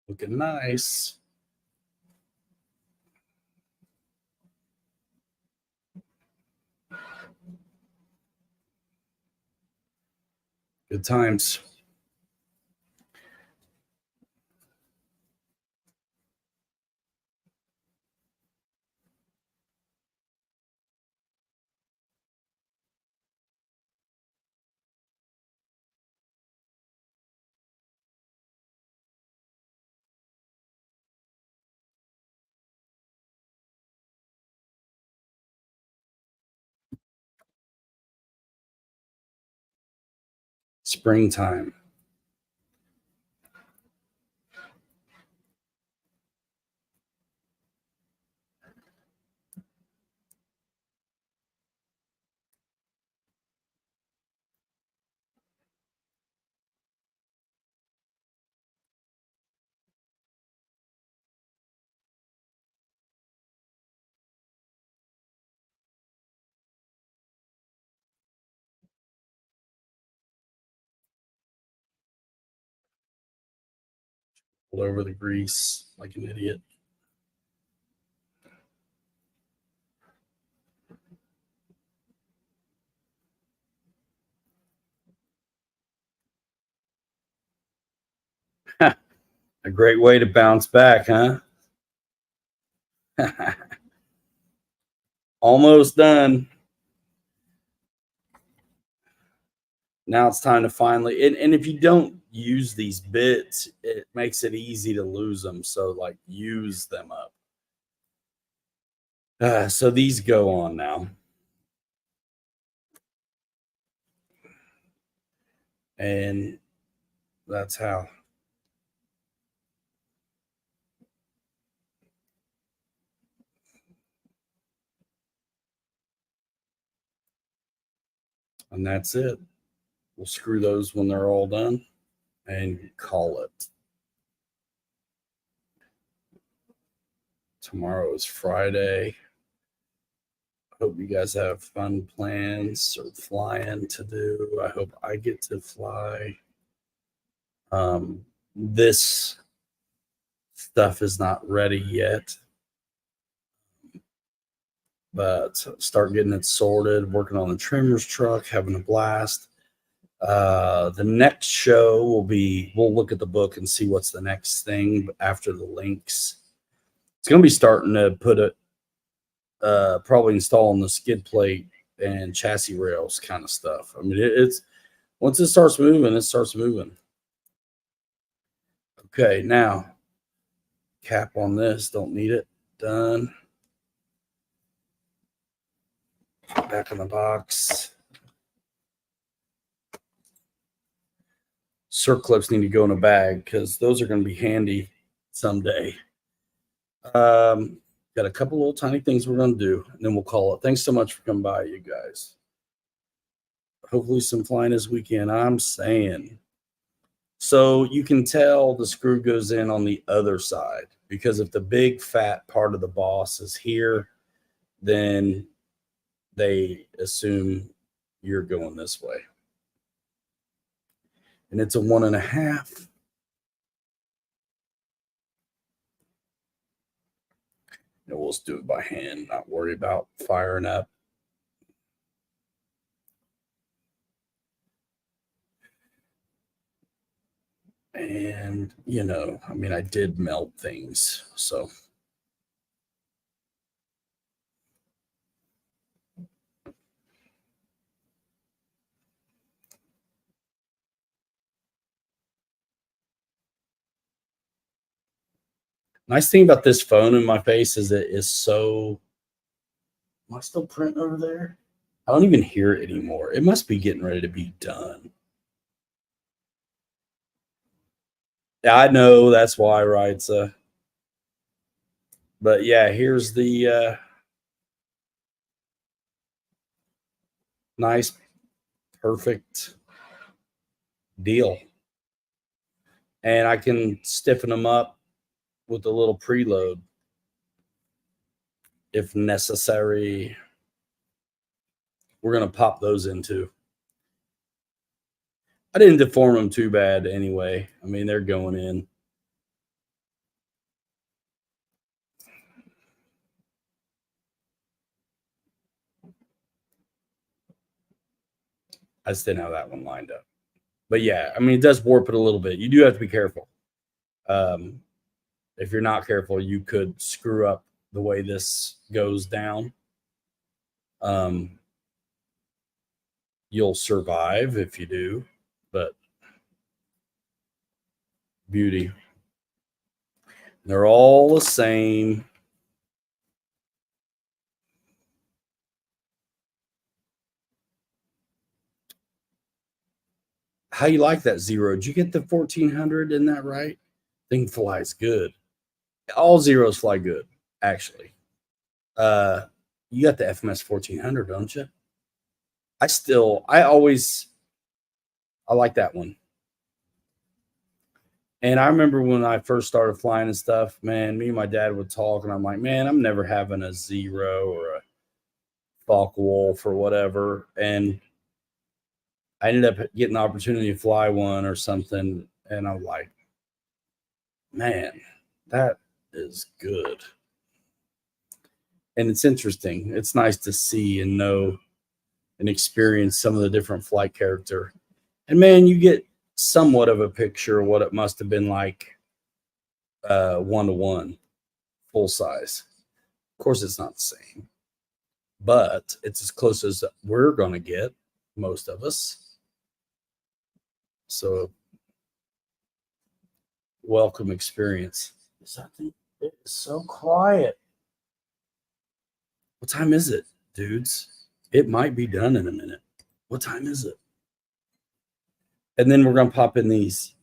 Looking nice. Good times. Springtime. all over the grease like an idiot. A great way to bounce back, huh? Almost done. Now it's time to finally, and if you don't use these bits, it makes it easy to lose them. So, like, use them up. So these go on now. And that's how. And that's it. We'll screw those when they're all done and call it. Tomorrow is Friday. Hope you guys have fun plans or flying to do. I hope I get to fly. This stuff is not ready yet, but start getting it sorted, working on the trimmers truck, having a blast. The next show will be, we'll look at the book and see what's the next thing after the links. It's going to be starting to put it, probably installing the skid plate and chassis rails kind of stuff. I mean, it's once it starts moving, it starts moving. Okay, now cap on this, don't need it. Done. Back in the box. Circlips need to go in a bag because those are going to be handy someday. Got a couple little tiny things we're going to do, and then we'll call it. Thanks so much for coming by, you guys. Hopefully some flying this weekend. I'm saying. So you can tell the screw goes in on the other side, because if the big fat part of the boss is here, then they assume you're going this way. And it's a 1.5. And we'll just do it by hand, not worry about firing up. And, you know, I mean, I did melt things, so. Nice thing about this phone in my face is it is so. Am I still printing over there? I don't even hear it anymore. It must be getting ready to be done. Yeah, I know that's why, right? So, but yeah, here's the nice, perfect deal. And I can stiffen them up with a little preload if necessary. We're going to pop those in too. I didn't deform them too bad anyway. I mean, they're going in. I just didn't have that one lined up. But yeah, I mean, it does warp it a little bit. You do have to be careful. If you're not careful, you could screw up the way this goes down. You'll survive if you do, but beauty. They're all the same. How you like that Zero? Did you get the 1400 in that right? Thing flies good. All Zeros fly good, actually. You got the FMS 1400, don't you? I like that one. And I remember when I first started flying and stuff, man, me and my dad would talk, and I'm like, man, I'm never having a Zero or a Focke-Wulf or whatever. And I ended up getting the opportunity to fly one or something, and I'm like, Man, that is good. And it's interesting. It's nice to see and know and experience some of the different flight character. And man, you get somewhat of a picture of what it must have been like 1-to-1, full size. Of course, it's not the same, but it's as close as we're going to get, most of us. So, welcome experience. It is so quiet. What time is it, dudes? It might be done in a minute. What time is it? And then we're going to pop in these.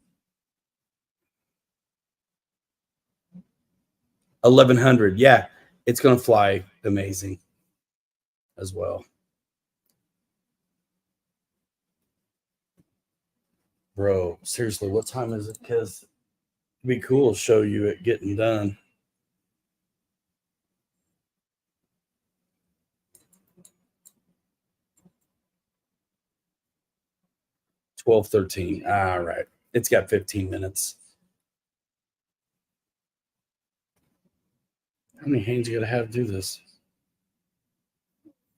1100. Yeah, it's going to fly amazing as well. Bro, seriously, what time is it? Because it'd be cool to show you it getting done. $12:13. All right. It's got 15 minutes. How many hands you got to have to do this?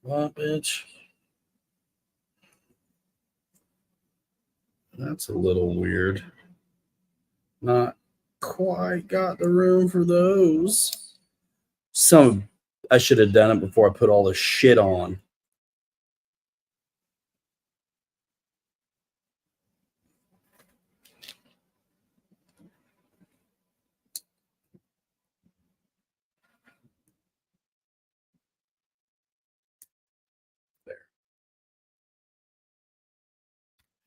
What, bitch? That's a little weird. Not quite got the room for those. I should have done it before I put all this shit on.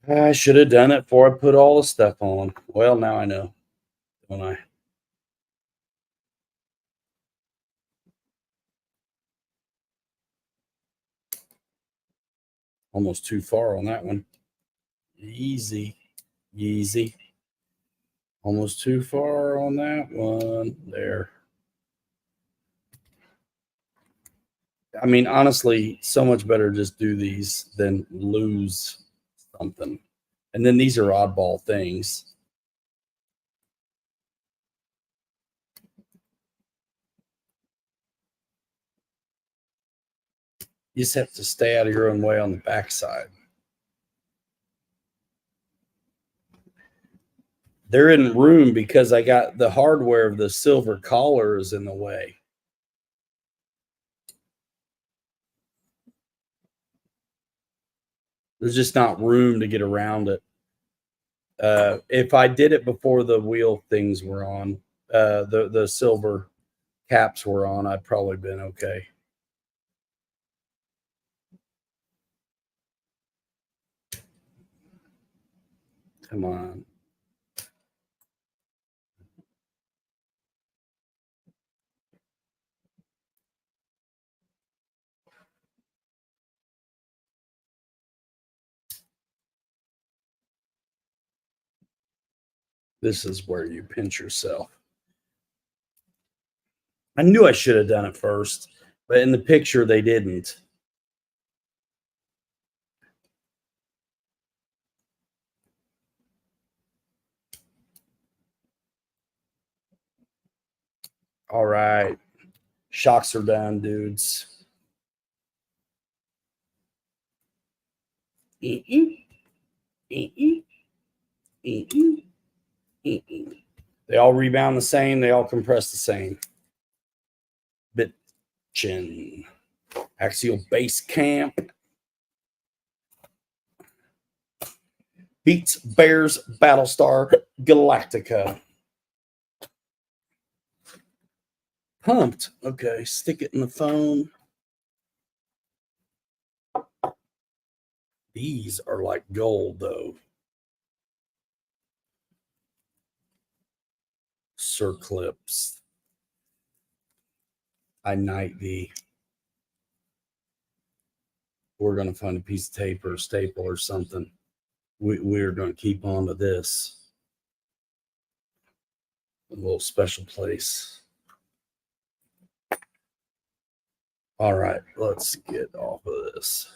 I should have done it before I put all the stuff on. Well, now I know, don't I? Almost too far on that one. Easy. Easy. Almost too far on that one. There. I mean, honestly, so much better just do these than lose something. And then these are oddball things. You just have to stay out of your own way on the backside. They're in room because I got the hardware of the silver collar is in the way. There's just not room to get around it. If I did it before the wheel things were on, the silver caps were on, I'd probably been okay. Come on. This is where you pinch yourself. I knew I should have done it first, but in the picture they didn't. All right. Shocks are done, dudes. They all rebound the same. They all compress the same. Bitchin. Axial Basecamp. Beats Bears Battlestar Galactica. Pumped. Okay, stick it in the phone. These are like gold, though. Circlips. I night thee. We're going to find a piece of tape or a staple or something. We're going to keep on to this. A little special place. All right, let's get off of this.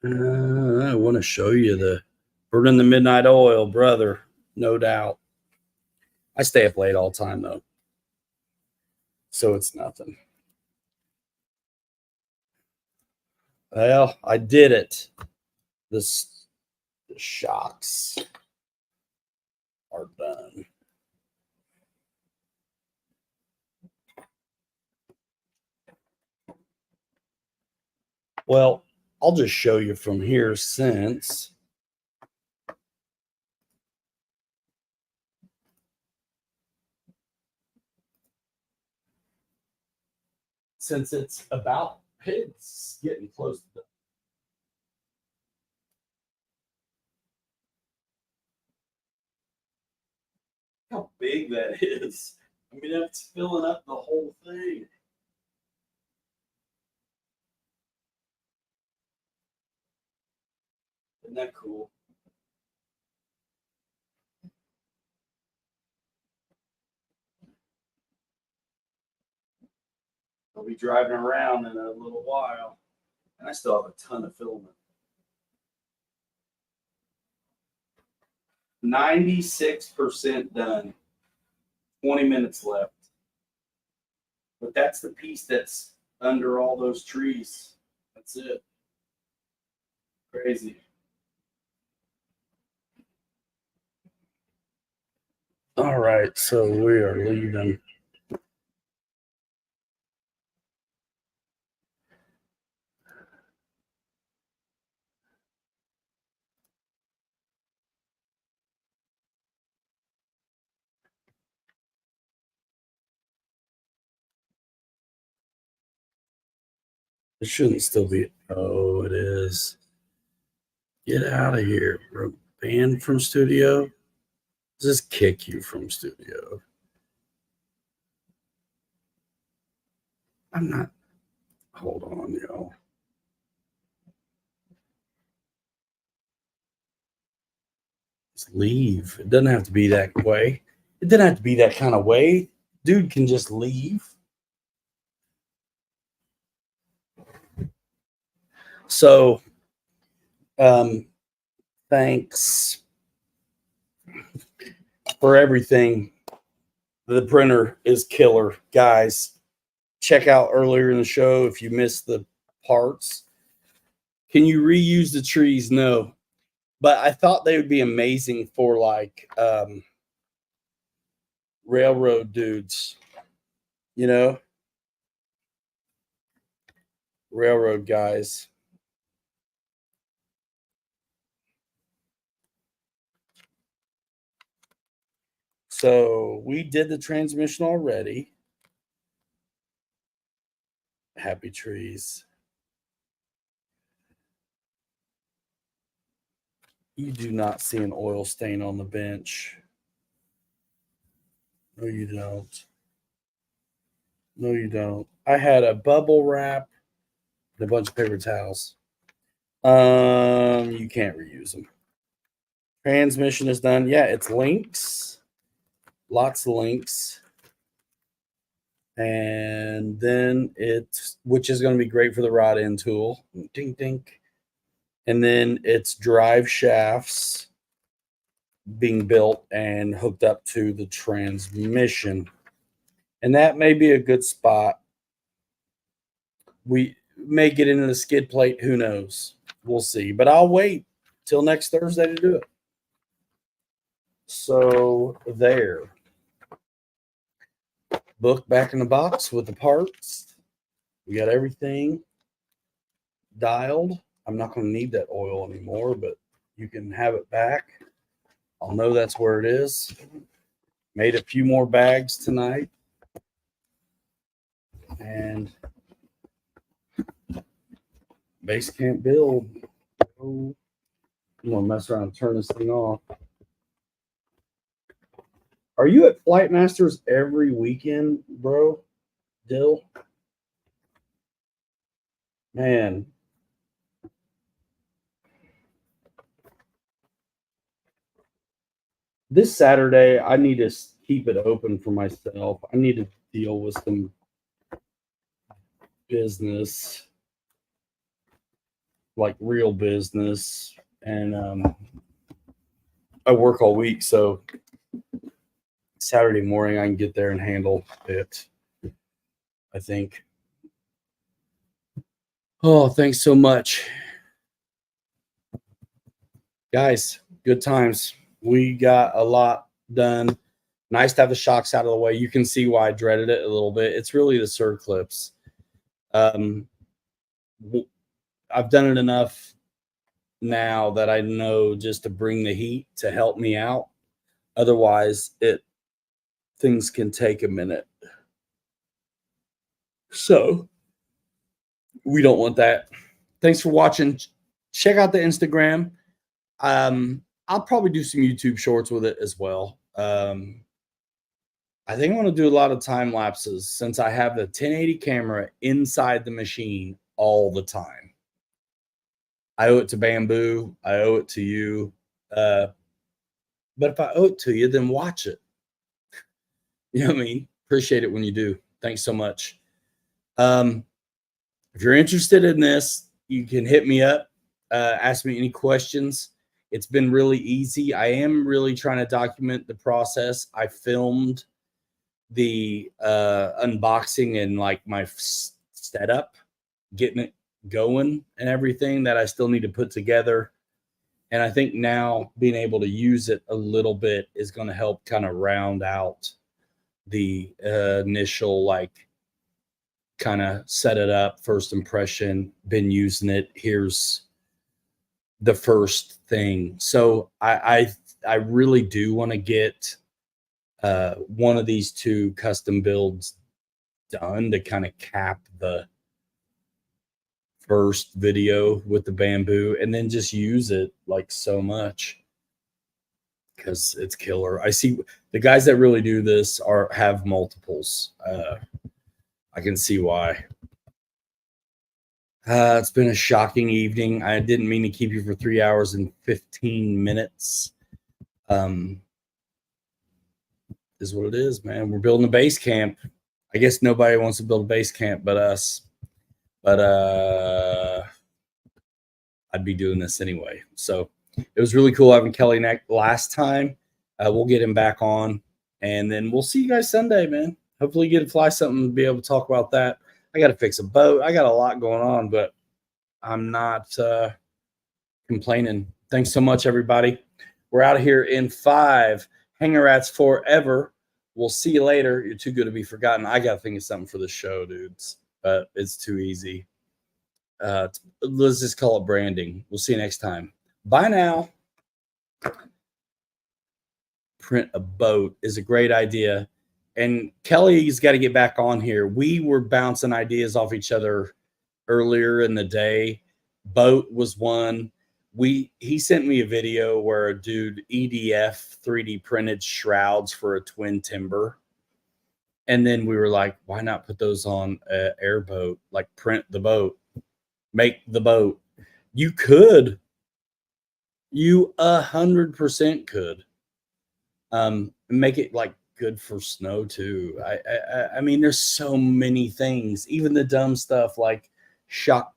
I want to show you the burning the midnight oil, brother. No doubt. I stay up late all the time though, so it's nothing. Well, I did it. The shocks are done. Well, I'll just show you from here since it's about it's getting close to the how big that is. I mean, it's filling up the whole thing. Isn't that cool? I'll be driving around in a little while, and I still have a ton of filament. 96% done. 20 minutes left. But that's the piece that's under all those trees. That's it. Crazy. All right, so we are leaving. It shouldn't still be. Oh, it is. Get out of here. We're banned from studio. Just kick you from studio. I'm not. Hold on, y'all. Just leave. It doesn't have to be that way. It didn't have to be that kind of way. Dude can just leave. So, thanks for everything. The printer is killer, guys. Check out earlier in the show if you missed the parts. Can you reuse the trees? No, but I thought they would be amazing for like railroad dudes, you know, railroad guys. So we did the transmission already. Happy trees. You do not see an oil stain on the bench. No, you don't. No, you don't. I had a bubble wrap and a bunch of paper towels. You can't reuse them. Transmission is done. Yeah, it's links. Lots of links. And then it's, which is going to be great for the rod end tool. Dink, dink. And then it's drive shafts being built and hooked up to the transmission. And that may be a good spot. We may get into the skid plate. Who knows? We'll see. But I'll wait till next Thursday to do it. So there. Book back in the box with the parts. We got everything dialed. I'm not going to need that oil anymore, but you can have it back. I'll know that's where it is. Made a few more bags tonight. And Basecamp build. Oh, I'm going to mess around and turn this thing off. Are you at Flight Masters every weekend, bro? Dill? Man. This Saturday, I need to keep it open for myself. I need to deal with some business. like real business, and I work all week, so Saturday morning I can get there and handle it, I think. Oh, thanks so much, guys. Good times. We got a lot done. Nice to have the shocks out of the way. You can see why I dreaded it a little bit. It's really the circlips. I've done it enough now that I know just to bring the heat to help me out. Otherwise, things can take a minute. So we don't want that. Thanks for watching. Check out the Instagram. I'll probably do some YouTube shorts with it as well. I think I'm going to do a lot of time lapses since I have the 1080 camera inside the machine all the time. I owe it to Bambu. I owe it to you. But if I owe it to you, then watch it. You know what I mean? Appreciate it when you do. Thanks so much. If you're interested in this, you can hit me up. Ask me any questions. It's been really easy. I am really trying to document the process. I filmed the unboxing and like my setup, getting it going and everything that I still need to put together. And I think now being able to use it a little bit is going to help kind of round out the initial, like, kind of set it up, first impression, been using it. Here's the first thing. So I really do want to get one of these two custom builds done to kind of cap the first video with the Bambu, and then just use it like so much because it's killer. I see the guys that really do this have multiples. I can see why. It's been a shocking evening. I didn't mean to keep you for 3 hours and 15 minutes. Is what it is, man. We're building a base camp. I guess nobody wants to build a base camp but us. But I'd be doing this anyway. So it was really cool having Kelly last time. We'll get him back on, and then we'll see you guys Sunday, man. Hopefully get to fly something and be able to talk about that. I got to fix a boat. I got a lot going on, but I'm not complaining. Thanks so much, everybody. We're out of here in 5. Hanger Rats forever. We'll see you later. You're too good to be forgotten. I got to think of something for the show, dudes. But it's too easy. Let's just call it branding. We'll see you next time. Bye now. Print a boat is a great idea. And Kelly's got to get back on here. We were bouncing ideas off each other earlier in the day. Boat was one. He sent me a video where a dude EDF 3D printed shrouds for a twin timber. And then we were like, why not put those on an airboat? Like, print the boat, make the boat. You could. You 100% could. Make it like good for snow too. I mean, there's so many things, even the dumb stuff like shock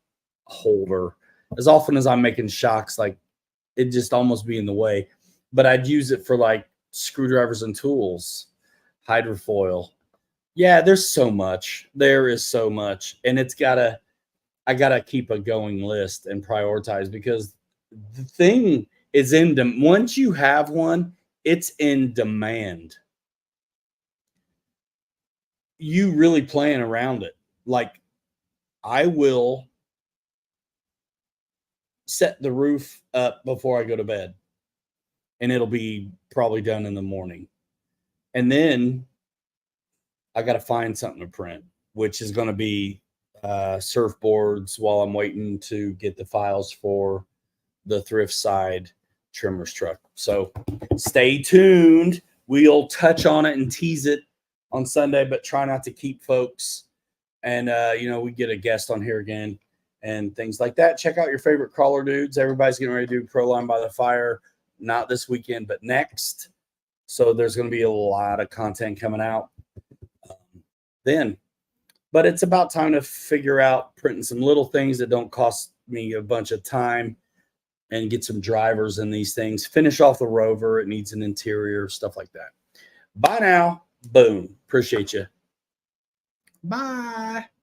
holder. As often as I'm making shocks, like, it just almost be in the way, but I'd use it for like screwdrivers and tools, hydrofoil. Yeah, there's so much. There is so much, and I gotta keep a going list and prioritize, because the thing is once you have one, it's in demand. You really playing around it. Like, I will set the roof up before I go to bed, and it'll be probably done in the morning. And then I got to find something to print, which is going to be surfboards while I'm waiting to get the files for the thrift side trimmers truck. So stay tuned. We'll touch on it and tease it on Sunday, but try not to keep folks. And, we get a guest on here again and things like that. Check out your favorite crawler dudes. Everybody's getting ready to do Pro Line by the Fire, not this weekend, but next. So there's going to be a lot of content coming out then. But it's about time to figure out printing some little things that don't cost me a bunch of time and get some drivers in these things. Finish off the Rover. It needs an interior, stuff like that. Bye now. Boom. Appreciate you. Bye.